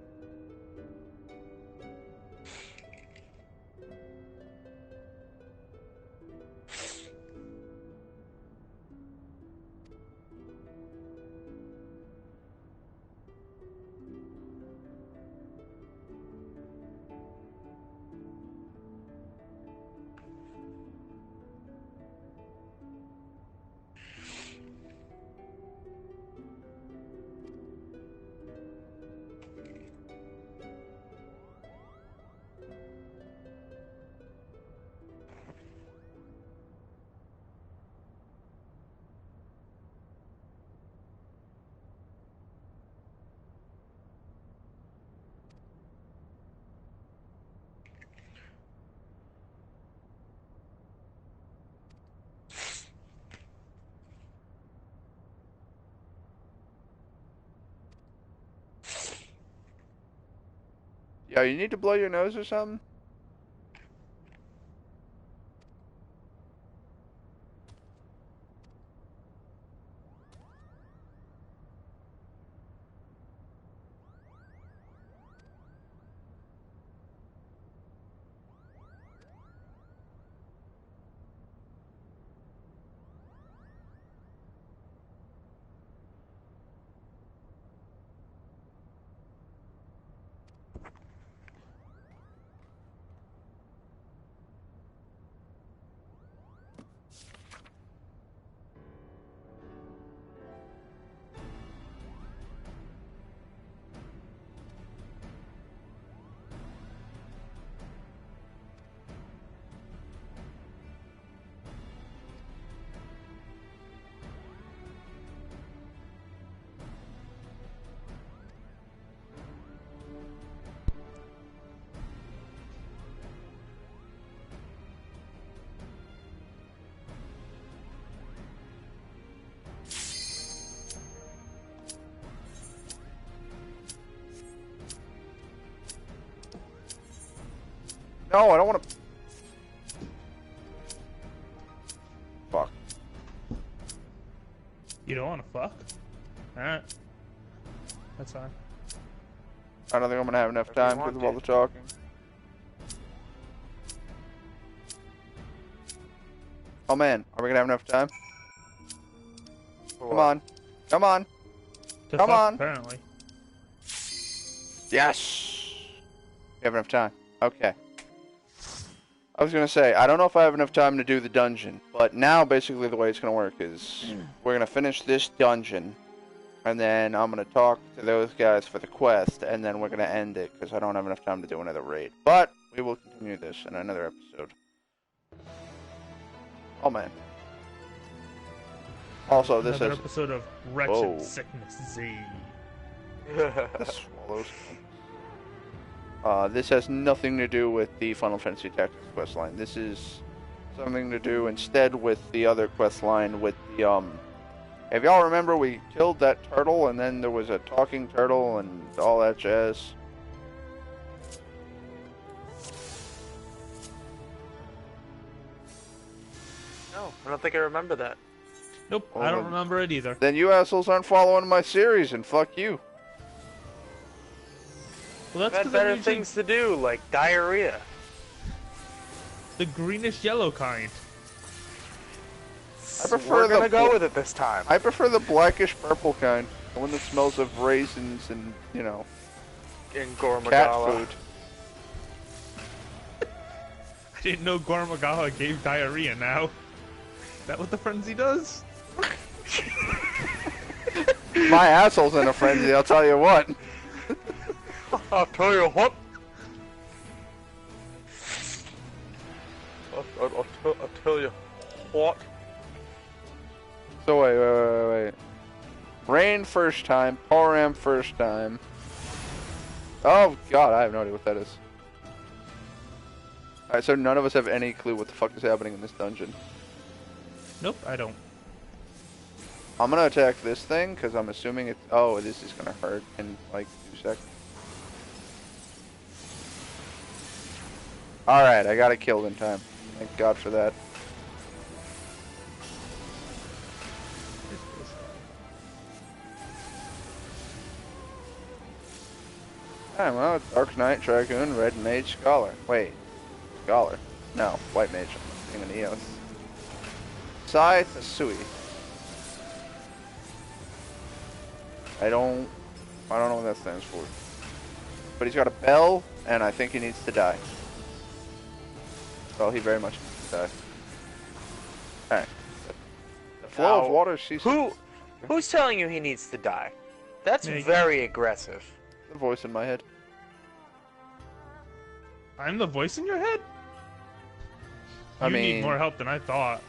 Yeah, you need to blow your nose or something? No, I don't want to. Fuck. You don't want to fuck? Alright. That's fine. I don't think I'm gonna have enough time because of all the talking. Oh man, are we gonna have enough time? Come on. Come on. To Come fuck, on. apparently. Yes! We have enough time. Okay. I was gonna say, I don't know if I have enough time to do the dungeon, but now basically the way it's gonna work is we're gonna finish this dungeon, and then I'm gonna talk to those guys for the quest, and then we're gonna end it because I don't have enough time to do another raid. But we will continue this in another episode. Oh man. Also, this Another is episode of Wretched Whoa. Sickness Z. the swallows. This has nothing to do with the Final Fantasy Tactics quest line. This is something to do instead with the other quest line with the, if y'all remember, we killed that turtle and then there was a talking turtle and all that jazz. No, I don't think I remember that. Nope, Oh, I don't then- remember it either. Then you assholes aren't following my series and fuck you. Well, I've that's had because better things to do, like diarrhea. the greenish yellow kind. I prefer We're the gonna go with it this time. I prefer the blackish purple kind. The one that smells of raisins and, you know, In cat Gormagala. food. I didn't know Gormagala gave diarrhea now. Is that what the frenzy does? My asshole's in a frenzy, I'll tell you what. I'll tell you what. I'll tell you what. So wait. Rain first time, Power Am first time. Oh god, I have no idea what that is. Alright, so none of us have any clue what the fuck is happening in this dungeon. Nope, I don't. I'm gonna attack this thing, because I'm assuming it's... Oh, this is gonna hurt in like 2 seconds. Alright, I got it killed in time. Thank God for that. Alright, well, Dark Knight, Dragoon, Red Mage, Scholar. Wait. Scholar. No, White Mage. I'm thinking Eos. Sai Tasui. I don't know what that stands for. But he's got a bell, and I think he needs to die. Well, he very much needs to die. Alright. The flow of water ceases. Who's telling you he needs to die? That's Me. very aggressive. The voice in my head. I'm the voice in your head? I You need mean, more help than I thought.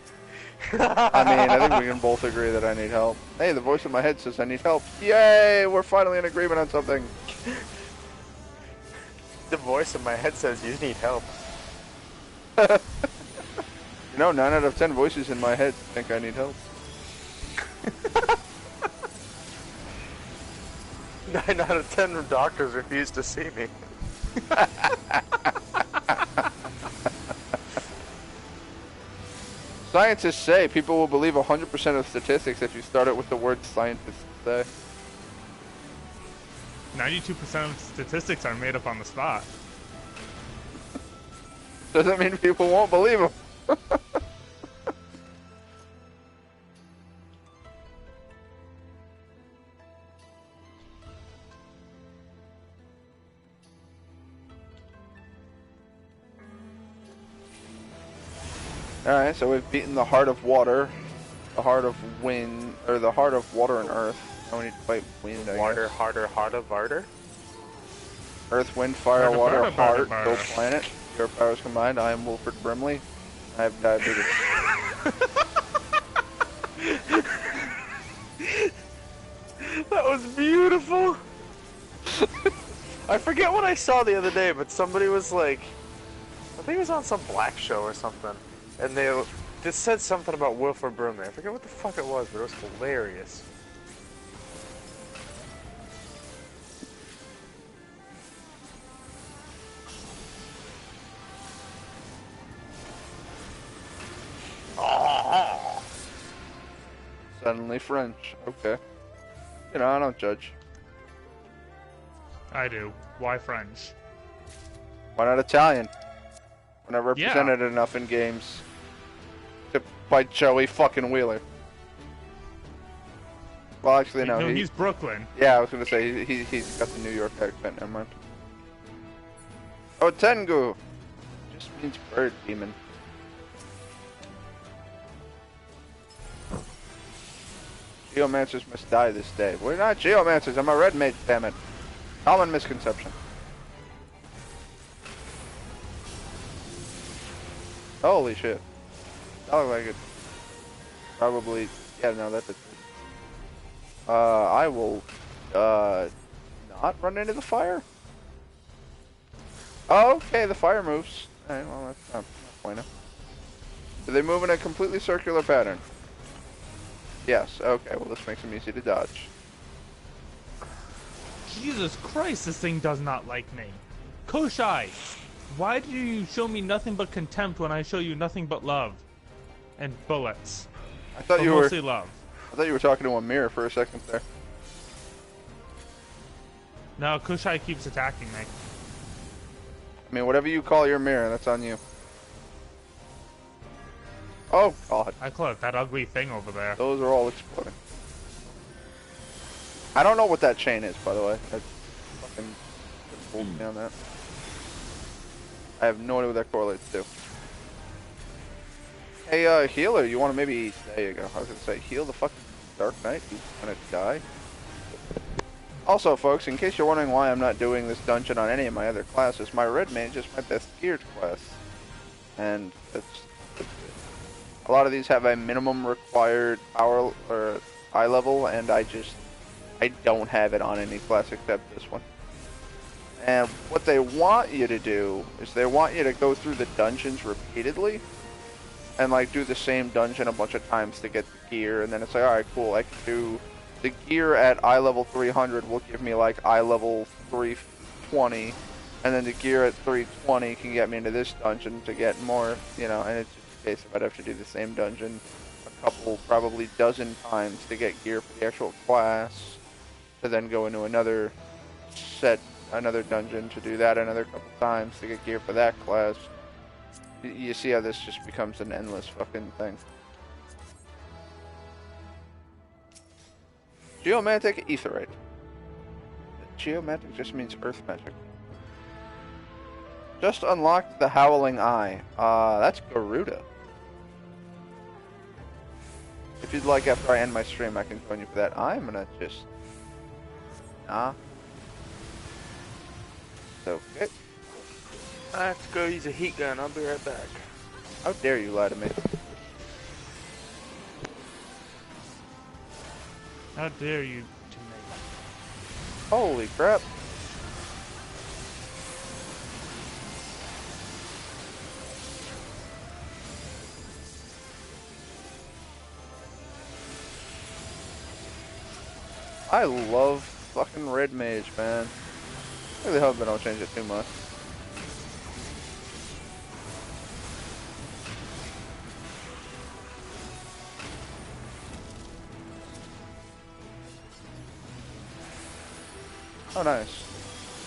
I think we can both agree that I need help. Hey, the voice in my head says I need help. Yay! We're finally in agreement on something. The voice in my head says you need help. You know, 9 out of 10 voices in my head think I need help. 9 out of 10 doctors refuse to see me. Scientists say people will believe 100% of statistics if you start it with the word scientists say. 92% of statistics are made up on the spot. Doesn't mean people won't believe them. Alright, so we've beaten the heart of water, the heart of wind, or the heart of water and earth. Now we need to fight wind, I Water, guess. harder, harder, harder. Earth, wind, fire, Barter, water, barter, heart, barter, go barter. planet. Your powers combined. I am Wilfred Brimley. I have diabetes. That was beautiful. I forget what I saw the other day, but somebody was like, I think it was on some black show or something, and they said something about Wilford Brimley. I forget what the fuck it was, but it was hilarious. Suddenly French. Okay. You know, I don't judge. I do. Why French? Why not Italian? We're not represented enough in games to fight Joey fucking Wheeler. Well, actually, no. No, he's Brooklyn. Yeah, I was gonna say he's got the New York accent. Never mind. Oh, Tengu just means bird demon. Geomancers must die this day. We're not geomancers. I'm a red mage. Damn it. Common misconception. Holy shit. That looked like it. Probably. Yeah, no, that's it. I will, not run into the fire? Okay, the fire moves. Alright, well, that's not point. Do they move in a completely circular pattern? Yes, okay, well, this makes them easy to dodge. Jesus Christ, this thing does not like me. Koshai, why do you show me nothing but contempt when I show you nothing but love? And bullets. I thought But you were mostly love. I thought you were talking to a mirror for a second there. No, Koshai keeps attacking me. I mean, whatever you call your mirror, that's on you. Oh, God. I call it that ugly thing over there. Those are all exploding. I don't know what that chain is, by the way. That fucking pulled me on that. I have no idea what that correlates to. Hey, healer, you want to maybe... There you go. I was going to say, heal the fucking Dark Knight. He's going to die. Also, folks, in case you're wondering why I'm not doing this dungeon on any of my other classes, my Red Mage is my best geared class. And it's a lot of these have a minimum required power or eye level, and I don't have it on any class except this one. And what they want you to do is they want you to go through the dungeons repeatedly and like do the same dungeon a bunch of times to get the gear, and then it's like, alright, cool, I can do the gear at eye level 300 will give me like eye level 320, and then the gear at 320 can get me into this dungeon to get more, you know, and it's just a case of I'd have to do the same dungeon a couple, probably dozen times to get gear for the actual class, to then go into another dungeon to do that another couple times to get gear for that class. You see how this just becomes an endless fucking thing. Geomantic Aetheryte. Geomantic just means earth magic. Just unlocked the Howling Eye. That's Garuda. If you'd like, after I end my stream, I can join you for that. I'm gonna just... Nah. So, okay. I have to go use a heat gun. I'll be right back. How dare you lie to me? How dare you to me? Holy crap. I love fucking Red Mage, man. I really hope they don't change it too much. Oh, nice.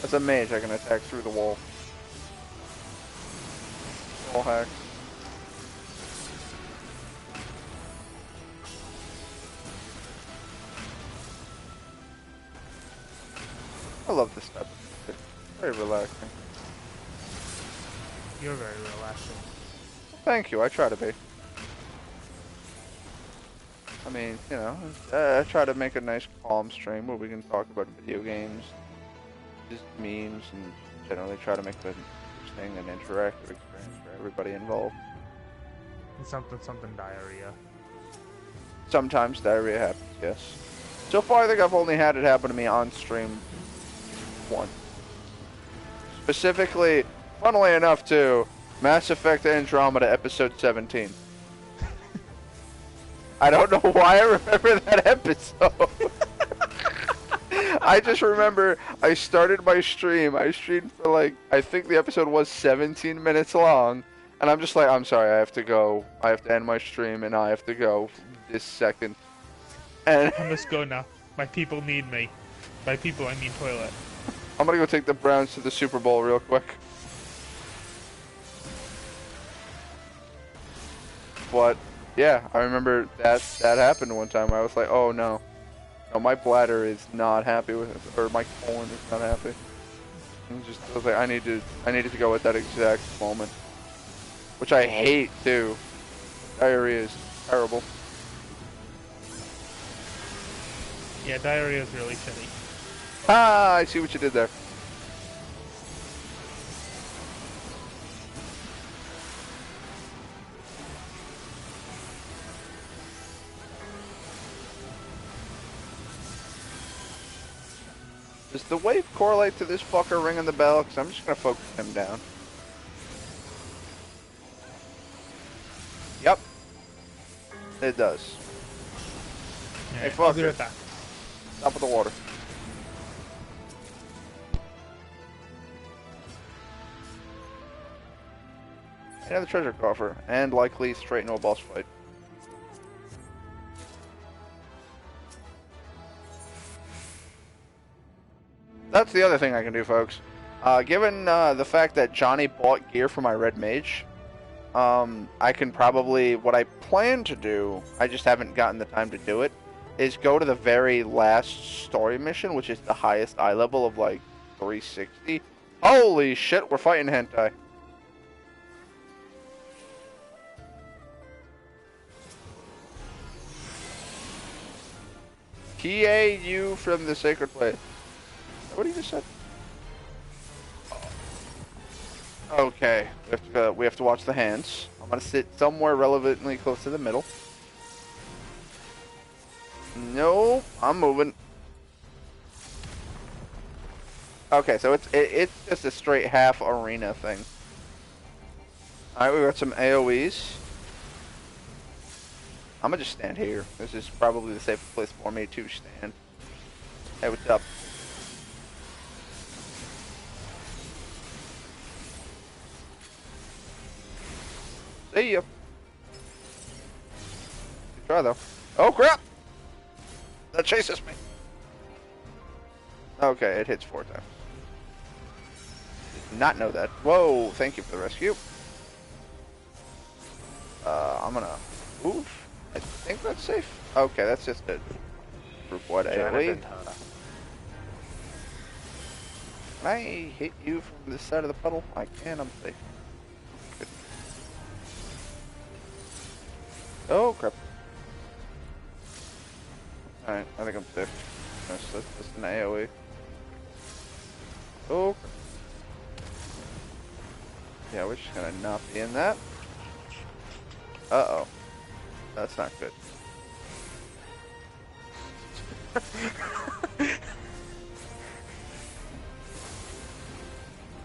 That's a mage I can attack through the wall. Wall hack. I love this type of shit. Very relaxing. You're very relaxing. Thank you, I try to be. I mean, you know, I try to make a nice calm stream where we can talk about video games, just memes, and generally try to make it an interesting and interactive experience for everybody involved. And something diarrhea. Sometimes diarrhea happens, yes. So far, I think I've only had it happen to me on stream once. Specifically, funnily enough, too, Mass Effect Andromeda Episode 17. I don't know why I remember that episode. I just remember I started my stream. I streamed for like, I think the episode was 17 minutes long. And I'm just like, I'm sorry, I have to go. I have to end my stream and I have to go this second. And I must go now. My people need me. By people, I mean toilet. I'm gonna go take the Browns to the Super Bowl real quick. But yeah, I remember that happened one time. I was like, oh no, my bladder is not happy with it, or my colon is not happy. And I was like, I needed to go at that exact moment, which I hate too. Diarrhea is terrible. Yeah, diarrhea is really shitty. Ah, I see what you did there. Does the wave correlate to this fucker ringing the bell? Because I'm just going to focus him down. Yep. It does. Yeah, Hey, I'll be fucker. right back. Top of the water. Another treasure coffer, and likely straight into a boss fight. That's the other thing I can do, folks. Given the fact that Johnny bought gear for my Red Mage, I can probably, what I plan to do, I just haven't gotten the time to do it, is go to the very last story mission, which is the highest eye level of like 360. Holy shit, we're fighting hentai. Kieu from the Sacred Place. What did you just said? Okay, we have to watch the hands. I'm gonna sit somewhere relevantly close to the middle. No, I'm moving. Okay, so it's just a straight half arena thing. Alright, we got some AoEs. I'm gonna just stand here. This is probably the safest place for me to stand. Hey, what's up? See ya. Good try though. Oh crap! That chases me. Okay, it hits 4 times. Did not know that. Whoa! Thank you for the rescue. I'm gonna. Oof. I think that's safe. Okay, that's just a group wide AoE. Can I hit you from this side of the puddle? I can. I'm safe. Good. Oh crap. Alright, I think I'm safe. That's just an AoE. Oh. Yeah, we're just gonna not be in that. Uh-oh. That's not good.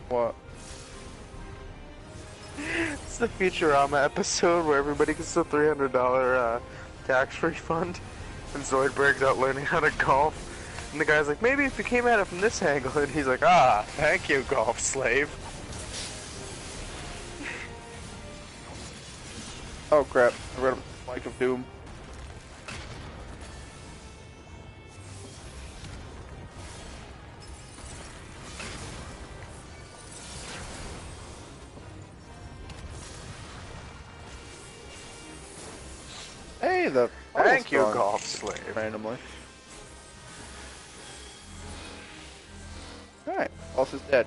What? It's the Futurama episode where everybody gets a $300 tax refund, and Zoidberg's out learning how to golf. And the guy's like, maybe if you came at it from this angle, and he's like, ah, thank you, golf slave. Oh crap, I read a Spike of Doom. Hey, the Thank you, gone golf slave. randomly. Alright, boss is dead.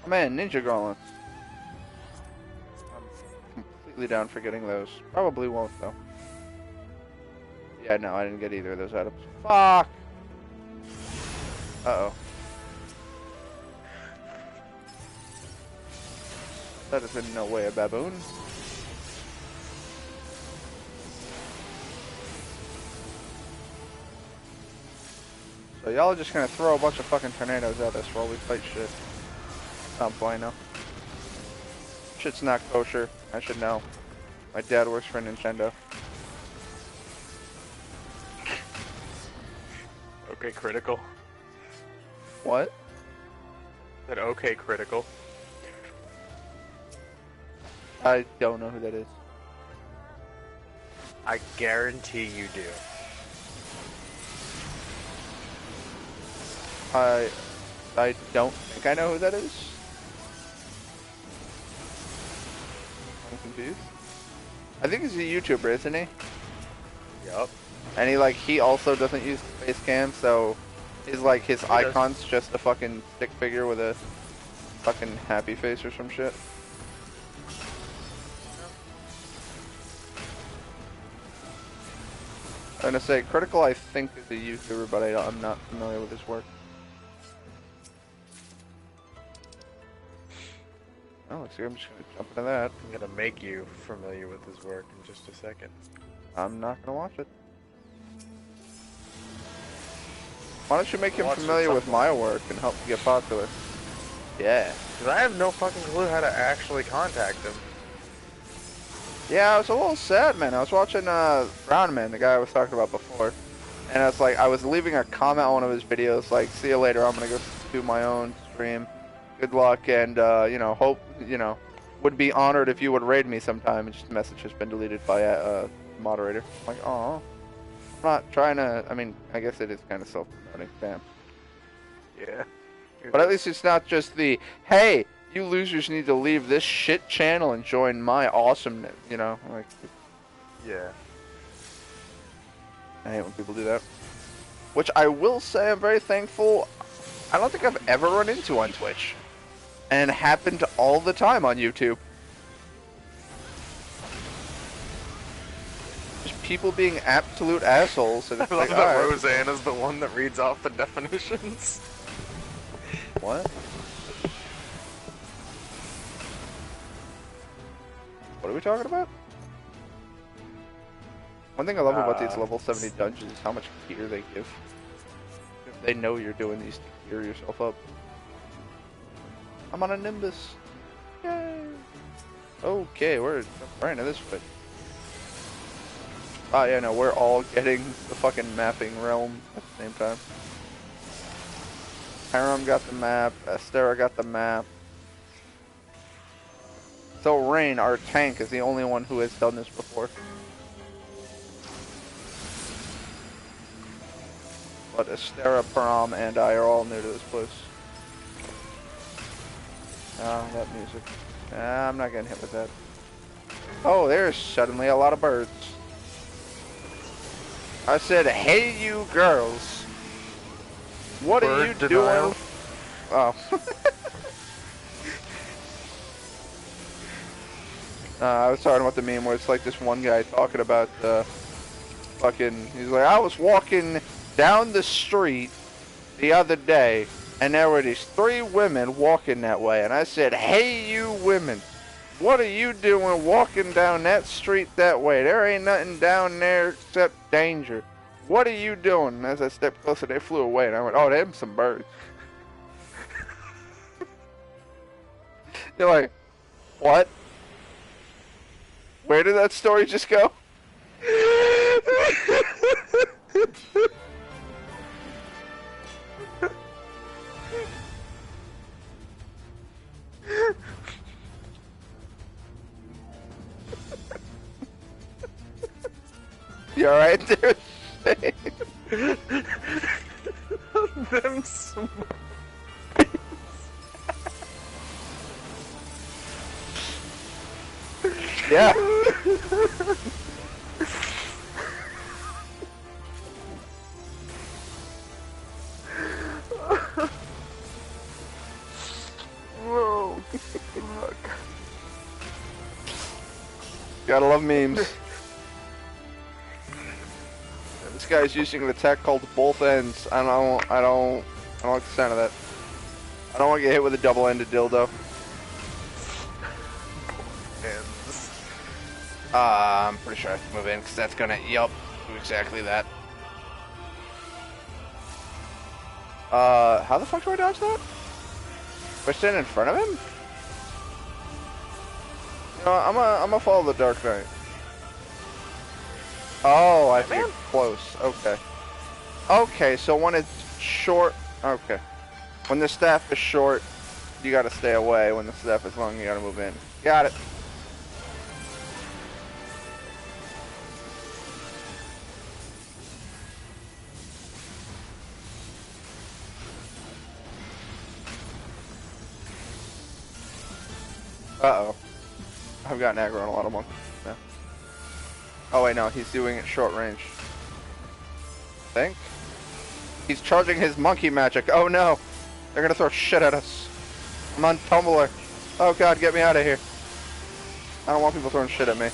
Oh man, ninja gauntlets. I'm completely down for getting those. Probably won't though. Yeah, no, I didn't get either of those items. Fuck! Uh-oh. That is in no way a baboon. So y'all are just gonna throw a bunch of fucking tornadoes at us while we fight shit. Not bueno. Shit's not kosher. I should know. My dad works for Nintendo. Okay, critical. What? That okay, critical. I don't know who that is. I guarantee you do. I don't think I know who that is. I'm confused. I think he's a YouTuber, isn't he? Yup. And he also doesn't use the face cam, so his icon's just a fucking stick figure with a fucking happy face or some shit. I'm gonna say Critical I think is a YouTuber, but I'm not familiar with his work. Oh, looks like I'm just gonna jump into that. I'm gonna make you familiar with his work in just a second. I'm not gonna watch it. Why don't you make him Watch it familiar with sometime. my work and help me get popular? Yeah. Because I have no fucking clue how to actually contact him. Yeah, I was a little sad, man. I was watching Brown Man, the guy I was talking about before, and it's like I was leaving a comment on one of his videos, like, "See you later. I'm gonna go do my own stream. Good luck, and hope would be honored if you would raid me sometime." And just the message has been deleted by a moderator. I'm like, oh, I'm not trying to. I mean, I guess it is kind of self-promoting. Damn. Yeah. But at least it's not just the, hey, you losers need to leave this shit channel and join my awesomeness, like. Yeah. I hate when people do that. Which I will say I'm very thankful. I don't think I've ever run into on Twitch. And it happened all the time on YouTube. Just people being absolute assholes. And I it's love like, that alright. Roseanne is the one that reads off the definitions. What? What are we talking about? One thing I love about these level 70 dungeons is how much gear they give. If they know you're doing these to gear yourself up. I'm on a Nimbus. Yay! Okay, we're right into this bit. Oh yeah, no, we're all getting the fucking mapping realm at the same time. Hiram got the map, Astera got the map. So Rain, our tank, is the only one who has done this before. But Astera, Param, and I are all new to this place. Ah, that music. I'm not getting hit with that. Oh, there's suddenly a lot of birds. I said, hey you girls. What are you doing? Oh. I was talking about the meme where it's like this one guy talking about he's like, I was walking down the street the other day and there were these 3 women walking that way, and I said, hey you women, what are you doing walking down that street that way? There ain't nothing down there except danger. What are you doing? And as I stepped closer, they flew away, and I went, oh, them some birds. You're like, what? Where did that story just go? You alright there? Them some... Yeah. Whoa. Fuck. Gotta love memes. This guy's using an attack called both ends. I don't like the sound of that. I don't want to get hit with a double-ended dildo. I'm pretty sure I have to move in because that's gonna, yup, do exactly that. How the fuck do I dodge that? Do I stand in front of him? No, I'm gonna follow the Dark Knight. Oh, I think close. Okay. Okay, so when it's short, okay. When the staff is short, you gotta stay away. When the staff is long, you gotta move in. Got it. Uh-oh. I've gotten aggro on a lot of monkeys now. Oh wait, no, he's doing it short range. I think? He's charging his monkey magic. Oh no! They're gonna throw shit at us. I'm on Tumblr. Oh god, get me out of here. I don't want people throwing shit at me.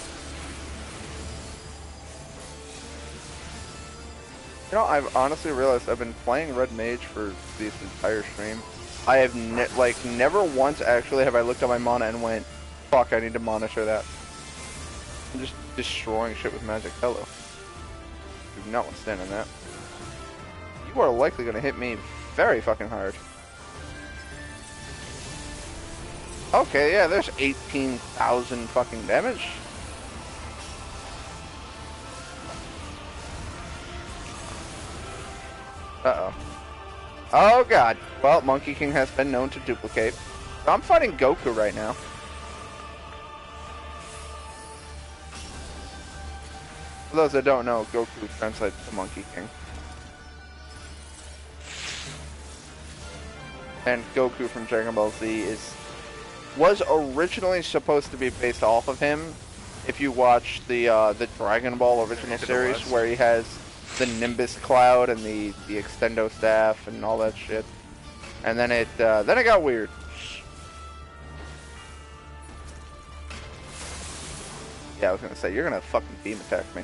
You know, I've honestly realized I've been playing Red Mage for this entire stream. I have never once actually have I looked at my mana and went, fuck, I need to monitor that. I'm just destroying shit with magic. Hello. Do not want to stand on that. You are likely going to hit me very fucking hard. Okay, yeah, there's 18,000 fucking damage. Uh-oh. Oh god. Well, Monkey King has been known to duplicate. So I'm fighting Goku right now. For those that don't know, Goku translates to Monkey King. And Goku from Dragon Ball Z was originally supposed to be based off of him. If you watch the Dragon Ball original series, where he has the Nimbus Cloud and the Extendo Staff and all that shit, and then it got weird. Yeah, I was gonna say you're gonna fucking beam attack me.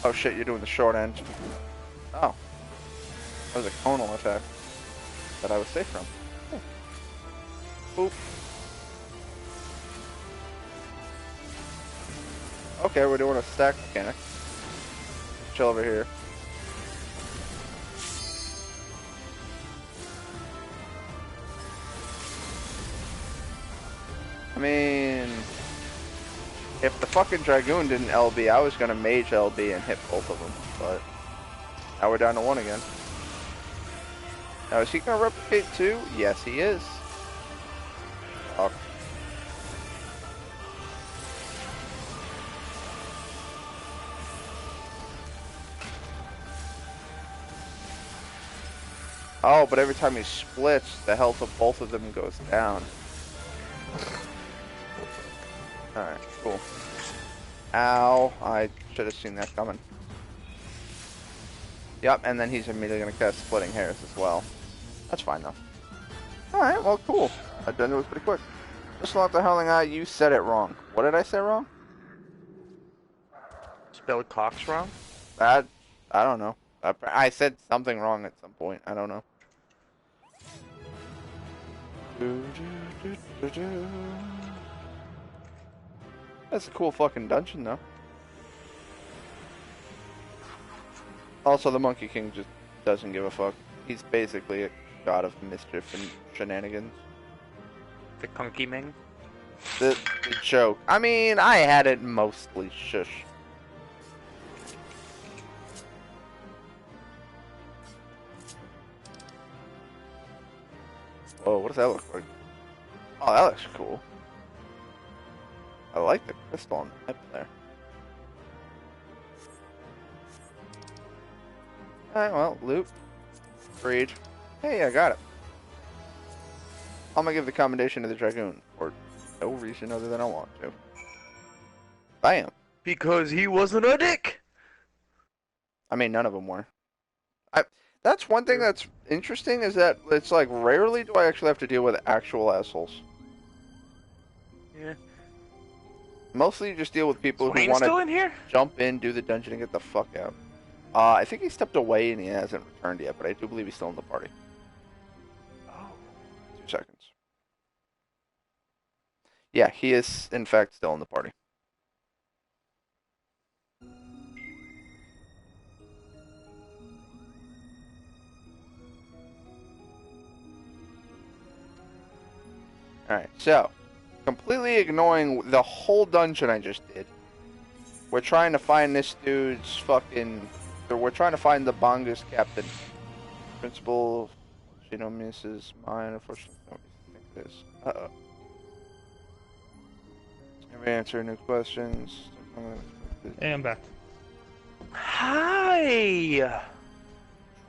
Oh shit, you're doing the short end. Oh, that was a conal attack that I was safe from. Oop. Okay, we're doing a stack mechanic. Chill over here. I mean, if the fucking Dragoon didn't LB, I was gonna Mage LB and hit both of them, but now we're down to one again. Now, is he gonna replicate too? Yes, he is. Oh. Oh, but every time he splits, the health of both of them goes down. Alright, cool. Ow, I should have seen that coming. Yep, and then he's immediately going to cast Splitting Hairs as well. That's fine, though. Alright, well, cool. That dungeon was pretty quick. Just not the Howling Eye, you said it wrong. What did I say wrong? Spelled cocks wrong? I don't know. I said something wrong at some point. I don't know. That's a cool fucking dungeon, though. Also, the Monkey King just doesn't give a fuck. He's basically a god of mischief and shenanigans. The Kunky Ming? The joke. I mean, I had it mostly shush. Whoa, what does that look like? Oh, that looks cool. I like the crystal on the hip there. Alright, well, loot. Freed. Hey, I got it. I'm gonna give the commendation to the Dragoon for no reason other than I want to. Bam. Because he wasn't a dick! I mean, none of them were. That's one thing that's interesting is that it's like rarely do I actually have to deal with actual assholes. Yeah. Mostly you just deal with people who Swain's want still to in here? jump in, do the dungeon, and get the fuck out. I think he stepped away and he hasn't returned yet, but I do believe he's still in the party. Oh. 2 seconds. Yeah, he is in fact still in the party. Alright, so, completely ignoring the whole dungeon I just did, we're trying to find this dude's fucking... We're trying to find the Banga's captain. Principal, she no misses mine, unfortunately, I don't think it is. Uh-oh. Have you answered new questions? Hey, I'm back. Hi!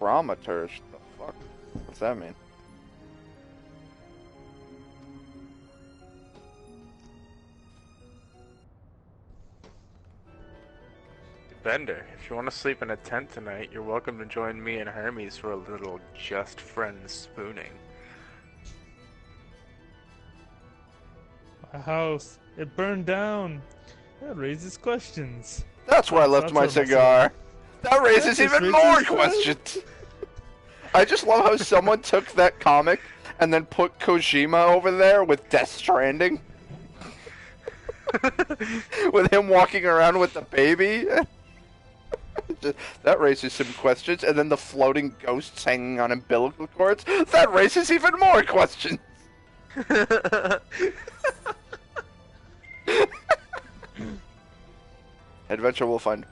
Dramaturge? The fuck? What's that mean? Bender, if you want to sleep in a tent tonight, you're welcome to join me and Hermes for a little just friends spooning. My house, it burned down. That raises questions. That's where I left That's my where my cigar. That raises That just even raises more questions. questions. I just love how someone took that comic and then put Kojima over there with Death Stranding. With him walking around with the baby. That raises some questions. And then the floating ghosts hanging on umbilical cords. That raises even more questions. Adventure will find me.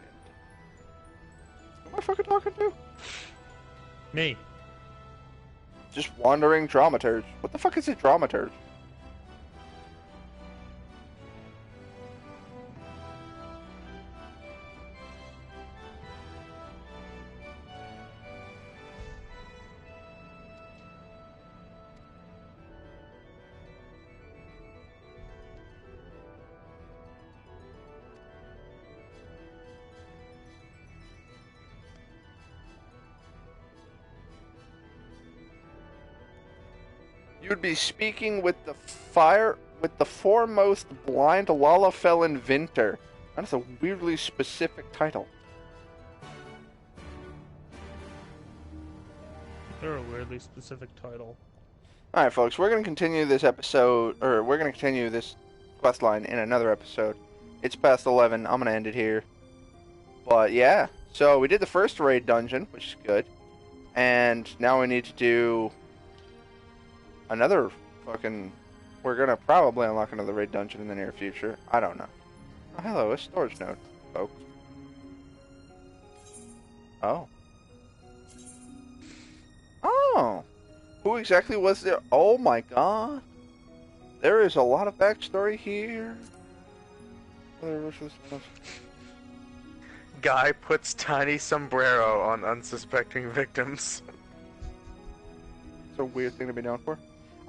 Who am I fucking talking to? Me. Just wandering dramaturge. What the fuck is a dramaturge? You'd be speaking with the foremost blind Lalafell inventor. That's a weirdly specific title. They're a weirdly specific title. Alright, folks, we're going to continue this episode, or we're going to continue this quest line in another episode. It's past 11. I'm going to end it here. But yeah, so we did the first raid dungeon, which is good. And now we need to do another fucking... We're going to probably unlock another raid dungeon in the near future. I don't know. Oh, hello, a storage node, folks. Oh. Oh! who exactly was there? Oh my god. There is a lot of backstory here. Guy puts tiny sombrero on unsuspecting victims. It's a weird thing to be known for.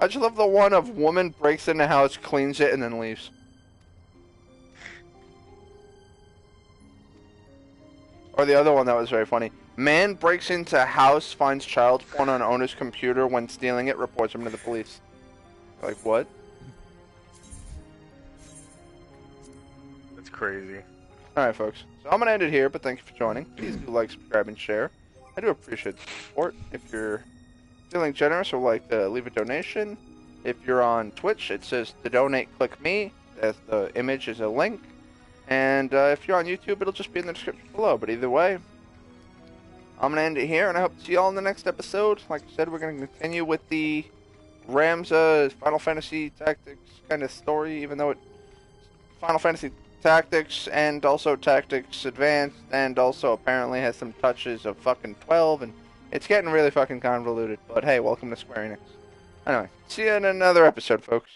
I just love the one of woman breaks in the house, cleans it, and then leaves. Or the other one that was very funny. Man breaks into house, finds child porn on owner's computer. When stealing it, reports him to the police. Like, what? That's crazy. Alright, folks. So I'm going to end it here, but thank you for joining. Please do like, subscribe, and share. I do appreciate the support. If you're feeling generous or like to leave a donation, if you're on Twitch, it says to donate, click me. As the image is a link. And if you're on YouTube, it'll just be in the description below. But either way, I'm going to end it here, and I hope to see you all in the next episode. Like I said, we're going to continue with the Ramza Final Fantasy Tactics kind of story, even though it's Final Fantasy Tactics and also Tactics Advanced, and also apparently has some touches of fucking 12, and it's getting really fucking convoluted. But hey, welcome to Square Enix. Anyway, see you in another episode, folks.